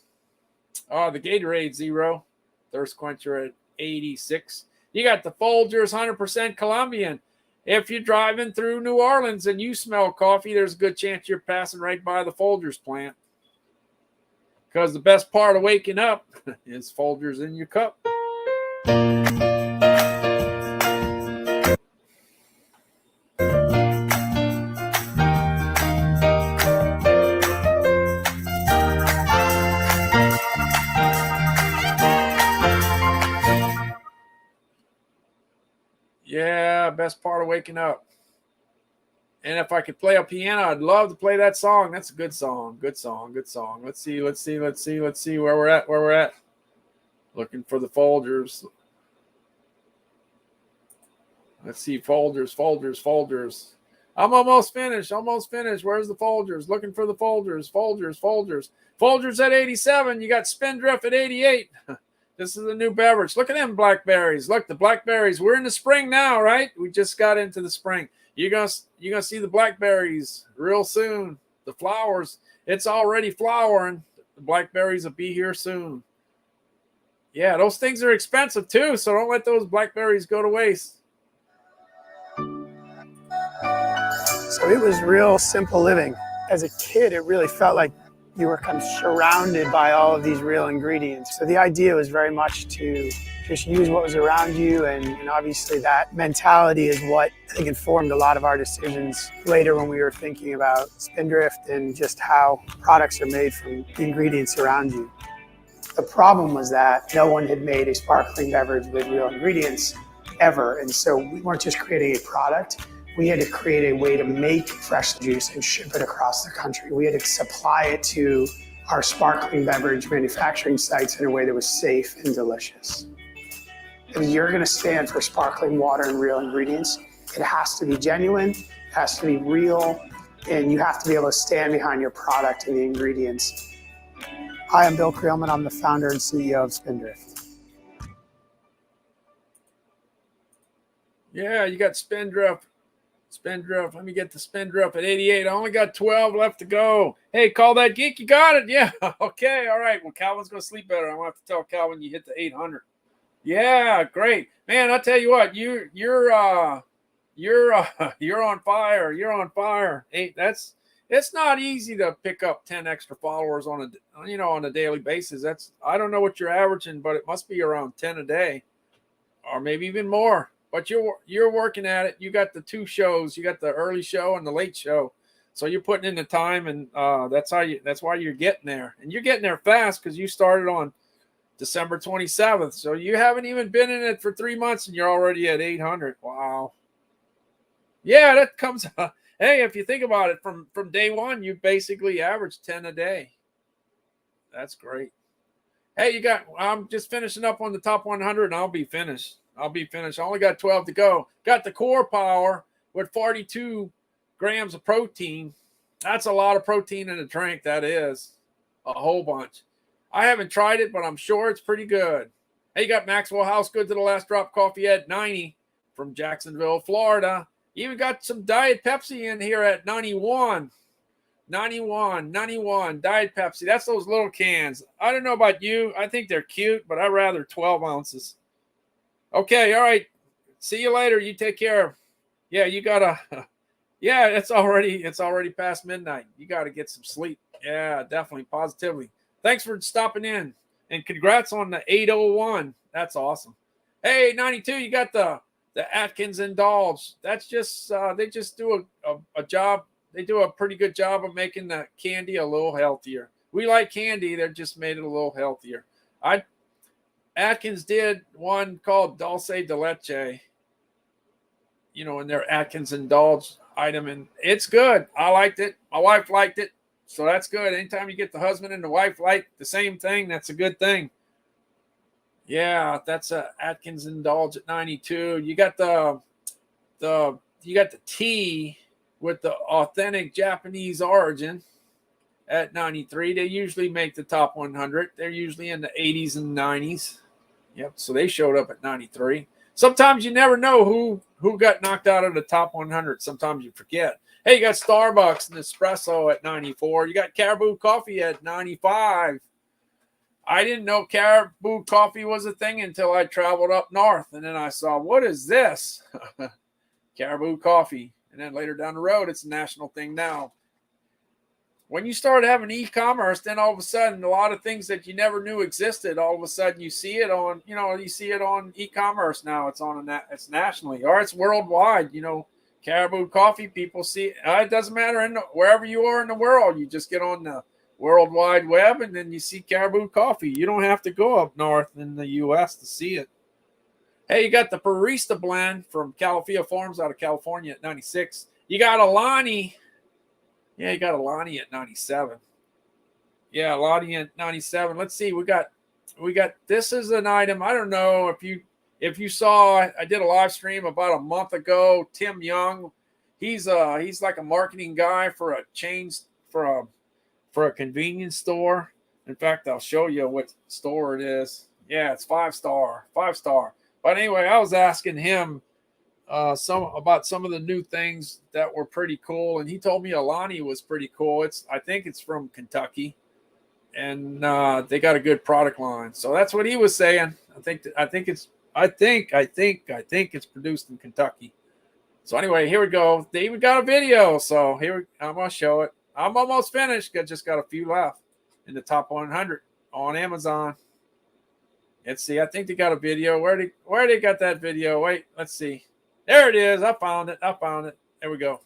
A: the Gatorade Zero, thirst quencher at 86. You got the Folgers 100% Colombian. If you're driving through New Orleans and you smell coffee, there's a good chance you're passing right by the Folgers plant. Because the best part of waking up is Folgers in your cup. Yeah, best part of waking up. And if I could play a piano, I'd love to play that song. That's a good song. Good song. Good song. Let's see where we're at. Looking for the Folgers. Let's see, Folgers. I'm almost finished. Where's the Folgers? Looking for the Folgers. Folgers at 87. You got Spindrift at 88. This is a new beverage. Look at them blackberries. Look, the blackberries. We're in the spring now, right? We just got into the spring. You're gonna see the blackberries real soon. The flowers. It's already flowering. The blackberries will be here soon. Yeah, those things are expensive too, so don't let those blackberries go to waste.
J: So it was real simple living. As a kid, it really felt like you were kind of surrounded by all of these real ingredients. So the idea was very much to just use what was around you, and obviously that mentality is what I think informed a lot of our decisions later when we were thinking about Spindrift and just how products are made from the ingredients around you. The problem was that no one had made a sparkling beverage with real ingredients ever, and so we weren't just creating a product. We had to create a way to make fresh juice and ship it across the country. We had to supply it to our sparkling beverage manufacturing sites in a way that was safe and delicious. If you're going to stand for sparkling water and real ingredients, it has to be genuine, it has to be real, and you have to be able to stand behind your product and the ingredients. Hi, I'm Bill Creelman. I'm the founder and CEO of Spindrift.
A: Yeah, you got Spindrift. Spindrift. Let me get the Spindrift at 88. I only got 12 left to go. Hey, call that geek. You got it. Yeah. Okay. All right. Well, Calvin's going to sleep better. I'm going to have to tell Calvin you hit the 800. Yeah. Great. Man, I'll tell you what, you're on fire. You're on fire. It's not easy to pick up 10 extra followers on a daily basis. I don't know what you're averaging, but it must be around 10 a day or maybe even more. But you're working at it. You got the two shows. You got the early show and the late show. So you're putting in the time, and that's why you're getting there. And you're getting there fast because you started on December 27th. So you haven't even been in it for 3 months, and you're already at 800. Wow. Yeah, that comes. Hey, if you think about it, from day one, you basically average 10 a day. That's great. Hey, I'm just finishing up on the top 100, and I'll be finished. I only got 12 to go. Got the Core Power with 42 grams of protein. That's a lot of protein in a drink. That is a whole bunch. I haven't tried it, but I'm sure it's pretty good. Hey, you got Maxwell House Good to the Last Drop Coffee at 90 from Jacksonville, Florida. You even got some Diet Pepsi in here at 91. 91 Diet Pepsi. That's those little cans. I don't know about you. I think they're cute, but I'd rather 12 ounces. Okay, all right. See you later. You take care. Yeah, you gotta. Yeah, it's already past midnight. You gotta get some sleep. Yeah, definitely, positively. Thanks for stopping in, and congrats on the 801. That's awesome. Hey, 92. You got the Atkins Indulge. That's just they just do a job. They do a pretty good job of making the candy a little healthier. We like candy. They're just made it a little healthier. Atkins did one called Dulce de Leche, in their Atkins Indulge item, and it's good. I liked it. My wife liked it, so that's good. Anytime you get the husband and the wife like the same thing, that's a good thing. Yeah, that's a Atkins Indulge at 92. You got the tea with the authentic Japanese origin at 93. They usually make the top 100. They're usually in the 80s and 90s. Yep, so they showed up at 93. Sometimes you never know who got knocked out of the top 100. Sometimes you forget. Hey, you got Starbucks and Espresso at 94. You got Caribou Coffee at 95. I didn't know Caribou Coffee was a thing until I traveled up north, and then I saw, what is this? Caribou Coffee. And then later down the road, it's a national thing now. When you start having e-commerce, then all of a sudden, a lot of things that you never knew existed, all of a sudden you see it on, e-commerce now. It's nationally, or it's worldwide. Caribou Coffee, people see it. It doesn't matter wherever you are in the world. You just get on the World Wide Web, and then you see Caribou Coffee. You don't have to go up north in the U.S. to see it. Hey, you got the Barista Blend from Calafia Farms out of California at 96. You got Alani. Yeah, you got Alani at 97. Yeah, Alani at 97. Let's see. We got. This is an item. I don't know if you saw. I did a live stream about a month ago. Tim Young. He's like a marketing guy for a chains for a convenience store. In fact, I'll show you what store it is. Yeah, it's 5-star. 5-star. But anyway, I was asking him about some of the new things that were pretty cool, and he told me Alani was pretty cool. I think it's from Kentucky, and they got a good product line. So that's what he was saying. I think it's produced in Kentucky. So anyway, here we go. They even got a video. So I'm gonna show it. I'm almost finished. I just got a few left in the top 100 on Amazon. Let's see. I think they got a video. Where they got that video? Wait, let's see. There it is. I found it. There we go.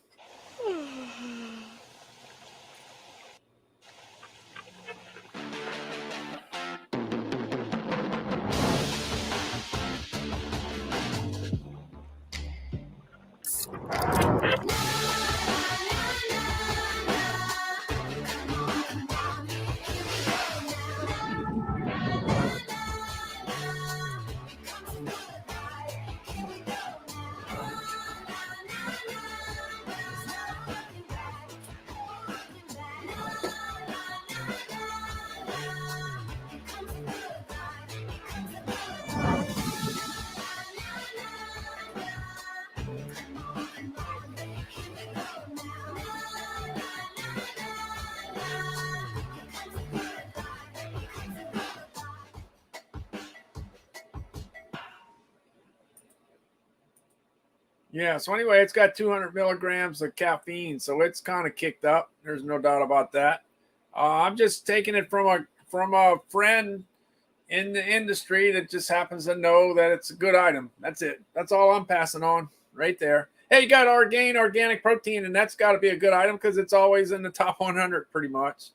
A: Yeah, so anyway, it's got 200 milligrams of caffeine, so it's kind of kicked up. There's no doubt about that. I'm just taking it from a friend in the industry that just happens to know that it's a good item. That's it. That's all I'm passing on right there. Hey, you got Orgain organic protein, and that's got to be a good item because it's always in the top 100 pretty much.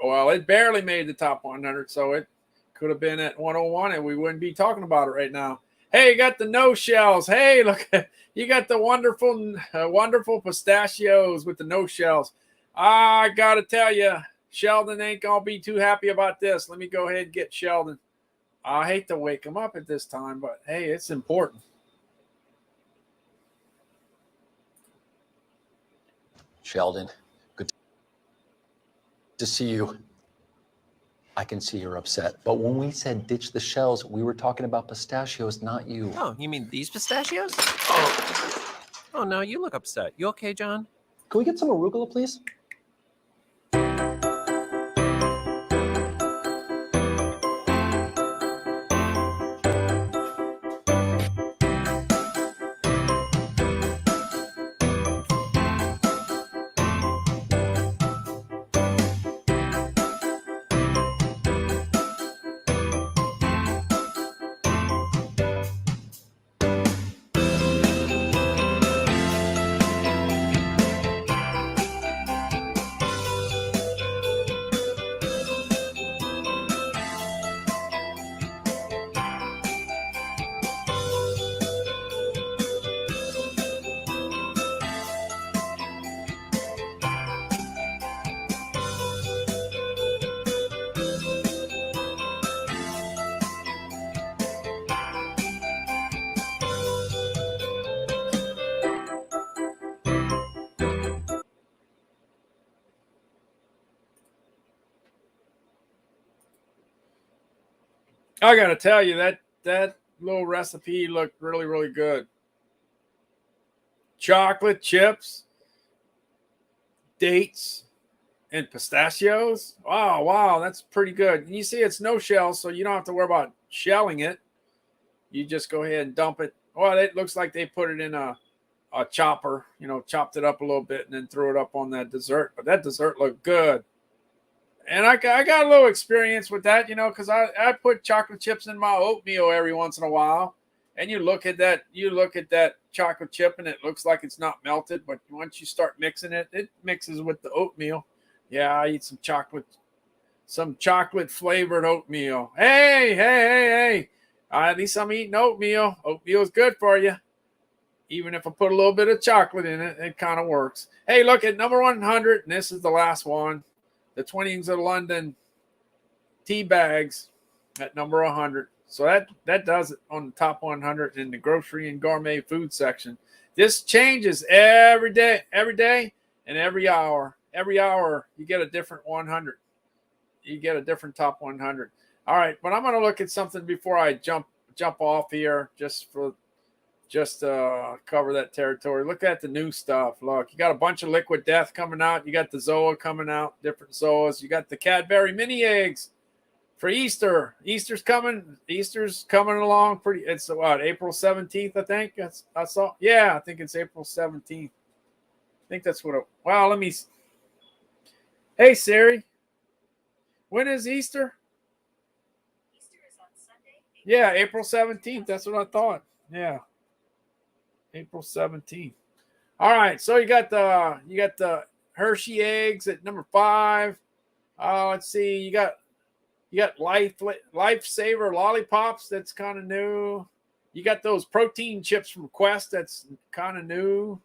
A: Well, it barely made the top 100, so it could have been at 101, and we wouldn't be talking about it right now. Hey, you got the no shells. Hey, look, you got the wonderful pistachios with the no shells. I got to tell you, Sheldon ain't going to be too happy about this. Let me go ahead and get Sheldon. I hate to wake him up at this time, but hey, it's important.
K: Sheldon, good to see you. I can see you're upset, but when we said ditch the shells, we were talking about pistachios, not you.
L: Oh, you mean these pistachios? Oh no, you look upset. You okay, John?
K: Can we get some arugula, please?
A: I got to tell you, that little recipe looked really, really good. Chocolate chips, dates, and pistachios. Wow, that's pretty good. And you see, it's no shell, so you don't have to worry about shelling it. You just go ahead and dump it. Well, it looks like they put it in a chopper, chopped it up a little bit and then threw it up on that dessert. But that dessert looked good. And I got a little experience with that, because I put chocolate chips in my oatmeal every once in a while. And you look at that chocolate chip and it looks like it's not melted. But once you start mixing it, it mixes with the oatmeal. Yeah, I eat some chocolate flavored oatmeal. Hey. At least I'm eating oatmeal. Oatmeal is good for you. Even if I put a little bit of chocolate in it, it kind of works. Hey, look at number 100. And this is the last one. The Twinings of London tea bags at number 100. So that does it on the top 100 in the grocery and gourmet food section. This changes every day and every hour. Every hour you get a different 100. you get a different top 100. All right, but I'm going to look at something before I jump off here, just cover that territory. Look at the new stuff. Look, you got a bunch of Liquid Death coming out. You got the Zoa coming out, different Zoas. You got the Cadbury mini eggs for Easter. Easter's coming along pretty. It's what, April 17th, I think. I saw. Yeah, I think it's April 17th. I think that's what. Wow, let me. Hey Siri, when is Easter? Easter is on Sunday. Yeah, April 17th. That's what I thought. Yeah, April 17th. All right, so you got the Hershey eggs at number 5. Let's see, you got Lifesaver lollipops. That's kind of new. You got those protein chips from Quest. That's kind of new.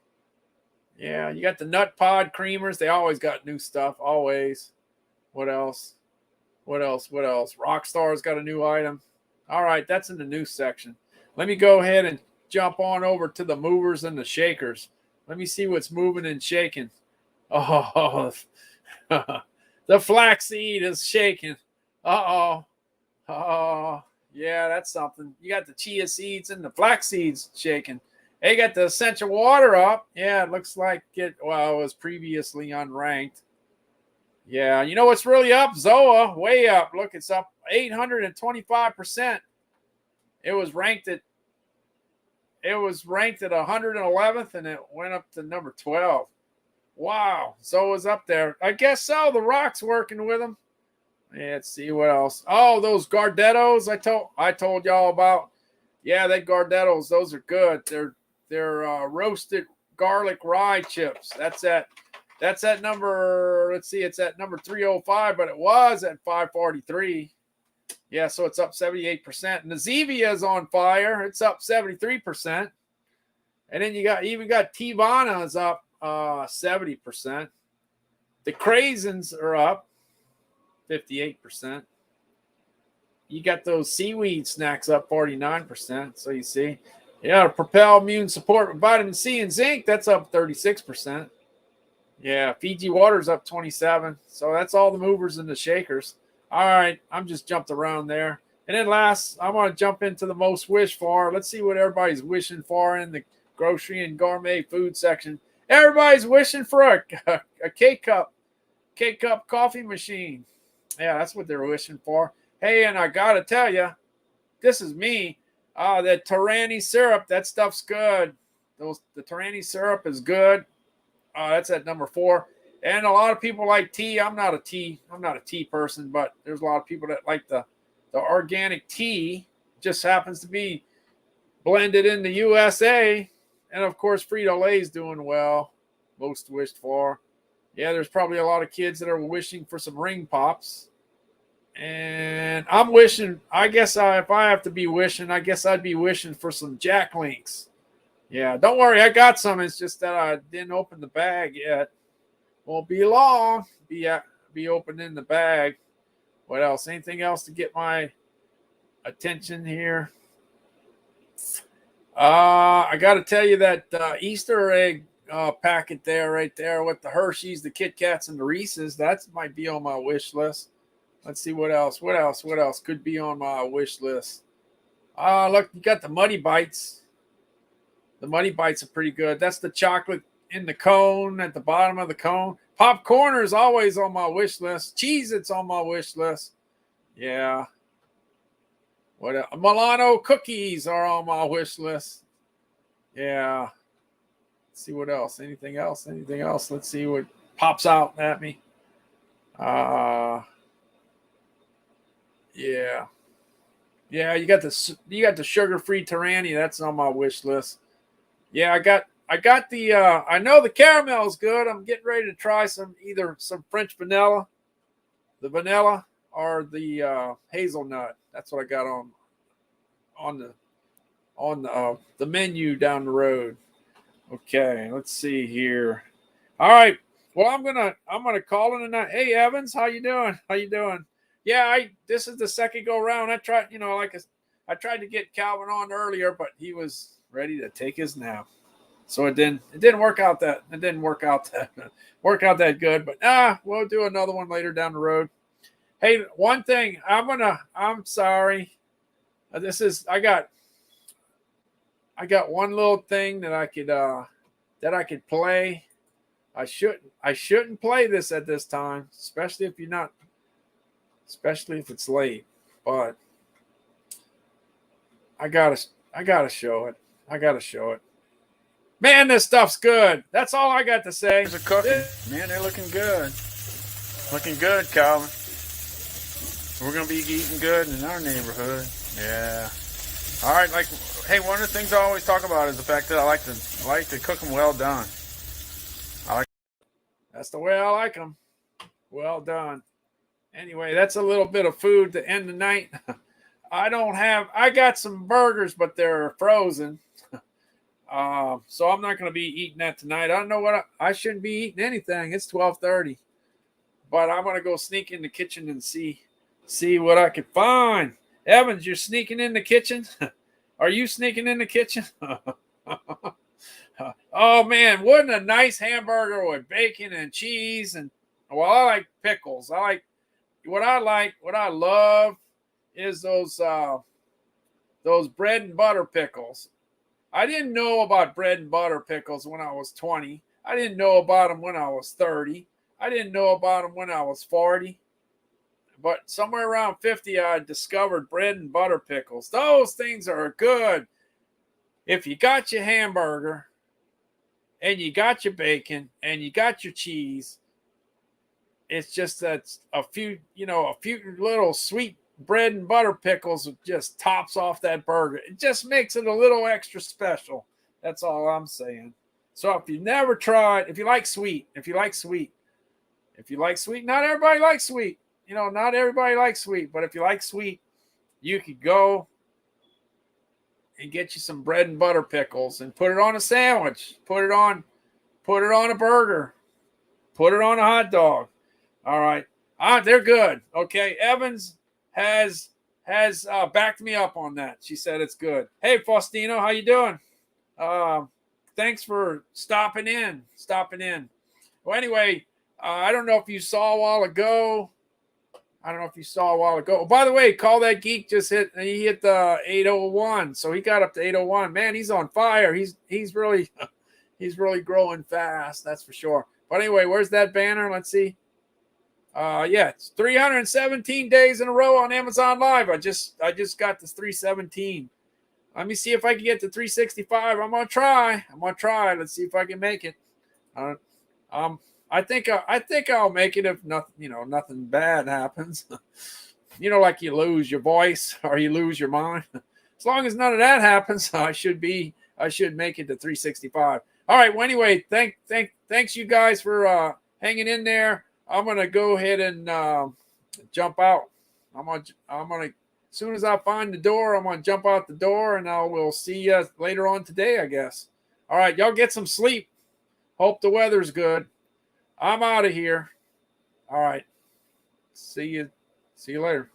A: Yeah, you got the Nut Pod creamers. They always got new stuff. Always. What else? Rockstar's got a new item. All right, that's in the new section. Let me go ahead and jump on over to the movers and the shakers. Let me see what's moving and shaking. Oh, the flaxseed is shaking. Oh, yeah, that's something. You got the chia seeds and the flax seeds shaking. Hey, got the essential water up. Yeah, it looks like it was previously unranked. Yeah, you know what's really up? Zoa, way up. Look, it's up 825%. It was ranked at 111th, and it went up to number 12. Wow, Zoa's up there. I guess so. The Rock's working with them. Yeah, let's see what else. Oh, those Gardettos I told y'all about. Yeah, they Gardettos, those are good. They're roasted garlic rye chips. That's at number, let's see, it's at number 305, but it was at 543. Yeah, so it's up 78%. And the Zevia is on fire. It's up 73%. And then you got Tivana is up 70%. The Craisins are up 58%. You got those seaweed snacks up 49%. So you see, Propel immune support with vitamin C and zinc, that's up 36%. Yeah, Fiji water's up 27. So that's all the movers and the shakers. All right, I'm just jumped around there. And then last, I want to jump into the most wished for. Let's see what everybody's wishing for in the grocery and gourmet food section. Everybody's wishing for a K-Cup coffee machine. Yeah, that's what they're wishing for. Hey, and I got to tell you, this is me. The Torani syrup, that stuff's good. The Torani syrup is good. That's at number 4. And a lot of people like tea. I'm not a tea person, but there's a lot of people that like the organic tea. Just happens to be blended in the USA. And of course, Frito-Lay's doing well. Most wished for. Yeah, there's probably a lot of kids that are wishing for some Ring Pops. And I'm wishing, I guess if I have to be wishing, I guess I'd be wishing for some Jack Links. Yeah, don't worry, I got some. It's just that I didn't open the bag yet. Won't be long. Be opening the bag. What else? Anything else to get my attention here? I got to tell you that Easter egg packet right there with the Hershey's, the Kit Kats, and the Reese's, that might be on my wish list. Let's see what else. What else could be on my wish list? Look, you got the Muddy Bites. The Muddy Bites are pretty good. That's the chocolate in the cone at the bottom of the cone. Popcorn is always on my wish list. Cheez-Its on my wish list. Yeah. What else? Milano cookies are on my wish list. Yeah. Let's see what else. Anything else? Let's see what pops out at me. Yeah. Yeah, you got the sugar-free Torani. That's on my wish list. Yeah, I got the I know the caramel is good. I'm getting ready to try some French vanilla, the vanilla, or the hazelnut. That's what I got on the menu down the road. Okay, let's see here. All right. Well, I'm gonna call it a night. Hey Evans, how you doing? Yeah, this is the second go round. I tried, I tried to get Calvin on earlier, but he was ready to take his nap. So it didn't work out that good. But we'll do another one later down the road. Hey, one thing I'm sorry. I got one little thing that I could play. I shouldn't play this at this time, especially if it's late. But I gotta show it. Man, this stuff's good. That's all I got to say.
G: They're cooking. Man, they're looking good. Looking good, Calvin. We're gonna be eating good in our neighborhood. Yeah. All right. Like, hey, one of the things I always talk about is the fact that I like to cook them well done.
A: That's the way I like them. Well done. Anyway, that's a little bit of food to end the night. I got some burgers, but they're frozen. So I'm not going to be eating that tonight. I don't know what I shouldn't be eating anything. It's 12:30, but I'm going to go sneak in the kitchen and see what I can find. Evans, you're sneaking in the kitchen. Are you sneaking in the kitchen? Oh man, wouldn't a nice hamburger with bacon and cheese and I like pickles. What I love is those bread and butter pickles. I didn't know about bread and butter pickles when I was 20. I didn't know about them when I was 30. I didn't know about them when I was 40. But somewhere around 50, I discovered bread and butter pickles. Those things are good. If you got your hamburger and you got your bacon and you got your cheese, it's just that a few little sweet bread and butter pickles just tops off that burger. It just makes it a little extra special. That's all I'm saying. So if you never tried, if you like sweet, not everybody likes sweet. Not everybody likes sweet, but if you like sweet, you could go and get you some bread and butter pickles and put it on a sandwich, put it on a burger, put it on a hot dog. All right. They're good. Okay. Evans has backed me up on that. She said it's good. Hey, Faustino, how you doing? Thanks for stopping in. Well, anyway, I don't know if you saw a while ago. Oh, by the way, Call That Geek just hit the 801. So he got up to 801. Man, he's on fire. He's really growing fast. That's for sure. But anyway, where's that banner? Let's see. Yeah, it's 317 days in a row on Amazon Live. I just got this 317. Let me see if I can get to 365. I'm gonna try. Let's see if I can make it. I think I'll make it if nothing bad happens. Like you lose your voice or you lose your mind. As long as none of that happens, I should make it to 365. All right. Well, anyway, thanks you guys for hanging in there. I'm gonna go ahead and jump out. I'm gonna as soon as I find the door, I'm gonna jump out the door, and we'll see you later on today, I guess. All right, y'all get some sleep. Hope the weather's good. I'm out of here. All right. See you later.